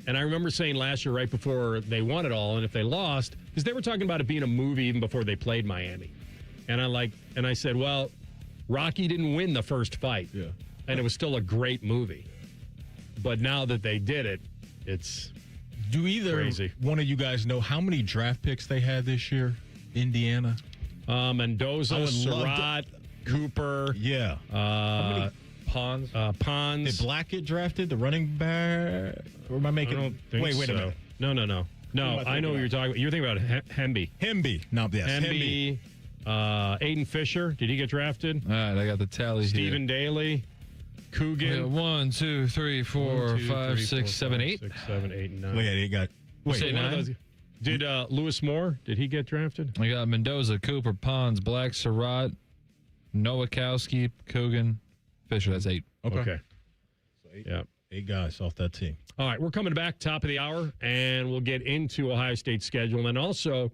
And I remember saying last year, right before they won it all, and if they lost, because they were talking about it being a movie even before they played Miami. And I said, well, Rocky didn't win the first fight. Yeah. And it was still a great movie. But now that they did it, it's Do either crazy. One of you guys know how many draft picks they had this year, Indiana? Mendoza, Surratt, Cooper. Yeah. Pons. Did Blackett drafted the running back? Or am I making? I don't think wait so. a minute. No. No, I know what you're talking about. You're thinking about Hemby. Hemby. No, yes. Hemby. Aiden Fisher. Did he get drafted? All right, I got the tally Stephen here. Daly. Coogan. 1, 2, 3, 4, 5, 6, 7, 8. 6, 7, 8, 9. Wait, he got. Wait, say one of 9? those. Did Lewis Moore? Did he get drafted? I got Mendoza, Cooper, Pons, Black, Surratt, Nowakowski, Coogan, Fisher. That's 8. Okay. So 8 guys off that team. All right, we're coming back top of the hour, and we'll get into Ohio State's schedule. And also,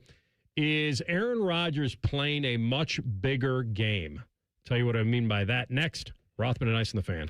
is Aaron Rodgers playing a much bigger game? Tell you what I mean by that next. Rothman and Ice and the Fan.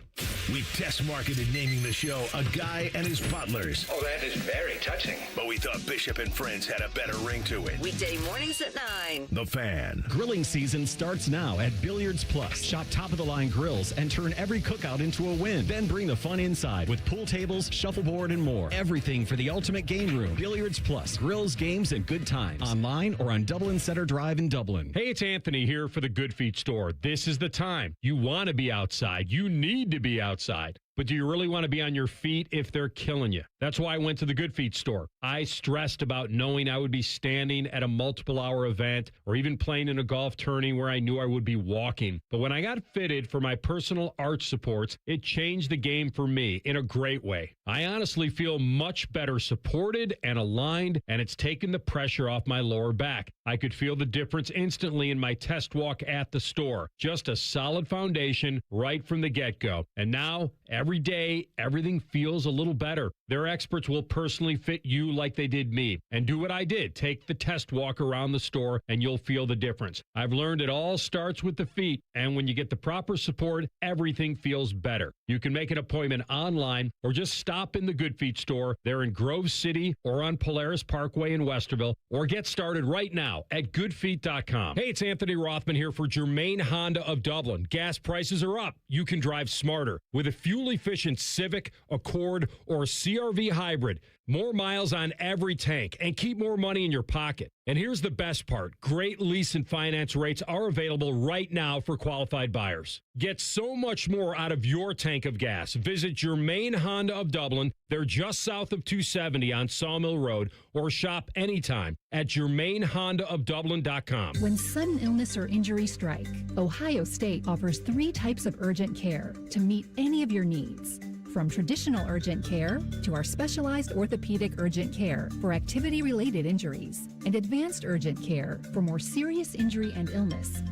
We've test marketed naming the show A Guy and His Butlers. Oh, that is very touching. But we thought Bishop and Friends had a better ring to it. Weekday mornings at 9. The Fan. Grilling season starts now at Billiards Plus. Shop top-of-the-line grills and turn every cookout into a win. Then bring the fun inside with pool tables, shuffleboard, and more. Everything for the ultimate game room. Billiards Plus. Grills, games, and good times. Online or on Dublin Center Drive in Dublin. Hey, it's Anthony here for the Good Feet store. This is the time. You want to be outside. You need to be outside. But do you really want to be on your feet if they're killing you? That's why I went to the Good Feet store. I stressed about knowing I would be standing at a multiple-hour event or even playing in a golf tourney where I knew I would be walking. But when I got fitted for my personal arch supports, it changed the game for me in a great way. I honestly feel much better supported and aligned, and it's taken the pressure off my lower back. I could feel the difference instantly in my test walk at the store. Just a solid foundation right from the get-go. And now, every day, everything feels a little better. Their experts will personally fit you like they did me. And do what I did. Take the test walk around the store and you'll feel the difference. I've learned it all starts with the feet. And when you get the proper support, everything feels better. You can make an appointment online or just stop in the Good Feet store. They're in Grove City or on Polaris Parkway in Westerville. Or get started right now at goodfeet.com. Hey, it's Anthony Rothman here for Germain Honda of Dublin. Gas prices are up. You can drive smarter with a fuel-efficient Civic, Accord, or CR-V hybrid. More miles on every tank and keep more money in your pocket. And here's the best part. Great lease and finance rates are available right now for qualified buyers. Get so much more out of your tank of gas. Visit Germain Honda of Dublin. They're just south of 270 on Sawmill Road, or shop anytime at GermainHondaofDublin.com. When sudden illness or injury strike, Ohio State offers 3 types of urgent care to meet any of your needs. From traditional urgent care to our specialized orthopedic urgent care for activity-related injuries and advanced urgent care for more serious injury and illness.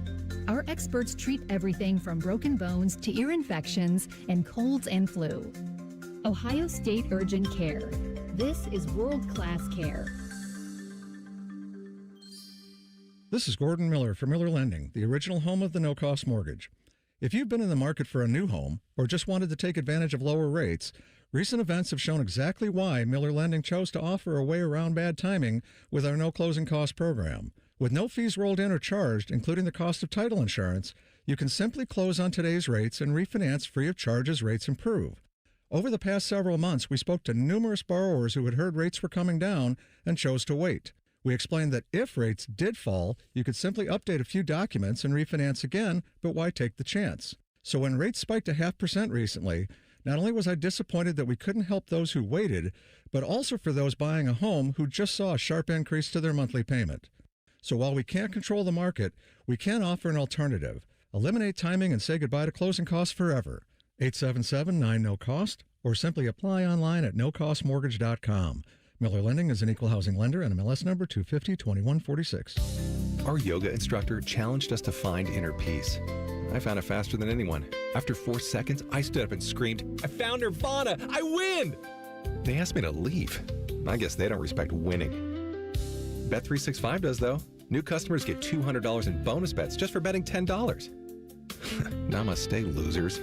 Our experts treat everything from broken bones to ear infections and colds and flu. Ohio State Urgent Care. This is world-class care. This is Gordon Miller from Miller Lending, the original home of the no-cost mortgage. If you've been in the market for a new home or just wanted to take advantage of lower rates, recent events have shown exactly why Miller Lending chose to offer a way around bad timing with our no closing cost program. With no fees rolled in or charged, including the cost of title insurance, you can simply close on today's rates and refinance free of charge as rates improve. Over the past several months, we spoke to numerous borrowers who had heard rates were coming down and chose to wait. We explained that if rates did fall, you could simply update a few documents and refinance again, but why take the chance? So when rates spiked 0.5% recently, not only was I disappointed that we couldn't help those who waited, but also for those buying a home who just saw a sharp increase to their monthly payment. So while we can't control the market, we can offer an alternative. Eliminate timing and say goodbye to closing costs forever. 877-9-NO-COST, or simply apply online at nocostmortgage.com. Miller Lending is an equal housing lender and MLS number 250-2146. Our yoga instructor challenged us to find inner peace. I found it faster than anyone. After 4 seconds, I stood up and screamed, "I found Nirvana! I win!" They asked me to leave. I guess they don't respect winning. Bet365 does, though. New customers get $200 in bonus bets just for betting $10. Namaste, losers.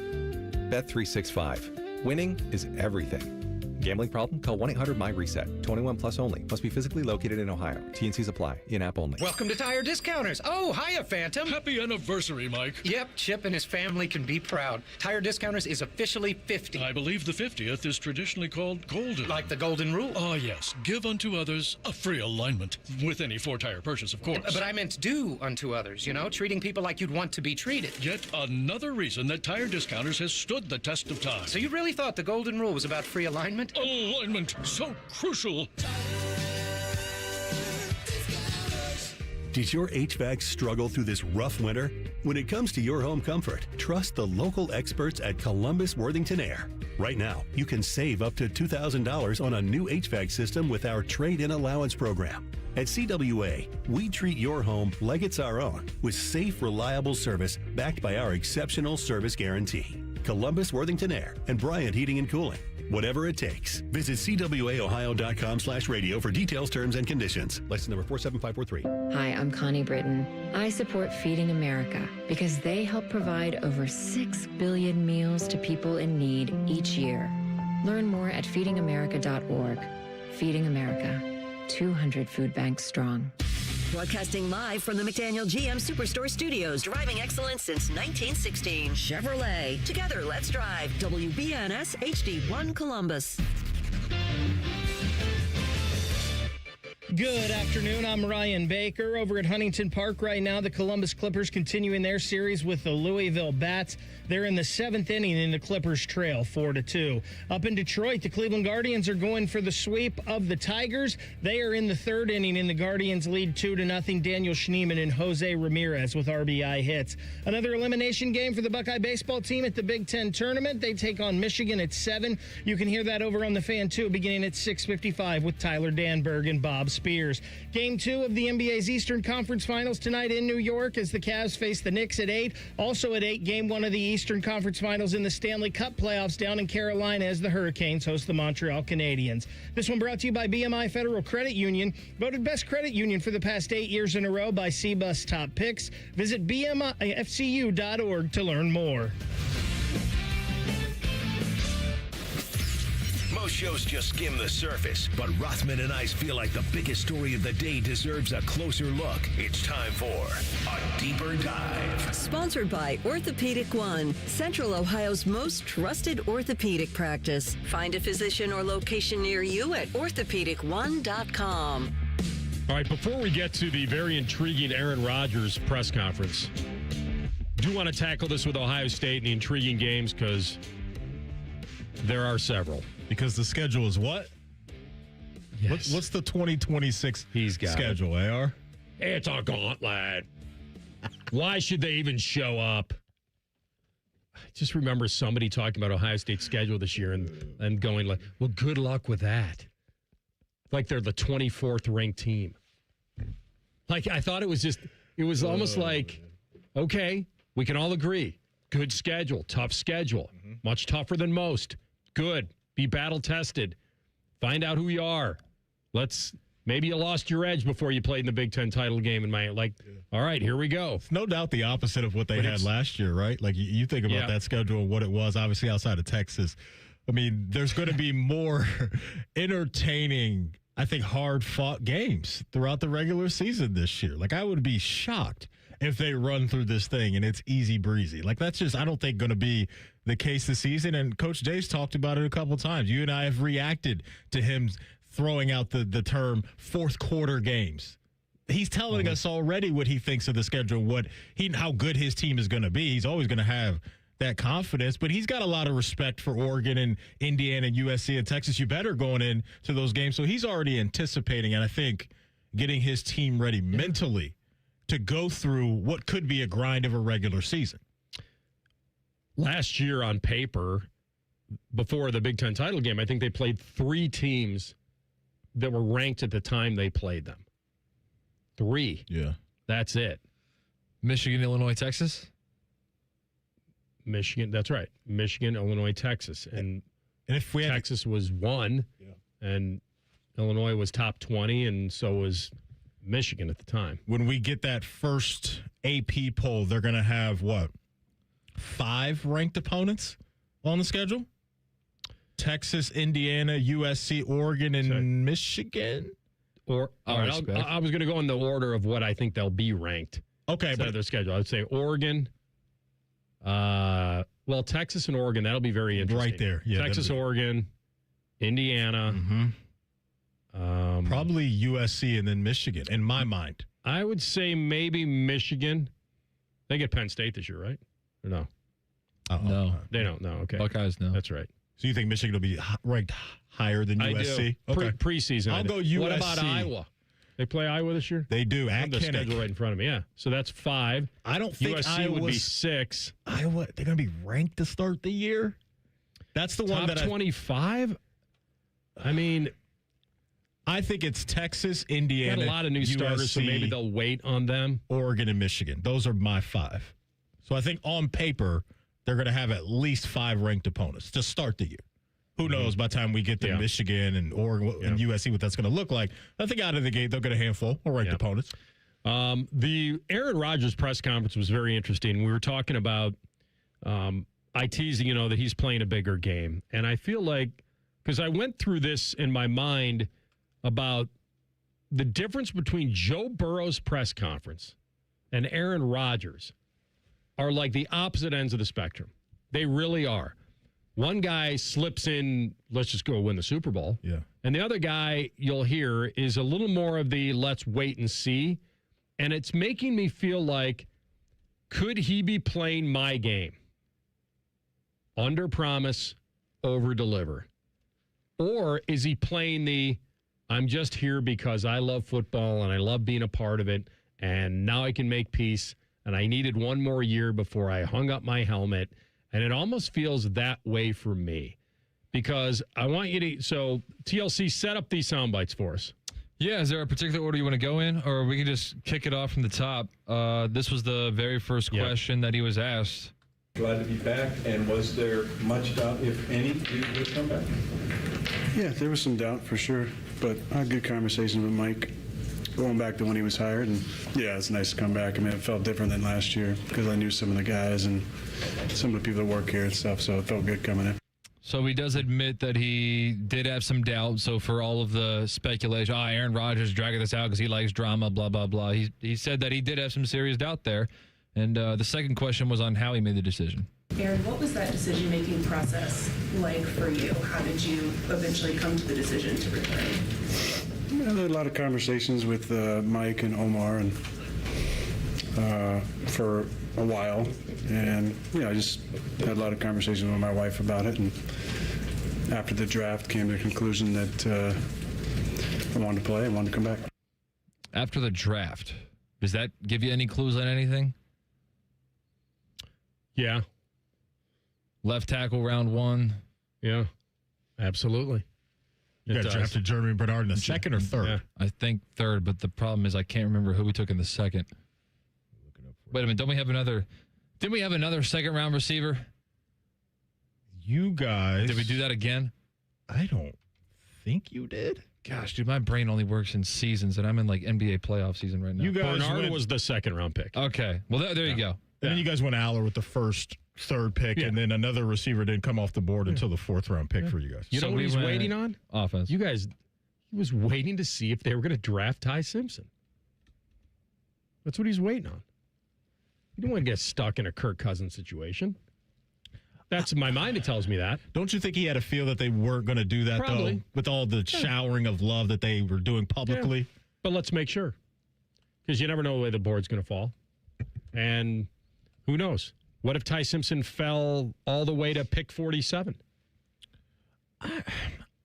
Bet365. Winning is everything. Gambling problem? Call 1-800-MY-RESET. 21 plus only. Must be physically located in Ohio. T&Cs apply. In-app only. Welcome to Tire Discounters. Oh, hiya, Phantom. Happy anniversary, Mike. Yep, Chip and his family can be proud. Tire Discounters is officially 50. I believe the 50th is traditionally called golden. Like the golden rule. Oh, yes. Give unto others a free alignment. With any 4-tire purchase, of course. But I meant do unto others, treating people like you'd want to be treated. Yet another reason that Tire Discounters has stood the test of time. So you really thought the golden rule was about free alignment? Alignment, so crucial. Did your HVAC struggle through this rough winter? When it comes to your home comfort, trust the local experts at Columbus Worthington Air. Right now, you can save up to $2,000 on a new HVAC system with our trade-in allowance program. At CWA, we treat your home like it's our own with safe, reliable service backed by our exceptional service guarantee. Columbus Worthington Air and Bryant Heating and Cooling. Whatever it takes. Visit CWAOhio.com/radio for details, terms, and conditions. License number 47543. Hi, I'm Connie Britton. I support Feeding America because they help provide over 6 billion meals to people in need each year. Learn more at feedingamerica.org. Feeding America, 200 food banks strong. Broadcasting live from the McDaniel GM Superstore Studios. Driving excellence since 1916. Chevrolet. Together, let's drive. WBNS HD1 Columbus. Good afternoon. I'm Ryan Baker. Over at Huntington Park right now, the Columbus Clippers continuing their series with the Louisville Bats. They're in the 7th inning in the Clippers trail, 4-2. Up in Detroit, the Cleveland Guardians are going for the sweep of the Tigers. They are in the 3rd inning, and the Guardians lead 2-0. Daniel Schneemann and Jose Ramirez with RBI hits. Another elimination game for the Buckeye baseball team at the Big Ten tournament. They take on Michigan at 7. You can hear that over on the Fan 2 beginning at 6:55 with Tyler Danberg and Bob Spears. Game 2 of the NBA's Eastern Conference Finals tonight in New York as the Cavs face the Knicks at 8. Also at 8, Game 1 of the Eastern Conference Finals in the Stanley Cup playoffs down in Carolina as the Hurricanes host the Montreal Canadiens. This one brought to you by BMI Federal Credit Union, voted best credit union for the past 8 years in a row by CBUS Top Picks. Visit bmifcu.org to learn more. Most shows just skim the surface, but Rothman and I feel like the biggest story of the day deserves a closer look. It's time for a deeper dive. Sponsored by Orthopedic One, Central Ohio's most trusted orthopedic practice. Find a physician or location near you at orthopedic1.com. All right, before we get to the very intriguing Aaron Rodgers press conference, do want to tackle this with Ohio State and the intriguing games because there are several. Because the schedule is what? Yes. What's the 2026 schedule, AR? It's a gauntlet. Why should they even show up? I just remember somebody talking about Ohio State's schedule this year and going like, well, good luck with that. Like they're the 24th ranked team. Like I thought it was almost like, okay, we can all agree. Good schedule, tough schedule, much tougher than most. Good. Be battle tested. Find out who you are. Maybe you lost your edge before you played in the Big Ten title game in Miami. All right, here we go. It's no doubt the opposite of what they had last year, right? Like you think about that schedule and what it was, obviously outside of Texas. I mean, there's going to be more entertaining, I think, hard-fought games throughout the regular season this year. Like I would be shocked if they run through this thing and it's easy breezy. Like that's just, I don't think, going to be the case this season. And Coach Jay's talked about it a couple times. You and I have reacted to him throwing out the term fourth quarter games. He's telling us already what he thinks of the schedule, how good his team is going to be. He's always going to have that confidence, but he's got a lot of respect for Oregon and Indiana and USC and Texas. You better going into those games. So he's already anticipating, and I think getting his team ready mentally to go through what could be a grind of a regular season. Last year on paper, before the Big Ten title game, I think they played 3 teams that were ranked at the time they played them. 3. Yeah. That's it. Michigan, Illinois, Texas? Michigan, that's right. Michigan, Illinois, Texas. And if we Texas was 1, and Illinois was top 20, and so was Michigan at the time. When we get that first AP poll, they're going to have, 5 ranked opponents on the schedule? Texas, Indiana, USC, Oregon, and Michigan. All right, I was going to go in the order of what I think they'll be ranked. Okay, but their schedule, I'd say Oregon. Texas and Oregon, that'll be very interesting. Right there, yeah. Texas, Oregon, Indiana. Probably USC and then Michigan. In my mind, I would say maybe Michigan. They get Penn State this year, right? Or no? No, they don't. No, okay. Buckeyes, no. That's right. So you think Michigan will be ranked higher than USC? I do. Okay. Preseason. I'll go USC. What about Iowa? They play Iowa this year? They do. I have the schedule right in front of me. Yeah. So that's 5. I don't think USC would be 6. Iowa, they're going to be ranked to start the year? That's the one Top 25? I mean, I think it's Texas, Indiana, got a lot of new starters, so maybe they'll wait on them. Oregon and Michigan. Those are my 5. So I think on paper, they're going to have at least 5 ranked opponents to start the year. Who knows by the time we get to Michigan and Oregon and USC what that's going to look like. I think out of the gate, they'll get a handful of ranked opponents. The Aaron Rodgers press conference was very interesting. We were talking about I teasing, that he's playing a bigger game. And I feel like, because I went through this in my mind about the difference between Joe Burrow's press conference and Aaron Rodgers are like the opposite ends of the spectrum. They really are. One guy slips in, let's just go win the Super Bowl. Yeah. And the other guy you'll hear is a little more of the let's wait and see. And it's making me feel like, could he be playing my game? Under promise, over deliver. Or is he playing the, I'm just here because I love football and I love being a part of it, and now I can make peace, and I needed one more year before I hung up my helmet. And it almost feels that way for me, because I want you to, so TLC, set up these sound bites for us. Yeah, is there a particular order you want to go in, or we can just kick it off from the top? This was the very first question that he was asked. Glad to be back, and was there much doubt, if any, you would come back? Yeah, there was some doubt for sure, but I had a good conversation with Mike going back to when he was hired, and yeah, it's nice to come back. I mean, it felt different than last year because I knew some of the guys and some of the people that work here and stuff, so it felt good coming in. So he does admit that he did have some doubt. So for all of the speculation, Aaron Rodgers dragging this out because he likes drama, blah, blah, blah. He said that he did have some serious doubt there. And the second question was on how he made the decision. Aaron, what was that decision-making process like for you? How did you eventually come to the decision to return? I had a lot of conversations with Mike and Omar and for a while. And, I just had a lot of conversations with my wife about it. And after the draft, came to the conclusion that I wanted to play. I wanted to come back. After the draft, does that give you any clues on anything? Yeah. Left tackle round 1. Yeah, absolutely. You got drafted Jeremy Bernard in the second or third? Yeah. I think third, but the problem is I can't remember who we took in the second. Wait a minute, didn't we have another second round receiver? You guys. Did we do that again? I don't think you did. Gosh, dude, my brain only works in seasons, and I'm in like NBA playoff season right now. You guys Bernard was the second round pick. Okay. Well, there you go. And then you guys went Aller with the third pick, and then another receiver didn't come off the board until the 4th round pick for you guys. You know what he's waiting on? Offense. You guys, he was waiting to see if they were going to draft Ty Simpson. That's what he's waiting on. You don't want to get stuck in a Kirk Cousins situation. That's in my mind. It tells me that. Don't you think he had a feel that they weren't going to do that, Probably. though, with all the showering of love that they were doing publicly? Yeah. But let's make sure, because you never know the way the board's going to fall. And who knows? What if Ty Simpson fell all the way to pick 47?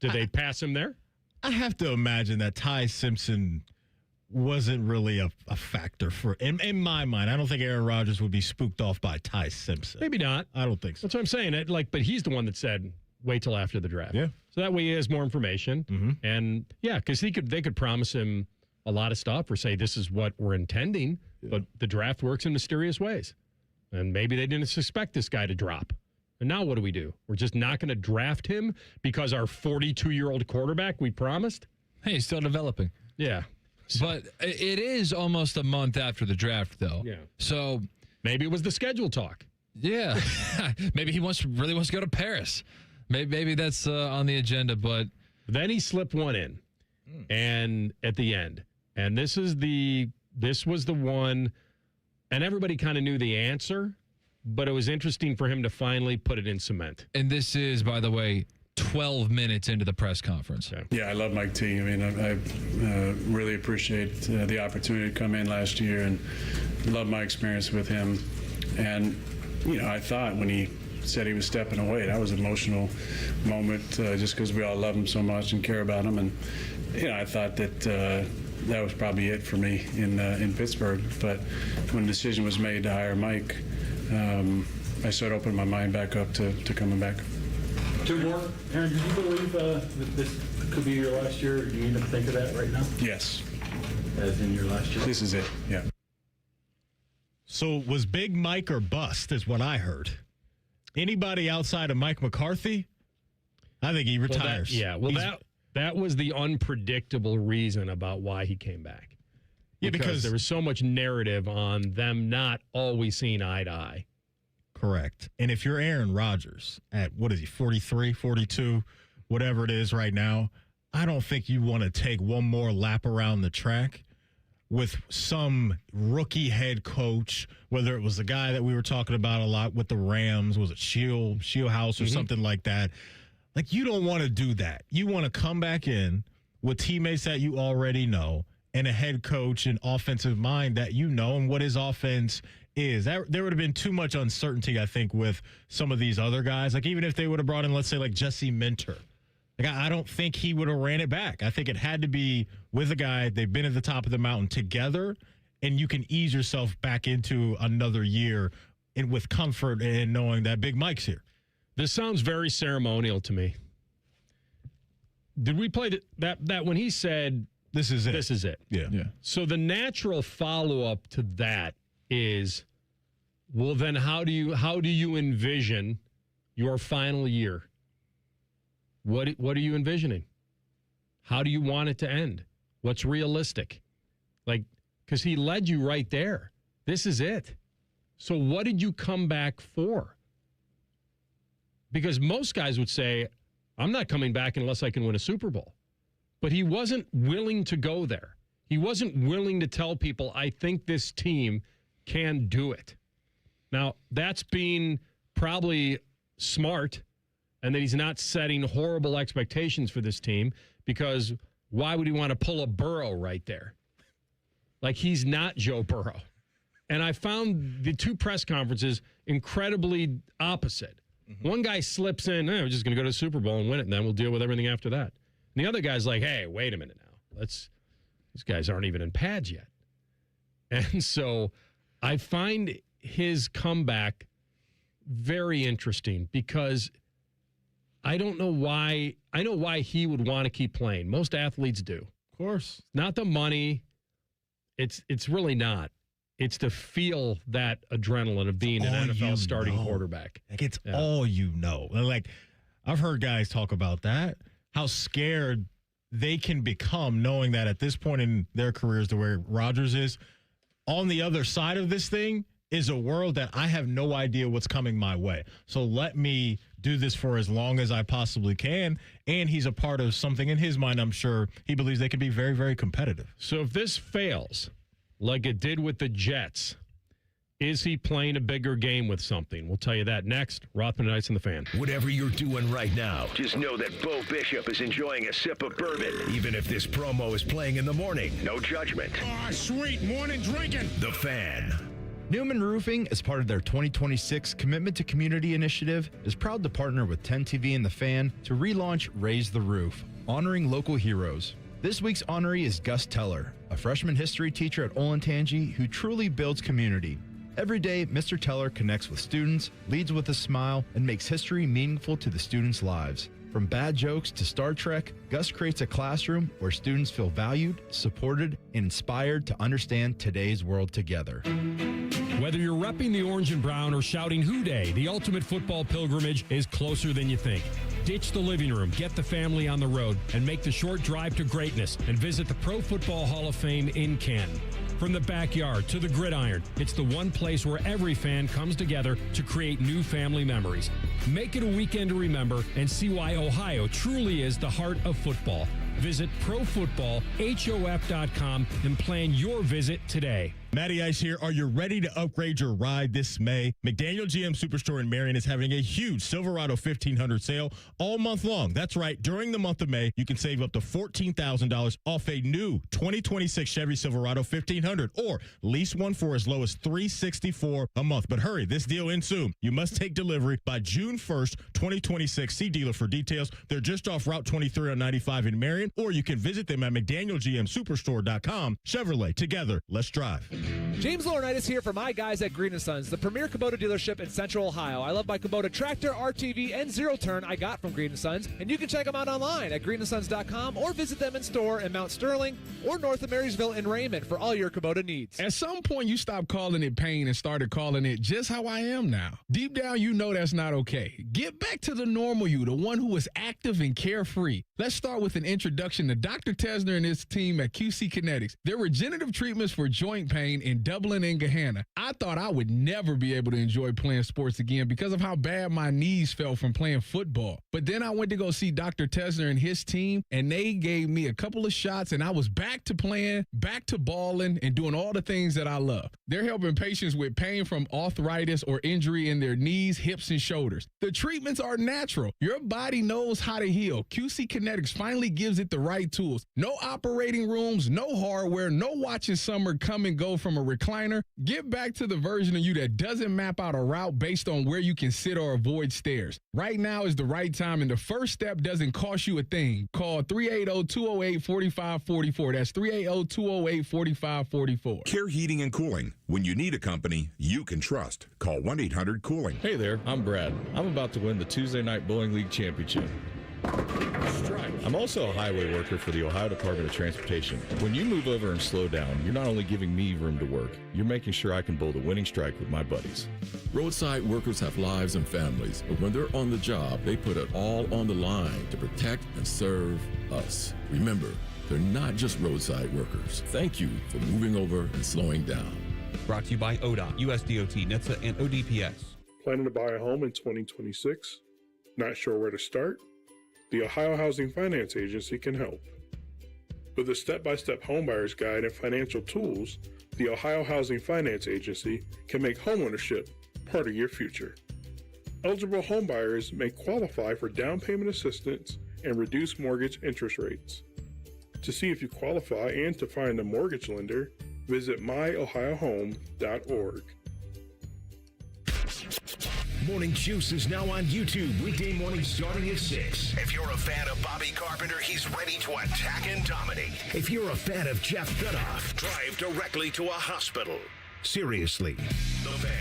Did they pass him there? I have to imagine that Ty Simpson wasn't really a factor for in my mind. I don't think Aaron Rodgers would be spooked off by Ty Simpson. Maybe not. I don't think so. That's what I'm saying. But he's the one that said, wait till after the draft. Yeah. So that way he has more information. Mm-hmm. And because they could promise him a lot of stuff or say this is what we're intending, but the draft works in mysterious ways. And maybe they didn't suspect this guy to drop. And now what do? We're just not going to draft him because our 42-year-old quarterback we promised? Hey, he's still developing. Yeah. But it is almost a month after the draft, though. Yeah. So maybe it was the schedule talk. Yeah. Maybe he really wants to go to Paris. Maybe that's on the agenda, but then he slipped one in, and at the end, and this was the one, and everybody kind of knew the answer, but it was interesting for him to finally put it in cement. And this is, by the way, 12 minutes into the press conference. Yeah, I love Mike T. I mean, I really appreciate the opportunity to come in last year and love my experience with him. And, I thought when he said he was stepping away, that was an emotional moment just because we all love him so much and care about him. And, I thought that that was probably it for me in Pittsburgh. But when the decision was made to hire Mike, I started opening my mind back up to coming back. Two more. Aaron, did you believe that this could be your last year? Do you even think of that right now? Yes. As in your last year? This is it, yeah. So was Big Mike or bust is what I heard. Anybody outside of Mike McCarthy, I think he retires. That was the unpredictable reason about why he came back. Yeah, because there was so much narrative on them not always seeing eye to eye. Correct. And if you're Aaron Rodgers at, 43, 42, whatever it is right now, I don't think you want to take one more lap around the track with some rookie head coach, whether it was the guy that we were talking about a lot with the Rams, was it Shieldhouse or something like that. Like, you don't want to do that. You want to come back in with teammates that you already know and a head coach and offensive mind that you know and what his offense is. There would have been too much uncertainty, I think, with some of these other guys. Like, even if they would have brought in, let's say, like Jesse Minter. Like, I don't think he would have ran it back. I think it had to be with a guy. They've been at the top of the mountain together, and you can ease yourself back into another year with comfort and knowing that Big Mike's here. This sounds very ceremonial to me. Did we play that when he said, This is it? This is it. Yeah. So the natural follow-up to that is, well, then how do you envision your final year? What are you envisioning? How do you want it to end? What's realistic? Like, because he led you right there. This is it. So what did you come back for? Because most guys would say, I'm not coming back unless I can win a Super Bowl. But he wasn't willing to go there. He wasn't willing to tell people, I think this team can do it. Now, that's being probably smart, and that he's not setting horrible expectations for this team, because why would he want to pull a Burrow right there? Like, he's not Joe Burrow. And I found the two press conferences incredibly opposite. One guy slips in, we're just going to go to the Super Bowl and win it, and then we'll deal with everything after that. And the other guy's like, hey, wait a minute now. These guys aren't even in pads yet. And so I find his comeback very interesting, because I don't know why. I know why he would want to keep playing. Most athletes do. Of course. Not the money. It's really not. It's to feel that adrenaline of being an NFL starting quarterback. Like, it's all you know. Like, I've heard guys talk about that, how scared they can become knowing that at this point in their careers, to where Rodgers is, on the other side of this thing is a world that I have no idea what's coming my way. So let me do this for as long as I possibly can. And he's a part of something in his mind, I'm sure he believes they can be very, very competitive. So if this fails, like it did with the Jets, is he playing a bigger game with something? We'll tell you that next. Rothman and Ice and the Fan. Whatever you're doing right now, just know that Bo Bishop is enjoying a sip of bourbon. Even if this promo is playing in the morning, no judgment. Sweet morning drinking. The Fan. Newman Roofing, as part of their 2026 Commitment to Community initiative, is proud to partner with 10 TV and The Fan to relaunch Raise the Roof, honoring local heroes. This week's honoree is Gus Teller, a freshman history teacher at Olentangy who truly builds community. Every day, Mr. Teller connects with students, leads with a smile, and makes history meaningful to the students' lives. From bad jokes to Star Trek, Gus creates a classroom where students feel valued, supported, and inspired to understand today's world together. Whether you're repping the orange and brown or shouting "Hoo Day," the ultimate football pilgrimage is closer than you think. Ditch the living room, get the family on the road, and make the short drive to greatness and visit the Pro Football Hall of Fame in Canton. From the backyard to the gridiron, it's the one place where every fan comes together to create new family memories. Make it a weekend to remember and see why Ohio truly is the heart of football. Visit ProFootballHof.com and plan your visit today. Matty Ice here. Are you ready to upgrade your ride this May? McDaniel GM Superstore in Marion is having a huge Silverado 1500 sale all month long. That's right. During the month of May, you can save up to $14,000 off a new 2026 Chevy Silverado 1500 or lease one for as low as $364 a month. But hurry, this deal ends soon. You must take delivery by June 1st, 2026. See dealer for details. They're just off Route 23 on 95 in Marion, or you can visit them at McDanielGMSuperstore.com. Chevrolet, together, let's drive. James Laurinaitis here for my guys at Green & Sons, the premier Kubota dealership in Central Ohio. I love my Kubota tractor, RTV, and zero-turn I got from Green & Sons, and you can check them out online at greenandsons.com or visit them in store in Mount Sterling or north of Marysville in Raymond for all your Kubota needs. At some point, you stopped calling it pain and started calling it just how I am now. Deep down, you know that's not okay. Get back to the normal you, the one who is active and carefree. Let's start with an introduction to Dr. Tesner and his team at QC Kinetics. Their regenerative treatments for joint pain in Dublin and Gahanna. I thought I would never be able to enjoy playing sports again because of how bad my knees felt from playing football. But then I went to go see Dr. Tesner and his team, and they gave me a couple of shots, and I was back to playing, back to balling, and doing all the things that I love. They're helping patients with pain from arthritis or injury in their knees, hips, and shoulders. The treatments are natural. Your body knows how to heal. QC Kinetics finally gives it the right tools. No operating rooms, no hardware, no watching summer come and go from a recliner. Get back to the version of you that doesn't map out a route based on where you can sit or avoid stairs. Right now is the right time, and the first step doesn't cost you a thing. Call 380-208-4544. That's 380-208-4544. Care Heating and Cooling. When you need a company you can trust, call 1-800-COOLING. Hey there, I'm Brad. I'm about to win the Tuesday Night Bowling League Championship. I'm also a highway worker for the Ohio Department of Transportation. When you move over and slow down, you're not only giving me room to work, you're making sure I can bowl the winning strike with my buddies. Roadside workers have lives and families, but when they're on the job, they put it all on the line to protect and serve us. Remember, they're not just roadside workers. Thank you for moving over and slowing down. Brought to you by ODOT, USDOT, NHTSA, and ODPS. Planning to buy a home in 2026? Not sure where to start? The Ohio Housing Finance Agency can help. With a step-by-step homebuyer's guide and financial tools, the Ohio Housing Finance Agency can make homeownership part of your future. Eligible homebuyers may qualify for down payment assistance and reduced mortgage interest rates. To see if you qualify and to find a mortgage lender, visit myohiohome.org. Morning Juice is now on YouTube, weekday morning starting at 6. If you're a fan of Bobby Carpenter, he's ready to attack and dominate. If you're a fan of Jeff Dudoff, drive directly to a hospital. Seriously, the Fan.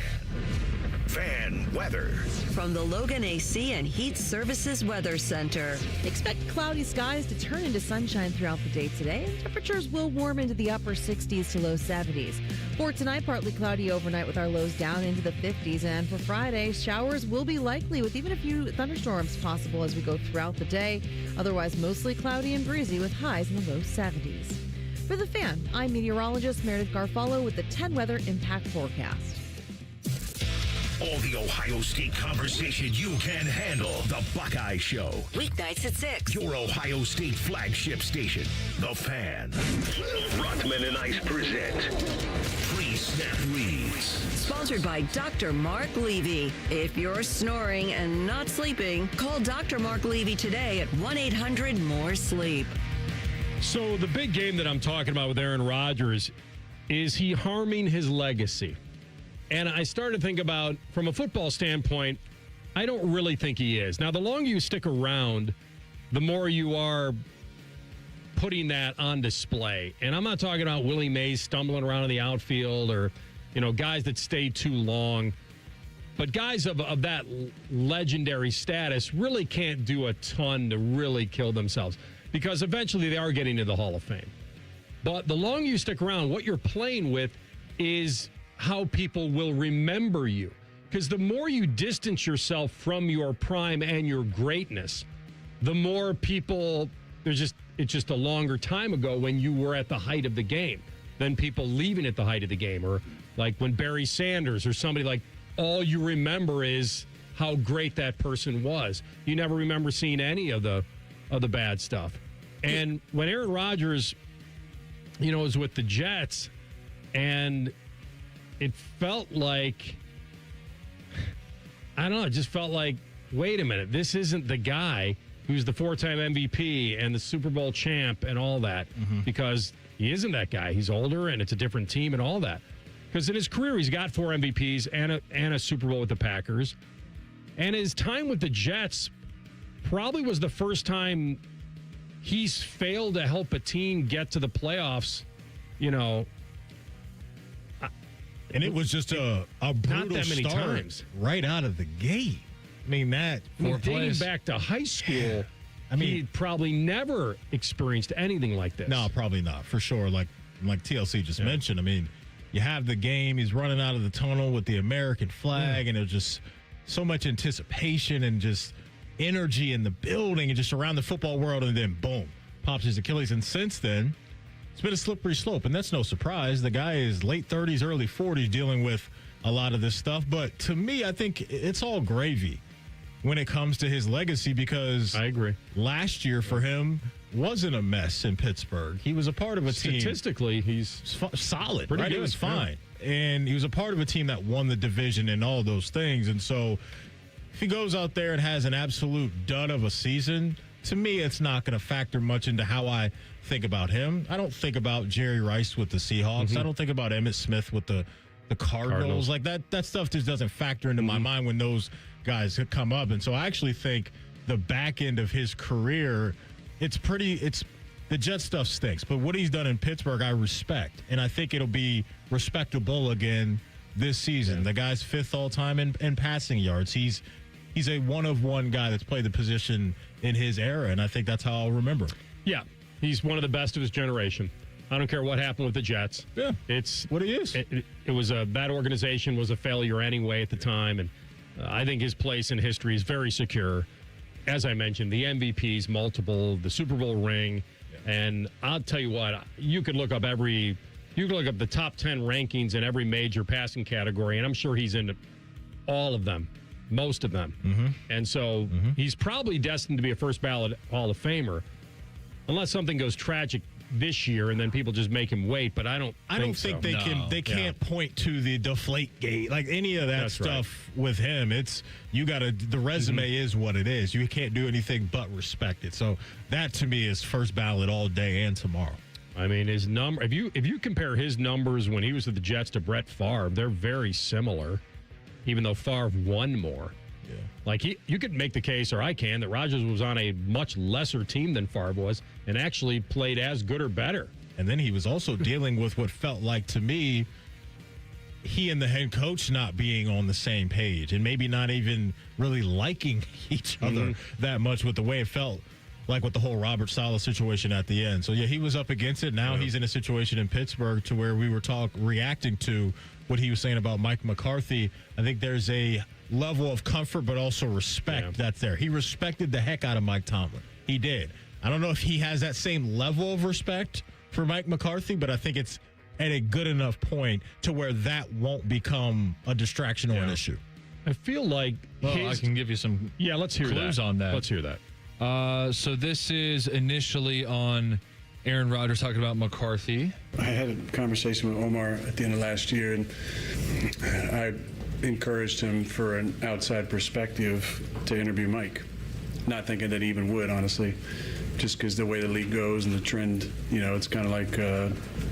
Fan weather. From the Logan AC and Heat Services Weather Center. Expect cloudy skies to turn into sunshine throughout the day today, and temperatures will warm into the upper 60s to low 70s. For tonight, partly cloudy overnight with our lows down into the 50s, and for Friday, showers will be likely with even a few thunderstorms possible as we go throughout the day. Otherwise, mostly cloudy and breezy with highs in the low 70s. For The Fan, I'm meteorologist Meredith Garfalo with the 10 Weather Impact Forecast. All the Ohio State conversation you can handle. The Buckeye Show. Weeknights at 6. Your Ohio State flagship station. The Fan. Rothman and Ice present Pre-Snap Reads. Sponsored by Dr. Mark Levy. If you're snoring and not sleeping, call Dr. Mark Levy today at 1-800-MORE-SLEEP. So the big game that I'm talking about with Aaron Rodgers, is he harming his legacy? And I started to think about, from a football standpoint, I don't really think he is. Now, the longer you stick around, the more you are putting that on display. And I'm not talking about Willie Mays stumbling around in the outfield or, guys that stay too long. But guys of that legendary status really can't do a ton to really kill themselves because eventually they are getting to the Hall of Fame. But the longer you stick around, what you're playing with is how people will remember you. Because the more you distance yourself from your prime and your greatness, the more people, it's just a longer time ago when you were at the height of the game. than people leaving at the height of the game, or like when Barry Sanders or somebody like, all you remember is how great that person was. You never remember seeing any of the bad stuff. And when Aaron Rodgers, was with the Jets, and it felt like, I don't know, it just felt like, wait a minute, this isn't the guy who's the 4-time MVP and the Super Bowl champ and all that, because he isn't that guy. He's older, and it's a different team and all that. Because in his career, he's got 4 MVPs and a Super Bowl with the Packers. And his time with the Jets probably was the first time he's failed to help a team get to the playoffs, And it was just a brutal not that many start times. Right out of the gate. I mean, dating back to high school, he probably never experienced anything like this. No, probably not, for sure. Like TLC just mentioned, I mean, you have the game, he's running out of the tunnel with the American flag, and it was just so much anticipation and just energy in the building and just around the football world, and then boom, pops his Achilles. And since then, it's been a slippery slope, and that's no surprise. The guy is late 30s, early 40s dealing with a lot of this stuff. But to me, I think it's all gravy when it comes to his legacy, because I agree. Last year for him wasn't a mess in Pittsburgh. He was a part of a team. Statistically, he's solid, pretty right? good. He was fine. Yeah. And he was a part of a team that won the division and all those things. And so if he goes out there and has an absolute dud of a season, to me, it's not going to factor much into how I think about him. I don't think about Jerry Rice with the Seahawks. I don't think about Emmitt Smith with the Cardinals. Like that stuff just doesn't factor into my mind when those guys come up. And so I actually think the back end of his career, the Jet stuff stinks, but what he's done in Pittsburgh, I respect. And I think it'll be respectable again this season. The guy's 5th all-time in passing yards. He's a one-of-one guy that's played the position in his era, and I think that's how I'll remember him. Yeah, he's one of the best of his generation. I don't care what happened with the Jets. Yeah, it's what he is. It was that organization was a failure anyway at the time, and I think his place in history is very secure. As I mentioned, the MVPs, multiple, the Super Bowl ring, and I'll tell you what, you could look up the top 10 rankings in every major passing category, and I'm sure he's in all of them, most of them. And so he's probably destined to be a first ballot Hall of Famer, unless something goes tragic this year and then people just make him wait. But I don't think they can't point to the deflate gate, like any of that stuff with him. It's the resume is what it is. You can't do anything but respect it. So that to me is first ballot all day and tomorrow. I mean, his number, if you compare his numbers when he was with the Jets to Brett Favre, they're very similar, even though Favre won more. Yeah. Like you could make the case, or I can, that Rodgers was on a much lesser team than Favre was and actually played as good or better. And then he was also dealing with what felt like to me, he and the head coach not being on the same page and maybe not even really liking each other that much with the way it felt like with the whole Robert Saleh situation at the end. So, yeah, he was up against it. Now he's in a situation in Pittsburgh to where we were reacting to what he was saying about Mike McCarthy. I think there's a level of comfort but also respect that's there. He respected the heck out of Mike Tomlin. He did. I don't know if he has that same level of respect for Mike McCarthy, but I think it's at a good enough point to where that won't become a distraction or an issue. I feel like I can give you some let's hear clues on that. Let's hear that. So this is initially on Aaron Rodgers talking about McCarthy. I had a conversation with Omar at the end of last year, and I encouraged him for an outside perspective to interview Mike. Not thinking that he even would, honestly, just because the way the league goes and the trend, it's kind of like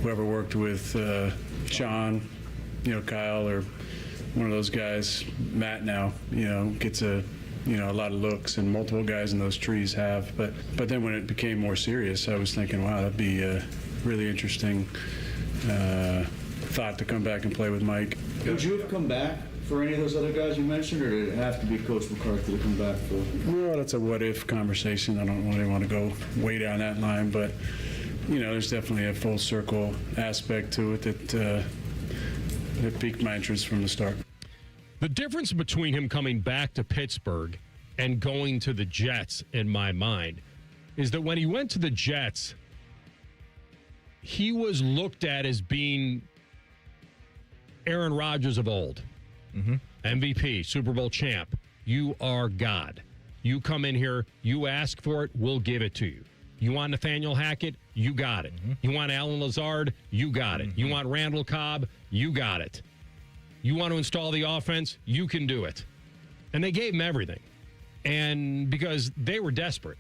whoever worked with Sean, Kyle, or one of those guys, Matt now, gets a lot of looks, and multiple guys in those trees have. But then when it became more serious, I was thinking, wow, that'd be a really interesting thought to come back and play with Mike. Would you have come back for any of those other guys you mentioned, or did it have to be Coach McCarthy to come back for? Well, that's a what-if conversation. I don't really want to go way down that line, but, there's definitely a full circle aspect to it that piqued my interest from the start. The difference between him coming back to Pittsburgh and going to the Jets, in my mind, is that when he went to the Jets, he was looked at as being Aaron Rodgers of old. MVP, Super Bowl champ. You are God. You come in here, you ask for it, we'll give it to you. You want Nathaniel Hackett? You got it. You want Alan Lazard? You got it. You want Randall Cobb? You got it. You want to install the offense? You can do it. And they gave him everything. And because they were desperate.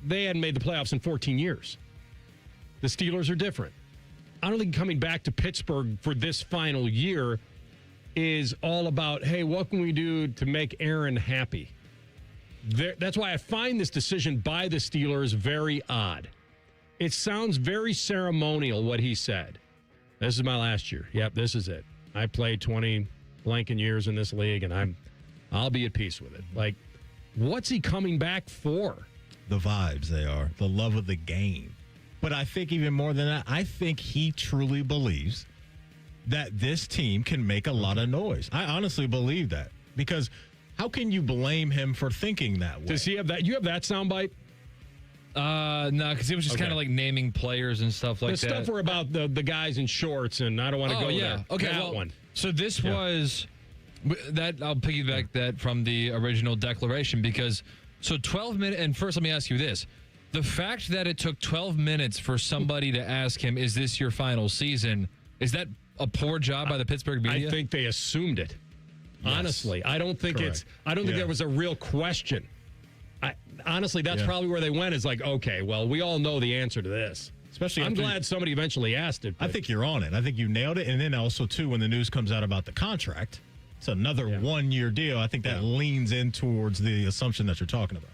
They hadn't made the playoffs in 14 years. The Steelers are different. I don't think coming back to Pittsburgh for this final year is all about, hey, what can we do to make Aaron happy? That's why I find this decision by the Steelers very odd. It sounds very ceremonial, what he said. This is my last year. Yep, this is it. I played 20 blanking years in this league, and I'll be at peace with it. Like, what's he coming back for? The vibes, they are. The love of the game. But I think even more than that, I think he truly believes that this team can make a lot of noise. I honestly believe that. Because how can you blame him for thinking that way? Does he have that? You have that soundbite? No, because it was just kind of like naming players and stuff like that. The stuff were about the guys in shorts, and I don't want to go there. Okay, that one. So this was that. I'll piggyback that from the original declaration because 12 minutes. And first, let me ask you this: the fact that it took 12 minutes for somebody to ask him, "Is this your final season?" Is that a poor job by the Pittsburgh media? I think they assumed it. Yes. Honestly, I don't think think there was a real question. Honestly, that's probably where they went. Is like, okay, well, we all know the answer to this. Especially, I'm glad somebody eventually asked it. I think you're on it. I think you nailed it. And then also, too, when the news comes out about the contract, it's another 1-year deal. I think that leans in towards the assumption that you're talking about.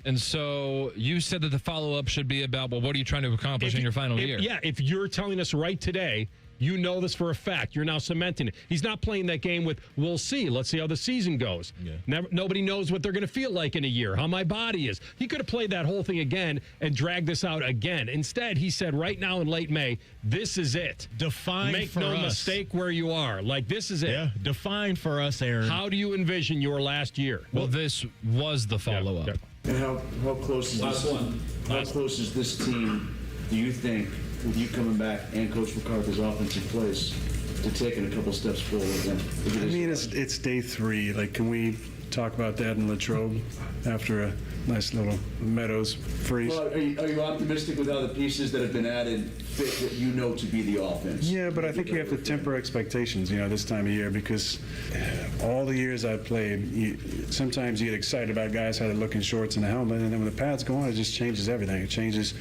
And so you said that the follow-up should be about, well, what are you trying to accomplish in your final year? Yeah, if you're telling us right today, you know this for a fact. You're now cementing it. He's not playing that game with, we'll see. Let's see how the season goes. Nobody knows what they're going to feel like in a year, how my body is. He could have played that whole thing again and dragged this out again. Instead, he said right now in late May, this is it. Define Make for no us. mistake where you are. Like, this is it. Yeah, define for us, Aaron. How do you envision your last year? Well, this was the follow-up. And how close is How close is this team, do you think, with you coming back and Coach McCarthy's offensive plays, to taking a couple steps forward then? I mean, it's day 3. Like, can we talk about that in Latrobe after a nice little Meadows freeze? Well, are you optimistic with how the pieces that have been added fit what you know to be the offense? Yeah, but I think you have to temper expectations, this time of year, because all the years I've played, sometimes you get excited about guys how they look in shorts and a helmet, and then when the pads go on, it just changes everything. It changes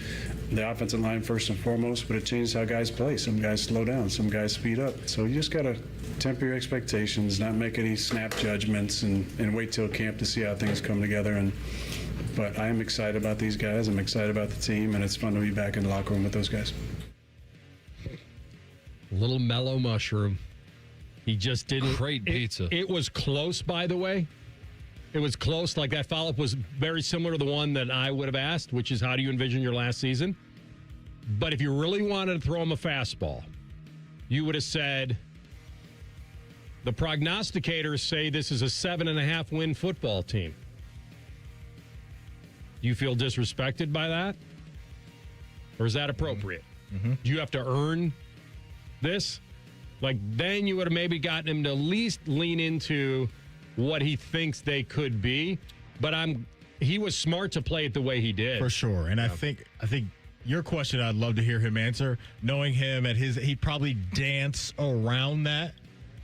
the offensive line first and foremost, but it changes how guys play. Some guys slow down, some guys speed up. So you just got to temper your expectations, not make any snap judgments, and wait till camp to see how things come together. But I am excited about these guys. I'm excited about the team, and it's fun to be back in the locker room with those guys. Little mellow mushroom. He just didn't. Great pizza. It was close, by the way. It was close. Like, that follow-up was very similar to the one that I would have asked, which is, how do you envision your last season? But if you really wanted to throw him a fastball, you would have said, the prognosticators say this is a 7.5 win football team. Do you feel disrespected by that? Or is that appropriate? Do you have to earn this? Like, then you would have maybe gotten him to at least lean into what he thinks they could be. But he was smart to play it the way he did. For sure. And I think your question, I'd love to hear him answer. Knowing him he'd probably dance around that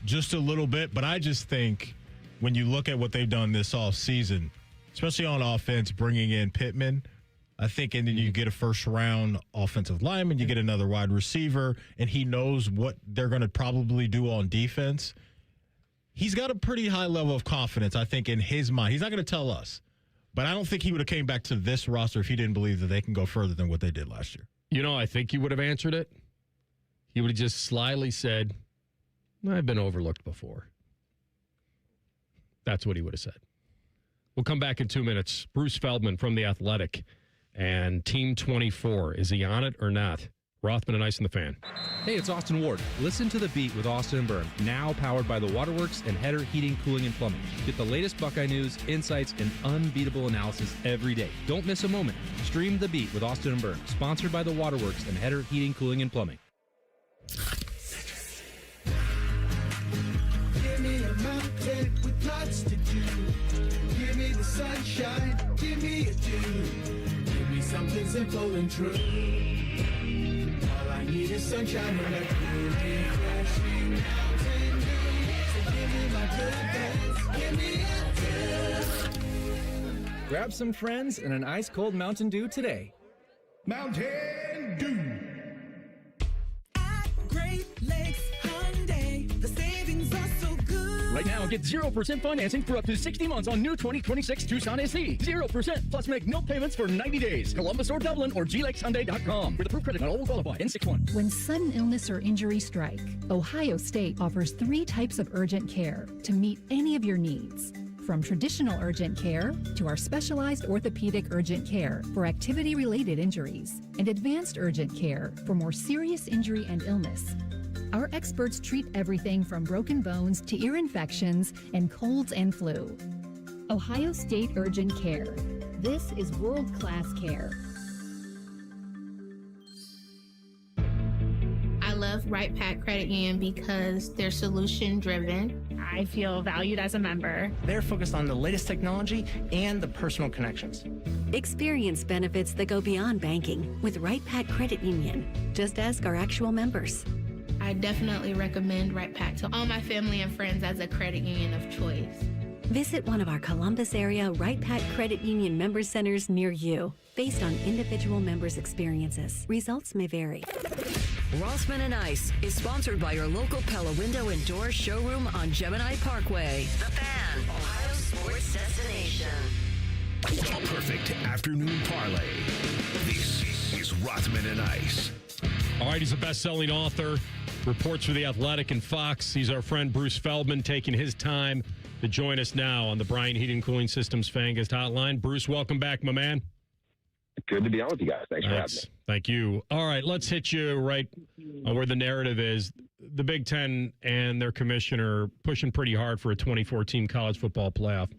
just a little bit. But I just think when you look at what they've done this offseason, especially on offense, bringing in Pittman, I think, and then you get a first-round offensive lineman, you get another wide receiver, and he knows what they're going to probably do on defense. He's got a pretty high level of confidence, I think, in his mind. He's not going to tell us, but I don't think he would have came back to this roster if he didn't believe that they can go further than what they did last year. I think he would have answered it. He would have just slyly said, I've been overlooked before. That's what he would have said. We'll come back in 2 minutes. Bruce Feldman from The Athletic and Team 24. Is he on it or not? Rothman and Ice and the Fan. Hey, it's Austin Ward. Listen to The Beat with Austin and Byrne, now powered by the Waterworks and Header Heating, Cooling, and Plumbing. Get the latest Buckeye news, insights, and unbeatable analysis every day. Don't miss a moment. Stream The Beat with Austin and Byrne, sponsored by the Waterworks and Header Heating, Cooling, and Plumbing. Give me a mountain with lots to do. Give me the sunshine, give me a dew. Give me something simple and true. All I need is sunshine and a cool, refreshing mountain dew. So give me my good days, give me a dew. Grab some friends and an ice-cold Mountain Dew today. Mountain Dew. Great Lakes Hyundai, the savings are so good. Right now, get 0% financing for up to 60 months on new 2026 Tucson SE. 0%, plus make no payments for 90 days. Columbus or Dublin or glakeshyundai.com. With approved credit, not all will qualify. N61. When sudden illness or injury strike, Ohio State offers 3 types of urgent care to meet any of your needs. From traditional urgent care to our specialized orthopedic urgent care for activity-related injuries and advanced urgent care for more serious injury and illness. Our experts treat everything from broken bones to ear infections and colds and flu. Ohio State Urgent Care. This is world-class care. I love Right Pack Credit Union because they're solution driven. I feel valued as a member. They're focused on the latest technology and the personal connections. Experience benefits that go beyond banking with Right Pack Credit Union. Just ask our actual members. I definitely recommend Right Pack to all my family and friends as a credit union of choice. Visit one of our Columbus area Right Pack Credit Union member centers near you. Based on individual members' experiences, results may vary. Rothman and Ice is sponsored by your local Pella Window and Door showroom on Gemini Parkway. The Fan, Ohio sports destination. A perfect afternoon parlay. This is Rothman and Ice. All right, he's a best-selling author, reports for The Athletic and Fox. He's our friend Bruce Feldman, taking his time to join us now on the Bryan Heating Cooling Systems Fangast Hotline. Bruce, welcome back, my man. Good to be on with you guys. Thanks for having me. Thank you. All right, let's hit you right where the narrative is. The Big Ten and their commissioner pushing pretty hard for a 24-team college football playoff.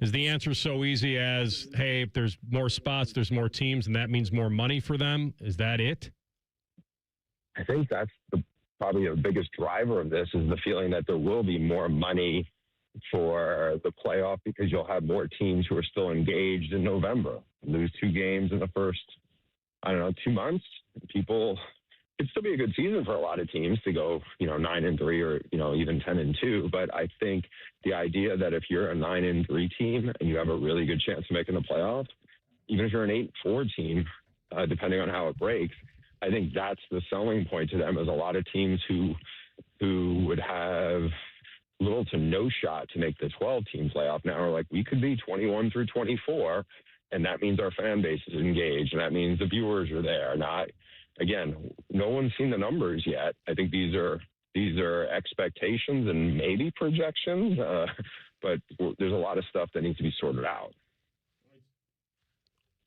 Is the answer so easy as, hey, if there's more spots, there's more teams, and that means more money for them? Is that it? I think that's probably the biggest driver of this is the feeling that there will be more money for the playoff because you'll have more teams who are still engaged in November. Lose 2 games in the first, 2 months. People, it'd still be a good season for a lot of teams to go, 9-3 or, even 10-2. But I think the idea that if you're a 9-3 team and you have a really good chance of making the playoff, even if you're an 8-4 team, depending on how it breaks, I think that's the selling point to them is a lot of teams who would have little to no shot to make the 12-team playoff now are like, we could be 21 through 24, and that means our fan base is engaged, and that means the viewers are there. Again, no one's seen the numbers yet. I think these are expectations and maybe projections, but there's a lot of stuff that needs to be sorted out.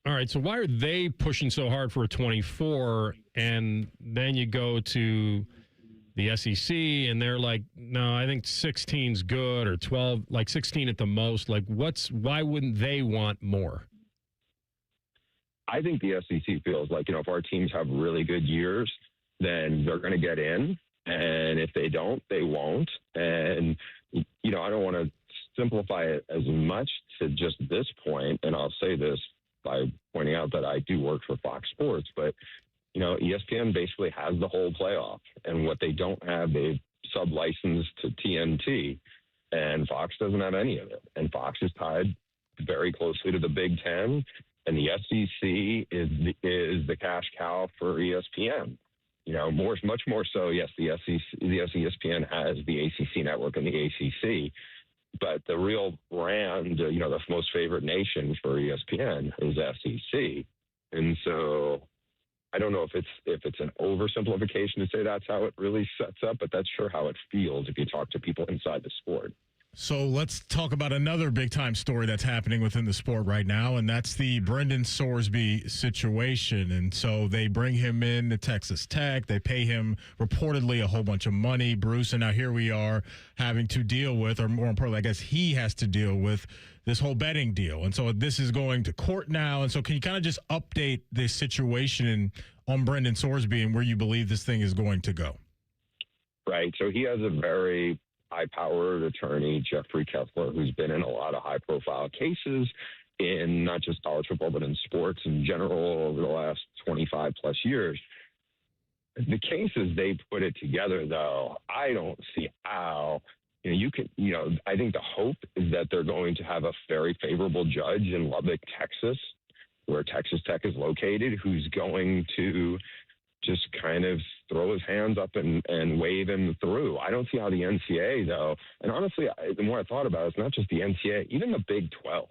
All right, so why are they pushing so hard for a 24, and then you go to the SEC, and they're like, no, I think 16's good, or 12, like 16 at the most. Like, why wouldn't they want more? I think the SEC feels like, if our teams have really good years, then they're going to get in. And if they don't, they won't. And, I don't want to simplify it as much to just this point. And I'll say this by pointing out that I do work for Fox Sports, but ESPN basically has the whole playoff, and what they don't have, they've sub-licensed to TNT, and Fox doesn't have any of it. And Fox is tied very closely to the Big Ten, and the SEC is the cash cow for ESPN. Much more so. Yes, the ESPN has the ACC network and the ACC, but the real brand, the most favorite nation for ESPN is SEC, and so. I don't know if it's an oversimplification to say that's how it really sets up, but that's sure how it feels if you talk to people inside the sport. So let's talk about another big-time story that's happening within the sport right now, and that's the Brendan Sorsby situation. And so they bring him in to Texas Tech. They pay him reportedly a whole bunch of money, Bruce, and now here we are having to deal with, or more importantly, I guess he has to deal with this whole betting deal. And so this is going to court now. And so can you kind of just update the situation on Brendan Sorsby and where you believe this thing is going to go? Right. So he has a very high-powered attorney, Jeffrey Kessler, who's been in a lot of high-profile cases in not just college football, but in sports in general over the last 25-plus years. The cases they put it together, though, I don't see how. I think the hope is that they're going to have a very favorable judge in Lubbock, Texas, where Texas Tech is located, who's going to just kind of throw his hands up and wave him through. I don't see how the NCAA, though, and honestly, the more I thought about it, it's not just the NCAA, even the Big 12,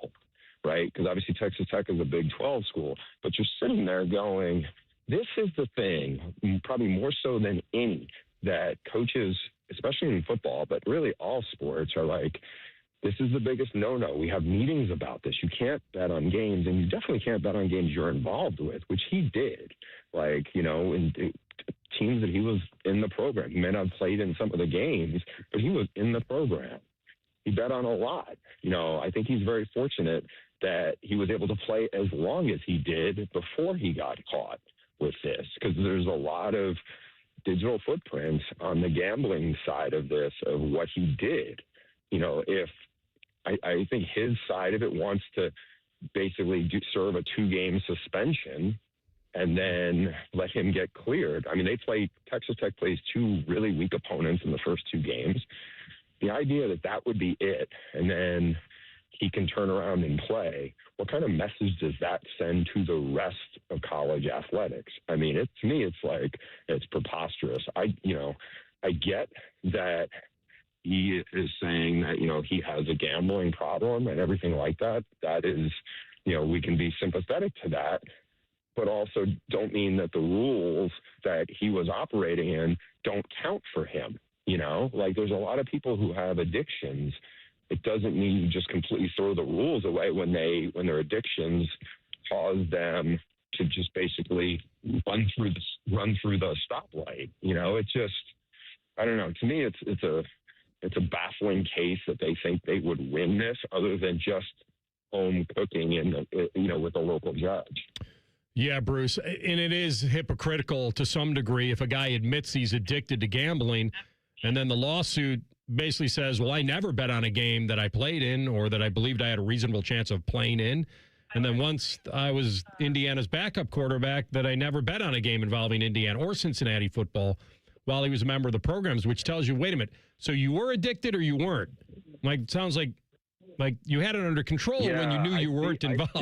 right? Because obviously Texas Tech is a Big 12 school, but you're sitting there going, this is the thing, probably more so than any, that coaches, especially in football, but really all sports, are like, this is the biggest no-no. We have meetings about this. You can't bet on games, and you definitely can't bet on games you're involved with, which he did. In teams that he was in the program. He may not have played in some of the games, but he was in the program. He bet on a lot. I think he's very fortunate that he was able to play as long as he did before he got caught with this, because there's a lot of digital footprints on the gambling side of this, of what he did. If I think his side of it wants to basically serve a 2-game suspension and then let him get cleared. I mean, Texas Tech plays 2 really weak opponents in the first 2 games. The idea that would be it, and then he can turn around and play, what kind of message does that send to the rest of college athletics? I mean, to me, it's preposterous. I get that he is saying that, he has a gambling problem and everything like that. That is, we can be sympathetic to that, but also don't mean that the rules that he was operating in don't count for him. There's a lot of people who have addictions. It doesn't mean you just completely throw the rules away when their addictions cause them to just basically run through the stoplight. It's just, I don't know. To me, it's a baffling case that they think they would win this, other than just home cooking with a local judge. Yeah, Bruce, and it is hypocritical to some degree if a guy admits he's addicted to gambling, and then the lawsuit basically says, well, I never bet on a game that I played in or that I believed I had a reasonable chance of playing in. And then once I was Indiana's backup quarterback, that I never bet on a game involving Indiana or Cincinnati football while he was a member of the programs, which tells you, wait a minute, so you were addicted or you weren't? It sounds like you had it under control when you knew you weren't involved.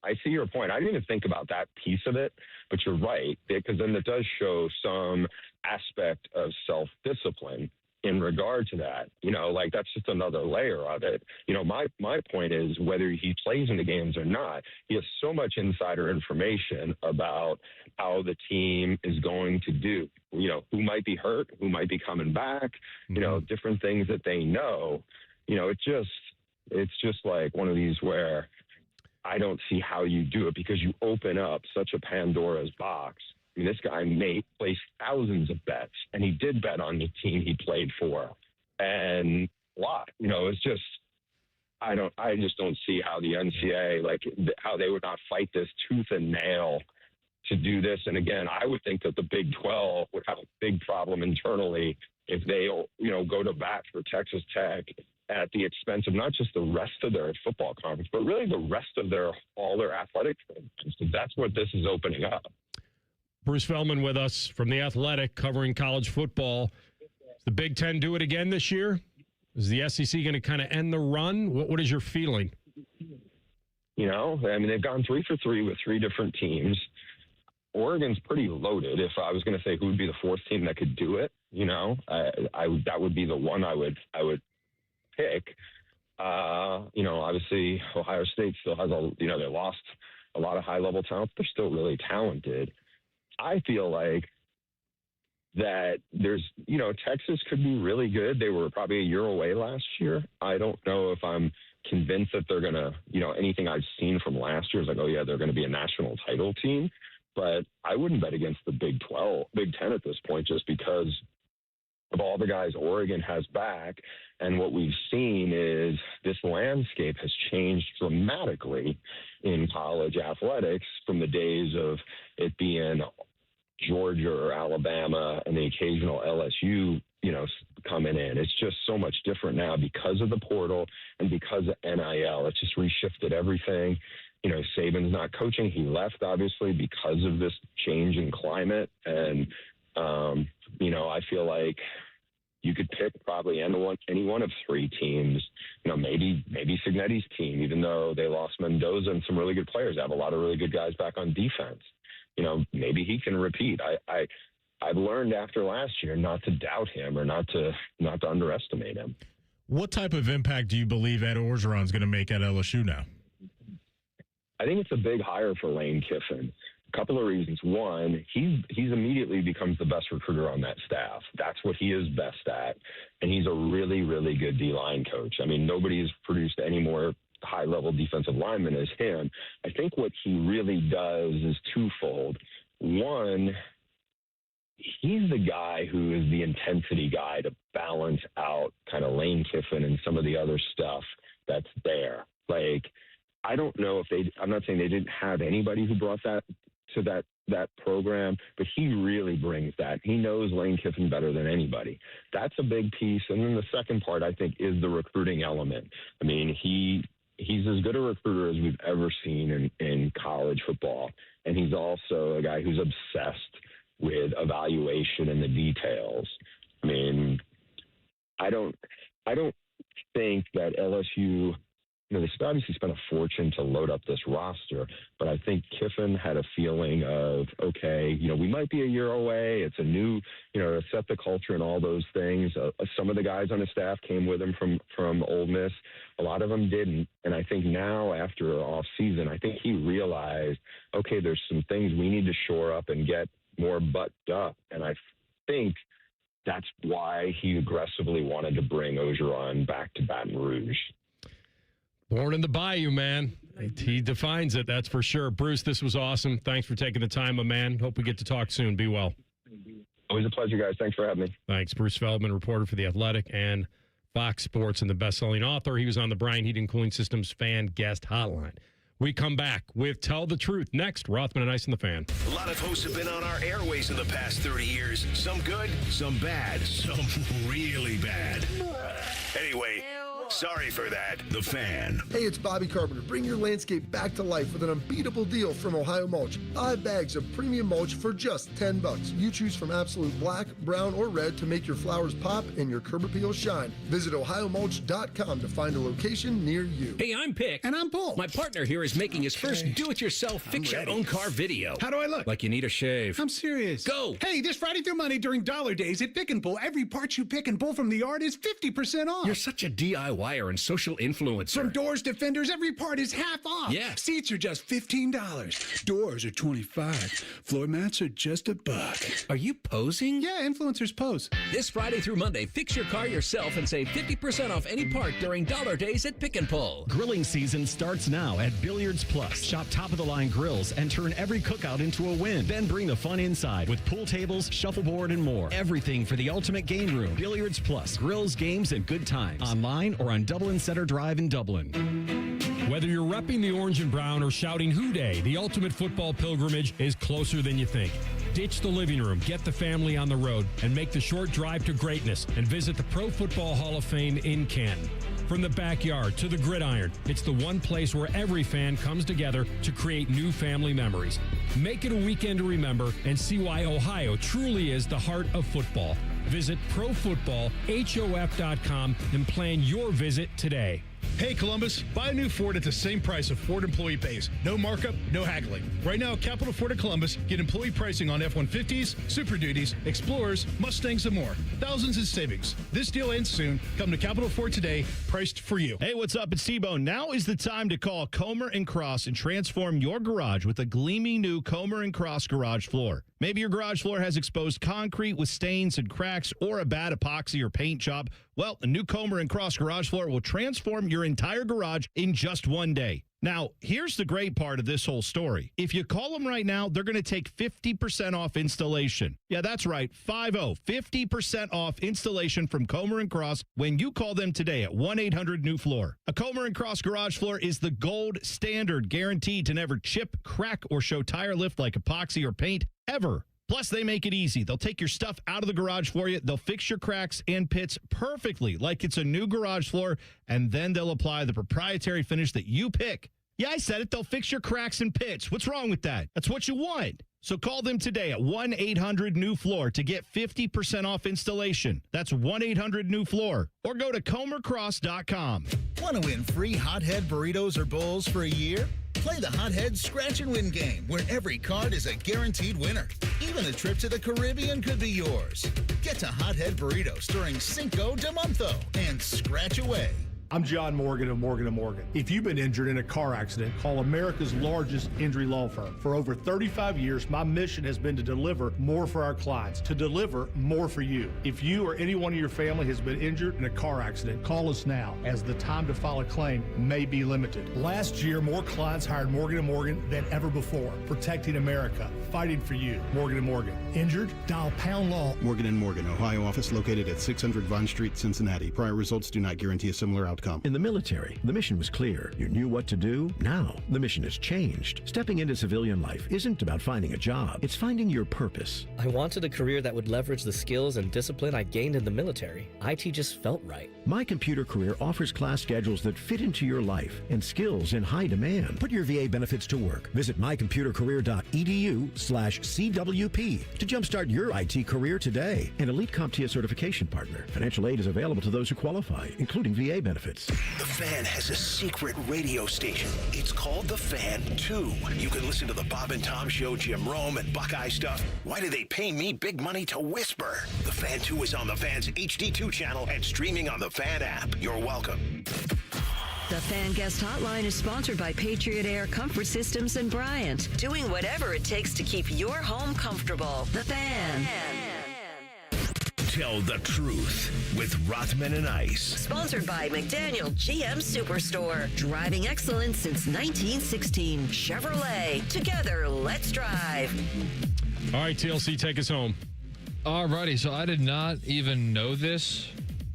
I see your point. I didn't even think about that piece of it, but you're right, because then it does show some aspect of self-discipline in regard to that. That's just another layer of it. My point is, whether he plays in the games or not, he has so much insider information about how the team is going to do, who might be hurt, who might be coming back, different things that they know. It's just like one of these where I don't see how you do it, because you open up such a Pandora's box. I mean, this guy placed thousands of bets, and he did bet on the team he played for, and a lot. It's just, I just don't see how the NCAA, how they would not fight this tooth and nail to do this. And again, I would think that the Big 12 would have a big problem internally if they, go to bat for Texas Tech at the expense of not just the rest of their football conference, but really the rest of all their athletic programs. So that's what this is opening up. Bruce Feldman with us from The Athletic, covering college football. Does the Big Ten do it again this year? Is the SEC going to kind of end the run? What is your feeling? They've gone 3 for 3 with 3 different teams. Oregon's pretty loaded. If I was going to say who would be the 4th team that could do it, that would be the one I would pick. Obviously Ohio State still has they lost a lot of high-level talent. They're still really talented. I feel like that there's, Texas could be really good. They were probably a year away last year. I don't know if I'm convinced that they're going to, anything I've seen from last year is like, oh, yeah, they're going to be a national title team. But I wouldn't bet against the Big 10 at this point, just because of all the guys Oregon has back. And what we've seen is this landscape has changed dramatically in college athletics from the days of it being Georgia or Alabama and the occasional LSU, coming in. It's just so much different now because of the portal and because of NIL. It's just reshifted everything. Saban's not coaching. He left, obviously, because of this change in climate. And, I feel like you could pick probably any one of three teams, maybe Signetti's team, even though they lost Mendoza and some really good players. They have a lot of really good guys back on defense. Maybe he can repeat. I've learned after last year not to doubt him or not to underestimate him. What type of impact do you believe Ed Orgeron's going to make at LSU now? I think it's a big hire for Lane Kiffin. A couple of reasons. One, he's immediately becomes the best recruiter on that staff. That's what he is best at. And he's a really, really good D-line coach. I mean, nobody's produced any more high-level defensive linemen as him. I think what he really does is twofold. One, he's the guy who is the intensity guy to balance out kind of Lane Kiffin and some of the other stuff that's there. Like, I don't know if I'm not saying they didn't have anybody who brought that to that program, but he really brings that. He knows Lane Kiffin better than anybody. That's a big piece. And then the second part, I think, is the recruiting element. I mean, he's as good a recruiter as we've ever seen in college football. And he's also a guy who's obsessed with evaluation and the details. I mean, I don't think that LSU, they obviously spent a fortune to load up this roster, but I think Kiffin had a feeling of, okay, we might be a year away. It's a new, to set the culture and all those things. Some of the guys on his staff came with him from Ole Miss. A lot of them didn't. And I think now after off season, I think he realized, okay, there's some things we need to shore up and get more buttoned up. And I think that's why he aggressively wanted to bring Orgeron back to Baton Rouge. Born in the Bayou, man. He defines it, that's for sure. Bruce, this was awesome. Thanks for taking the time, my man. Hope we get to talk soon. Be well. Always a pleasure, guys. Thanks for having me. Thanks. Bruce Feldman, reporter for The Athletic and Fox Sports and the best-selling author. He was on the Bryant Heating Cooling Systems fan guest hotline. We come back with Tell the Truth. Next, Rothman and Ice and the Fan. A lot of hosts have been on our airways in the past 30 years. Some good, some bad, some really bad. Anyway, sorry for that. The Fan. Hey, it's Bobby Carpenter. Bring your landscape back to life with an unbeatable deal from Ohio Mulch. 5 bags of premium mulch for just $10. You choose from absolute black, brown, or red to make your flowers pop and your curb appeal shine. Visit ohiomulch.com to find a location near you. Hey, I'm Pick. And I'm Paul. My partner here is making his first do-it-yourself fix-your-own-car video. How do I look? Like you need a shave. I'm serious. Go! Hey, this Friday through Monday during Dollar Days at Pick and Pull, every part you pick and pull from the yard is 50% off. You're such a DIYer and social influencer. From doors to fenders, every part is half off. Yeah. Seats are just $15. Doors are $25. Floor mats are just $1. Are you posing? Yeah, influencers pose. This Friday through Monday, fix your car yourself and save 50% off any part during Dollar Days at Pick and Pull. Grilling season starts now at Billiards Plus. Shop top-of-the-line grills and turn every cookout into a win. Then bring the fun inside with pool tables, shuffleboard, and more. Everything for the ultimate game room. Billiards Plus. Grills, games, and good times. Online or on Dublin Center Drive in Dublin. Whether you're repping the orange and brown or shouting Hoo Day, the ultimate football pilgrimage is closer than you think. Ditch the living room, get the family on the road, and make the short drive to greatness and visit the Pro Football Hall of Fame in Canton. From the backyard to the gridiron, it's the one place where every fan comes together to create new family memories. Make it a weekend to remember and see why Ohio truly is the heart of football. Visit profootballhof.com and plan your visit today. Hey, Columbus, buy a new Ford at the same price of Ford employee pays. No markup, no haggling. Right now, Capital Ford of Columbus, get employee pricing on F-150s, Super Duties, Explorers, Mustangs, and more. Thousands in savings. This deal ends soon. Come to Capital Ford today, priced for you. Hey, what's up? It's T-Bone. Now is the time to call Comer & Cross and transform your garage with a gleaming new Comer & Cross garage floor. Maybe your garage floor has exposed concrete with stains and cracks or a bad epoxy or paint job. Well, a new Comer & Cross garage floor will transform your entire garage in just one day. Now, here's the great part of this whole story. If you call them right now, they're going to take 50% off installation. Yeah, that's right, 50% off installation from Comer & Cross when you call them today at 1-800-NEW-FLOOR. A Comer & Cross garage floor is the gold standard, guaranteed to never chip, crack, or show tire lift like epoxy or paint ever. Plus, they make it easy. They'll take your stuff out of the garage for you. They'll fix your cracks and pits perfectly like it's a new garage floor, and then they'll apply the proprietary finish that you pick. Yeah, I said it. They'll fix your cracks and pits. What's wrong with that? That's what you want. So call them today at 1-800-NEW-FLOOR to get 50% off installation. That's 1-800-NEW-FLOOR. Or go to ComerCross.com. Want to win free Hothead burritos or bowls for a year? Play the Hothead Scratch and Win game, where every card is a guaranteed winner. Even a trip to the Caribbean could be yours. Get to Hothead Burritos during Cinco de Monto and scratch away. I'm John Morgan of Morgan & Morgan. If you've been injured in a car accident, call America's largest injury law firm. For over 35 years, my mission has been to deliver more for our clients, to deliver more for you. If you or anyone in your family has been injured in a car accident, call us now, as the time to file a claim may be limited. Last year, more clients hired Morgan & Morgan than ever before, protecting America, fighting for you. Morgan & Morgan. Injured? Dial pound law. Morgan & Morgan, Ohio office located at 600 Vine Street, Cincinnati. Prior results do not guarantee a similar outcome. In the military, the mission was clear. You knew what to do. Now, the mission has changed. Stepping into civilian life isn't about finding a job. It's finding your purpose. I wanted a career that would leverage the skills and discipline I gained in the military. IT just felt right. My Computer Career offers class schedules that fit into your life and skills in high demand. Put your VA benefits to work. Visit mycomputercareer.edu/CWP to jumpstart your IT career today. An Elite CompTIA certification partner. Financial aid is available to those who qualify, including VA benefits. The Fan has a secret radio station. It's called The Fan 2. You can listen to the Bob and Tom Show, Jim Rome, and Buckeye stuff. Why do they pay me big money to whisper? The Fan 2 is on the Fan's HD2 channel and streaming on the Fan app. You're welcome. The Fan Guest Hotline is sponsored by Patriot Air Comfort Systems and Bryant, doing whatever it takes to keep your home comfortable. The Fan. Tell the truth with Rothman and Ice. Sponsored by McDaniel GM Superstore. Driving excellence since 1916. Chevrolet. Together, let's drive. All right, TLC, take us home. All righty. So I did not even know this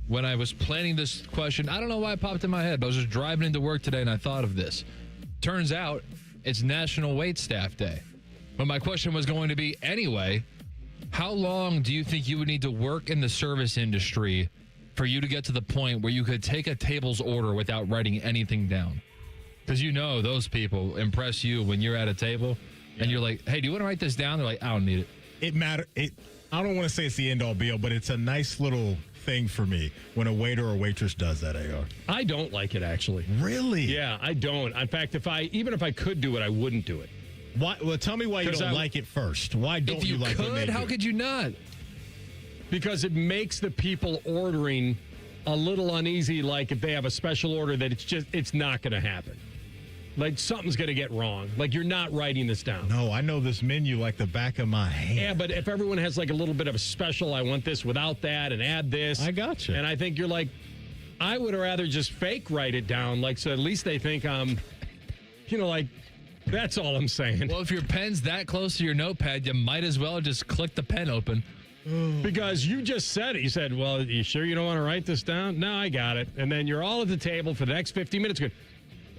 when I was planning this question. I don't know why it popped in my head, but I was just driving into work today and I thought of this. Turns out it's National Wait Staff Day. But my question was going to be anyway, how long do you think you would need to work in the service industry for you to get to the point where you could take a table's order without writing anything down? Because you know those people impress you when you're at a table and you're like, hey, do you want to write this down? They're like, I don't need it. I don't want to say it's the end-all be-all, but it's a nice little thing for me when a waiter or waitress does that, AR. I don't like it, actually. Really? Yeah, I don't. In fact, even if I could do it, I wouldn't do it. Why? Well, tell me why you don't like it first. Why don't you like when they do? How could you not? Because it makes the people ordering a little uneasy, like if they have a special order that it's not going to happen. Like something's going to get wrong. Like you're not writing this down. No, I know this menu like the back of my hand. Yeah, but if everyone has like a little bit of a special, I want this without that and add this. I got you. And I think you're like, I would rather just fake write it down. Like, so at least they think I'm, like, that's all I'm saying. Well, if your pen's that close to your notepad, you might as well just click the pen open. Because you just said it. You said, well, you sure you don't want to write this down? No, I got it. And then you're all at the table for the next 15 minutes going,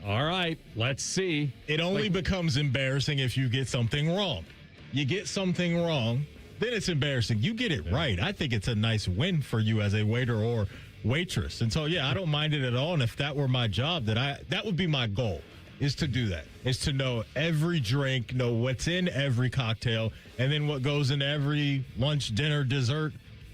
all right, let's see. It only becomes embarrassing if you get something wrong. You get something wrong, then it's embarrassing. You get it right. I think it's a nice win for you as a waiter or waitress. And so, yeah, I don't mind it at all. And if that were my job, that would be my goal. Is to do that, is to know every drink, know what's in every cocktail, and then what goes in every lunch, dinner, dessert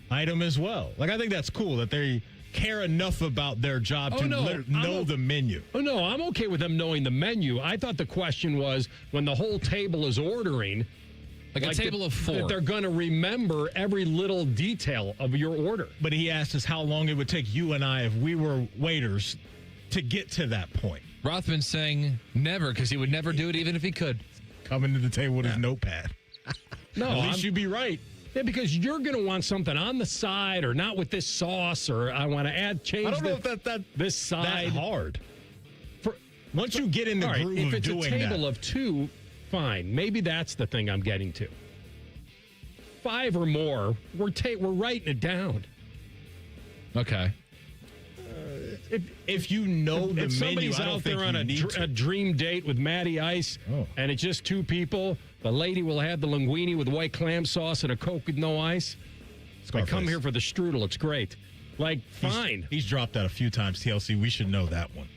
item as well. Like, I think that's cool that they care enough about their job to know the menu. Oh, no, I'm okay with them knowing the menu. I thought the question was when the whole table is ordering. Like a table of 4. That they're going to remember every little detail of your order. But he asked us how long it would take you and I if we were waiters to get to that point. Rothman saying never because he would never do it even if he could. Coming to the table with his notepad. No, at least you'd be right. Yeah, because you're going to want something on the side or not with this sauce or I want to change I don't know if this side. That hard. Once you get in the groove of doing that. If it's a table of 2, fine. Maybe that's the thing I'm getting to. 5 or more, we're writing it down. Okay. If you know the if menu, somebody's I don't out think there on a dream date with Matty Ice, and it's just 2 people, the lady will have the linguine with white clam sauce and a Coke with no ice. I come here for the strudel. It's great. Fine. He's dropped that a few times, TLC. We should know that one.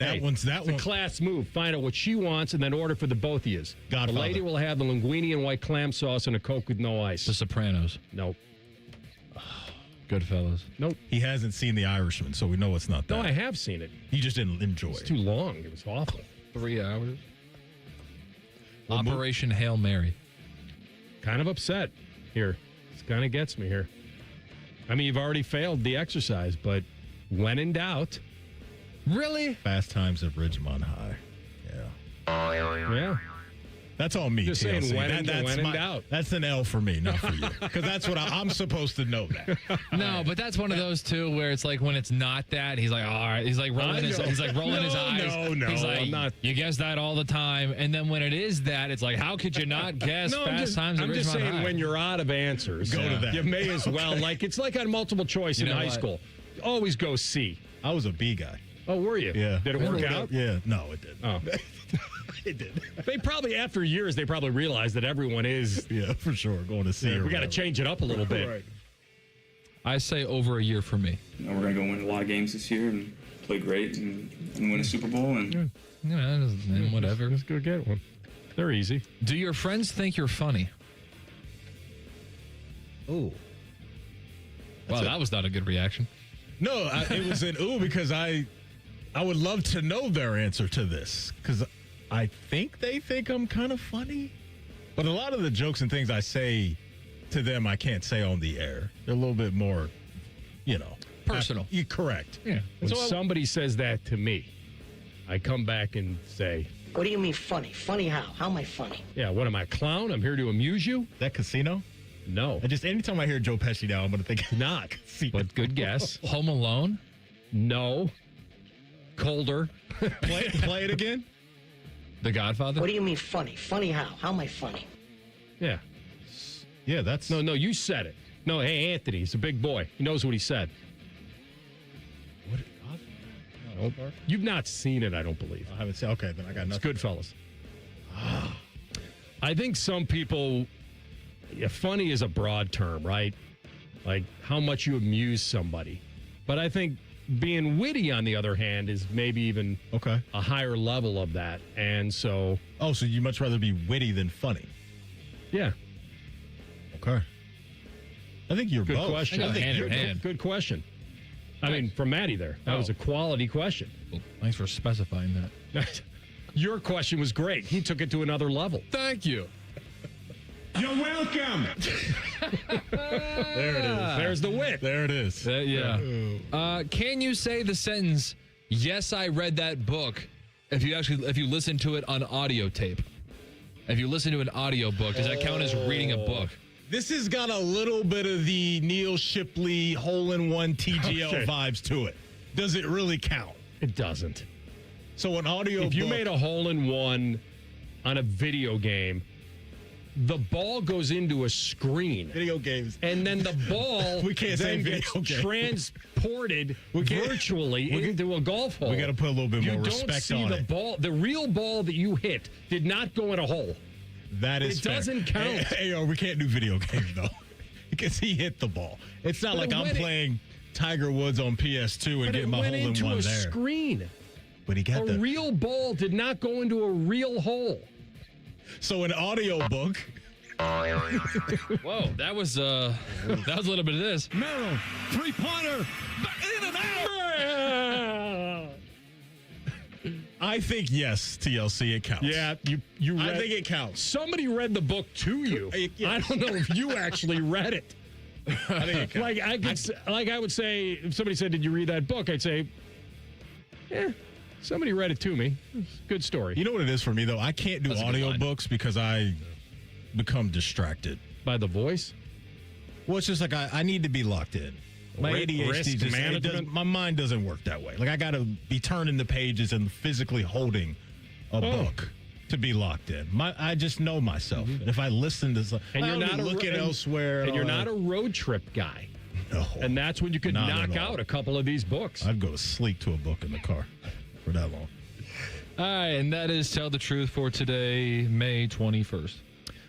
It's a class move. Find out what she wants and then order for the both of you. The lady will have the linguine and white clam sauce and a Coke with no ice. The Sopranos. Nope. Goodfellas. Nope. He hasn't seen The Irishman, so we know it's not that. No, I have seen it. He just didn't enjoy it. It's too long. It was awful. 3 hours. Operation Hail Mary. Kind of upset here. This kind of gets me here. I mean, you've already failed the exercise, but when in doubt. Really? Fast Times at Ridgemont High. Yeah. That's all me. Just TLC. saying when in doubt. That's an L for me, not for you. Because that's what I'm supposed to know that. No, but that's one of those too where it's like when it's not that, he's like, all right. He's like rolling his his eyes. No, he's like, I'm not. You guess that all the time. And then when it is that, it's like, how could you not guess Fast Times at Ridgemont High? I'm just saying when you're out of answers, go to that. You may as well. It's like on multiple choice in high school. Always go C. I was a B guy. Oh, were you? Yeah. Did it work out? Yeah. No, it didn't. Oh. It did. They probably, after years, they probably realized that everyone is. Yeah, for sure. Going to C. We got to change it up a little bit. Right. I say over a year for me. We're going to go win a lot of games this year and play great and win a Super Bowl. And Whatever. Let's go get one. They're easy. Do your friends think you're funny? Ooh. Wow, that was not a good reaction. No, it was an ooh because I would love to know their answer to this because I think they think I'm kind of funny. But a lot of the jokes and things I say to them, I can't say on the air. They're a little bit more, personal. You're correct. Yeah. When somebody says that to me, I come back and say, what do you mean funny? Funny how? How am I funny? Yeah, what am I, a clown? I'm here to amuse you? That Casino? No. Anytime I hear Joe Pesci now, I'm going to think not. But good guess. Home Alone? No. Colder. Play it again. The Godfather? What do you mean funny? Funny how? How am I funny? Yeah. Yeah, that's... No, you said it. No, hey, Anthony, he's a big boy. He knows what he said. What? No, you've not seen it, I don't believe. I haven't seen. Okay, then I got nothing. It's Goodfellas. I think some people... Yeah, funny is a broad term, right? Like how much you amuse somebody. But I think being witty, on the other hand, is maybe even a higher level of that. And so... Oh, so you much rather be witty than funny? Yeah. Okay. I think you're good both. Question. I think hand in hand. Good question. I mean, from Maddie there. That was a quality question. Well, thanks for specifying that. Your question was great. He took it to another level. Thank you. You're welcome. There it is. There's the wit. There it is. Can you say the sentence, yes, I read that book, if you listen to it on audio tape? If you listen to an audio book, does that count as reading a book? This has got a little bit of the Neil Shipley hole-in-one TGL vibes to it. Does it really count? It doesn't. So an audio book... If you made a hole-in-one on a video game... The ball goes into a screen. Video games. And then the ball we can't say video gets game. transported virtually into a golf hole. We got to put a little bit more respect on it. You don't see the ball. The real ball that you hit did not go in a hole. That is fair. It doesn't count. Hey, we can't do video games, though. Because he hit the ball. It's not like I'm playing Tiger Woods on PS2 and getting my hole-in-one there. It went into a screen. But he got a real ball did not go into a real hole. So an audio book. Whoa, that was a little bit of this. Merrill, 3-pointer, I think yes, TLC, it counts. Yeah, you read, I think it counts. Somebody read the book to you. Yes. I don't know if you actually read it. I think it counts. I would say, if somebody said, "Did you read that book?" I'd say, "Yeah, somebody read it to me. Good story." You know what it is for me, though? I can't do audiobooks because I become distracted. By the voice? Well, it's just like I need to be locked in. My ADHD just, my mind doesn't work that way. Like, I got to be turning the pages and physically holding a book to be locked in. I just know myself. And if I listen to something, and you're not looking elsewhere. And you're not a road trip guy. No. And that's when you could knock out a couple of these books. I'd go to sleep to a book in the car for that long. All right, and that is Tell the Truth for today, May 21st.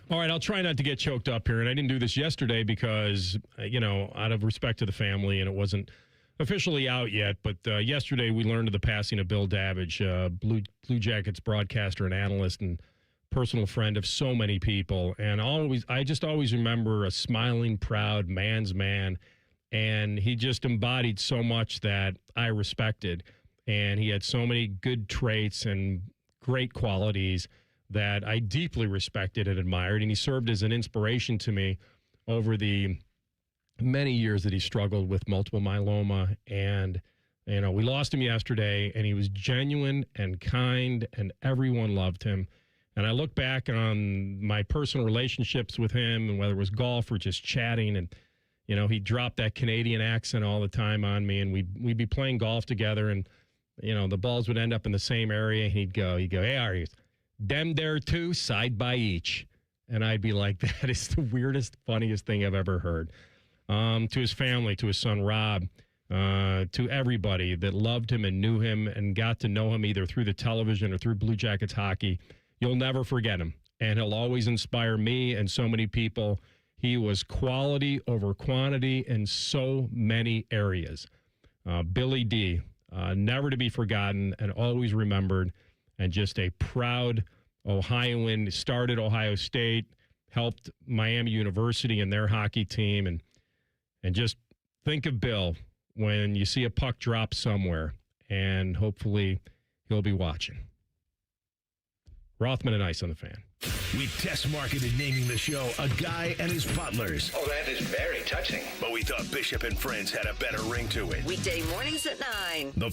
All right, I'll try not to get choked up here. And I didn't do this yesterday because, out of respect to the family, and it wasn't officially out yet. But yesterday we learned of the passing of Bill Davidge, Blue Jackets broadcaster and analyst and personal friend of so many people. And I just always remember a smiling, proud man's man. And he just embodied so much that I respected. And he had so many good traits and great qualities that I deeply respected and admired. And he served as an inspiration to me over the many years that he struggled with multiple myeloma. And, we lost him yesterday, and he was genuine and kind, and everyone loved him. And I look back on my personal relationships with him, and whether it was golf or just chatting, and, he dropped that Canadian accent all the time on me, and we'd be playing golf together, and, the balls would end up in the same area, and he'd go, "Hey, are you? Them there too, side by each." And I'd be like, that is the weirdest, funniest thing I've ever heard. To his family, to his son, Rob, to everybody that loved him and knew him and got to know him either through the television or through Blue Jackets hockey, you'll never forget him. And he'll always inspire me and so many people. He was quality over quantity in so many areas. Billy D, never to be forgotten and always remembered. And just a proud Ohioan, started Ohio State, helped Miami University and their hockey team. And just think of Bill when you see a puck drop somewhere, and hopefully he'll be watching. Rothman and Ice on the Fan. We test marketed naming the show A Guy and His Butlers. Oh, that is very touching. But we thought Bishop and Friends had a better ring to it. Weekday mornings at 9. The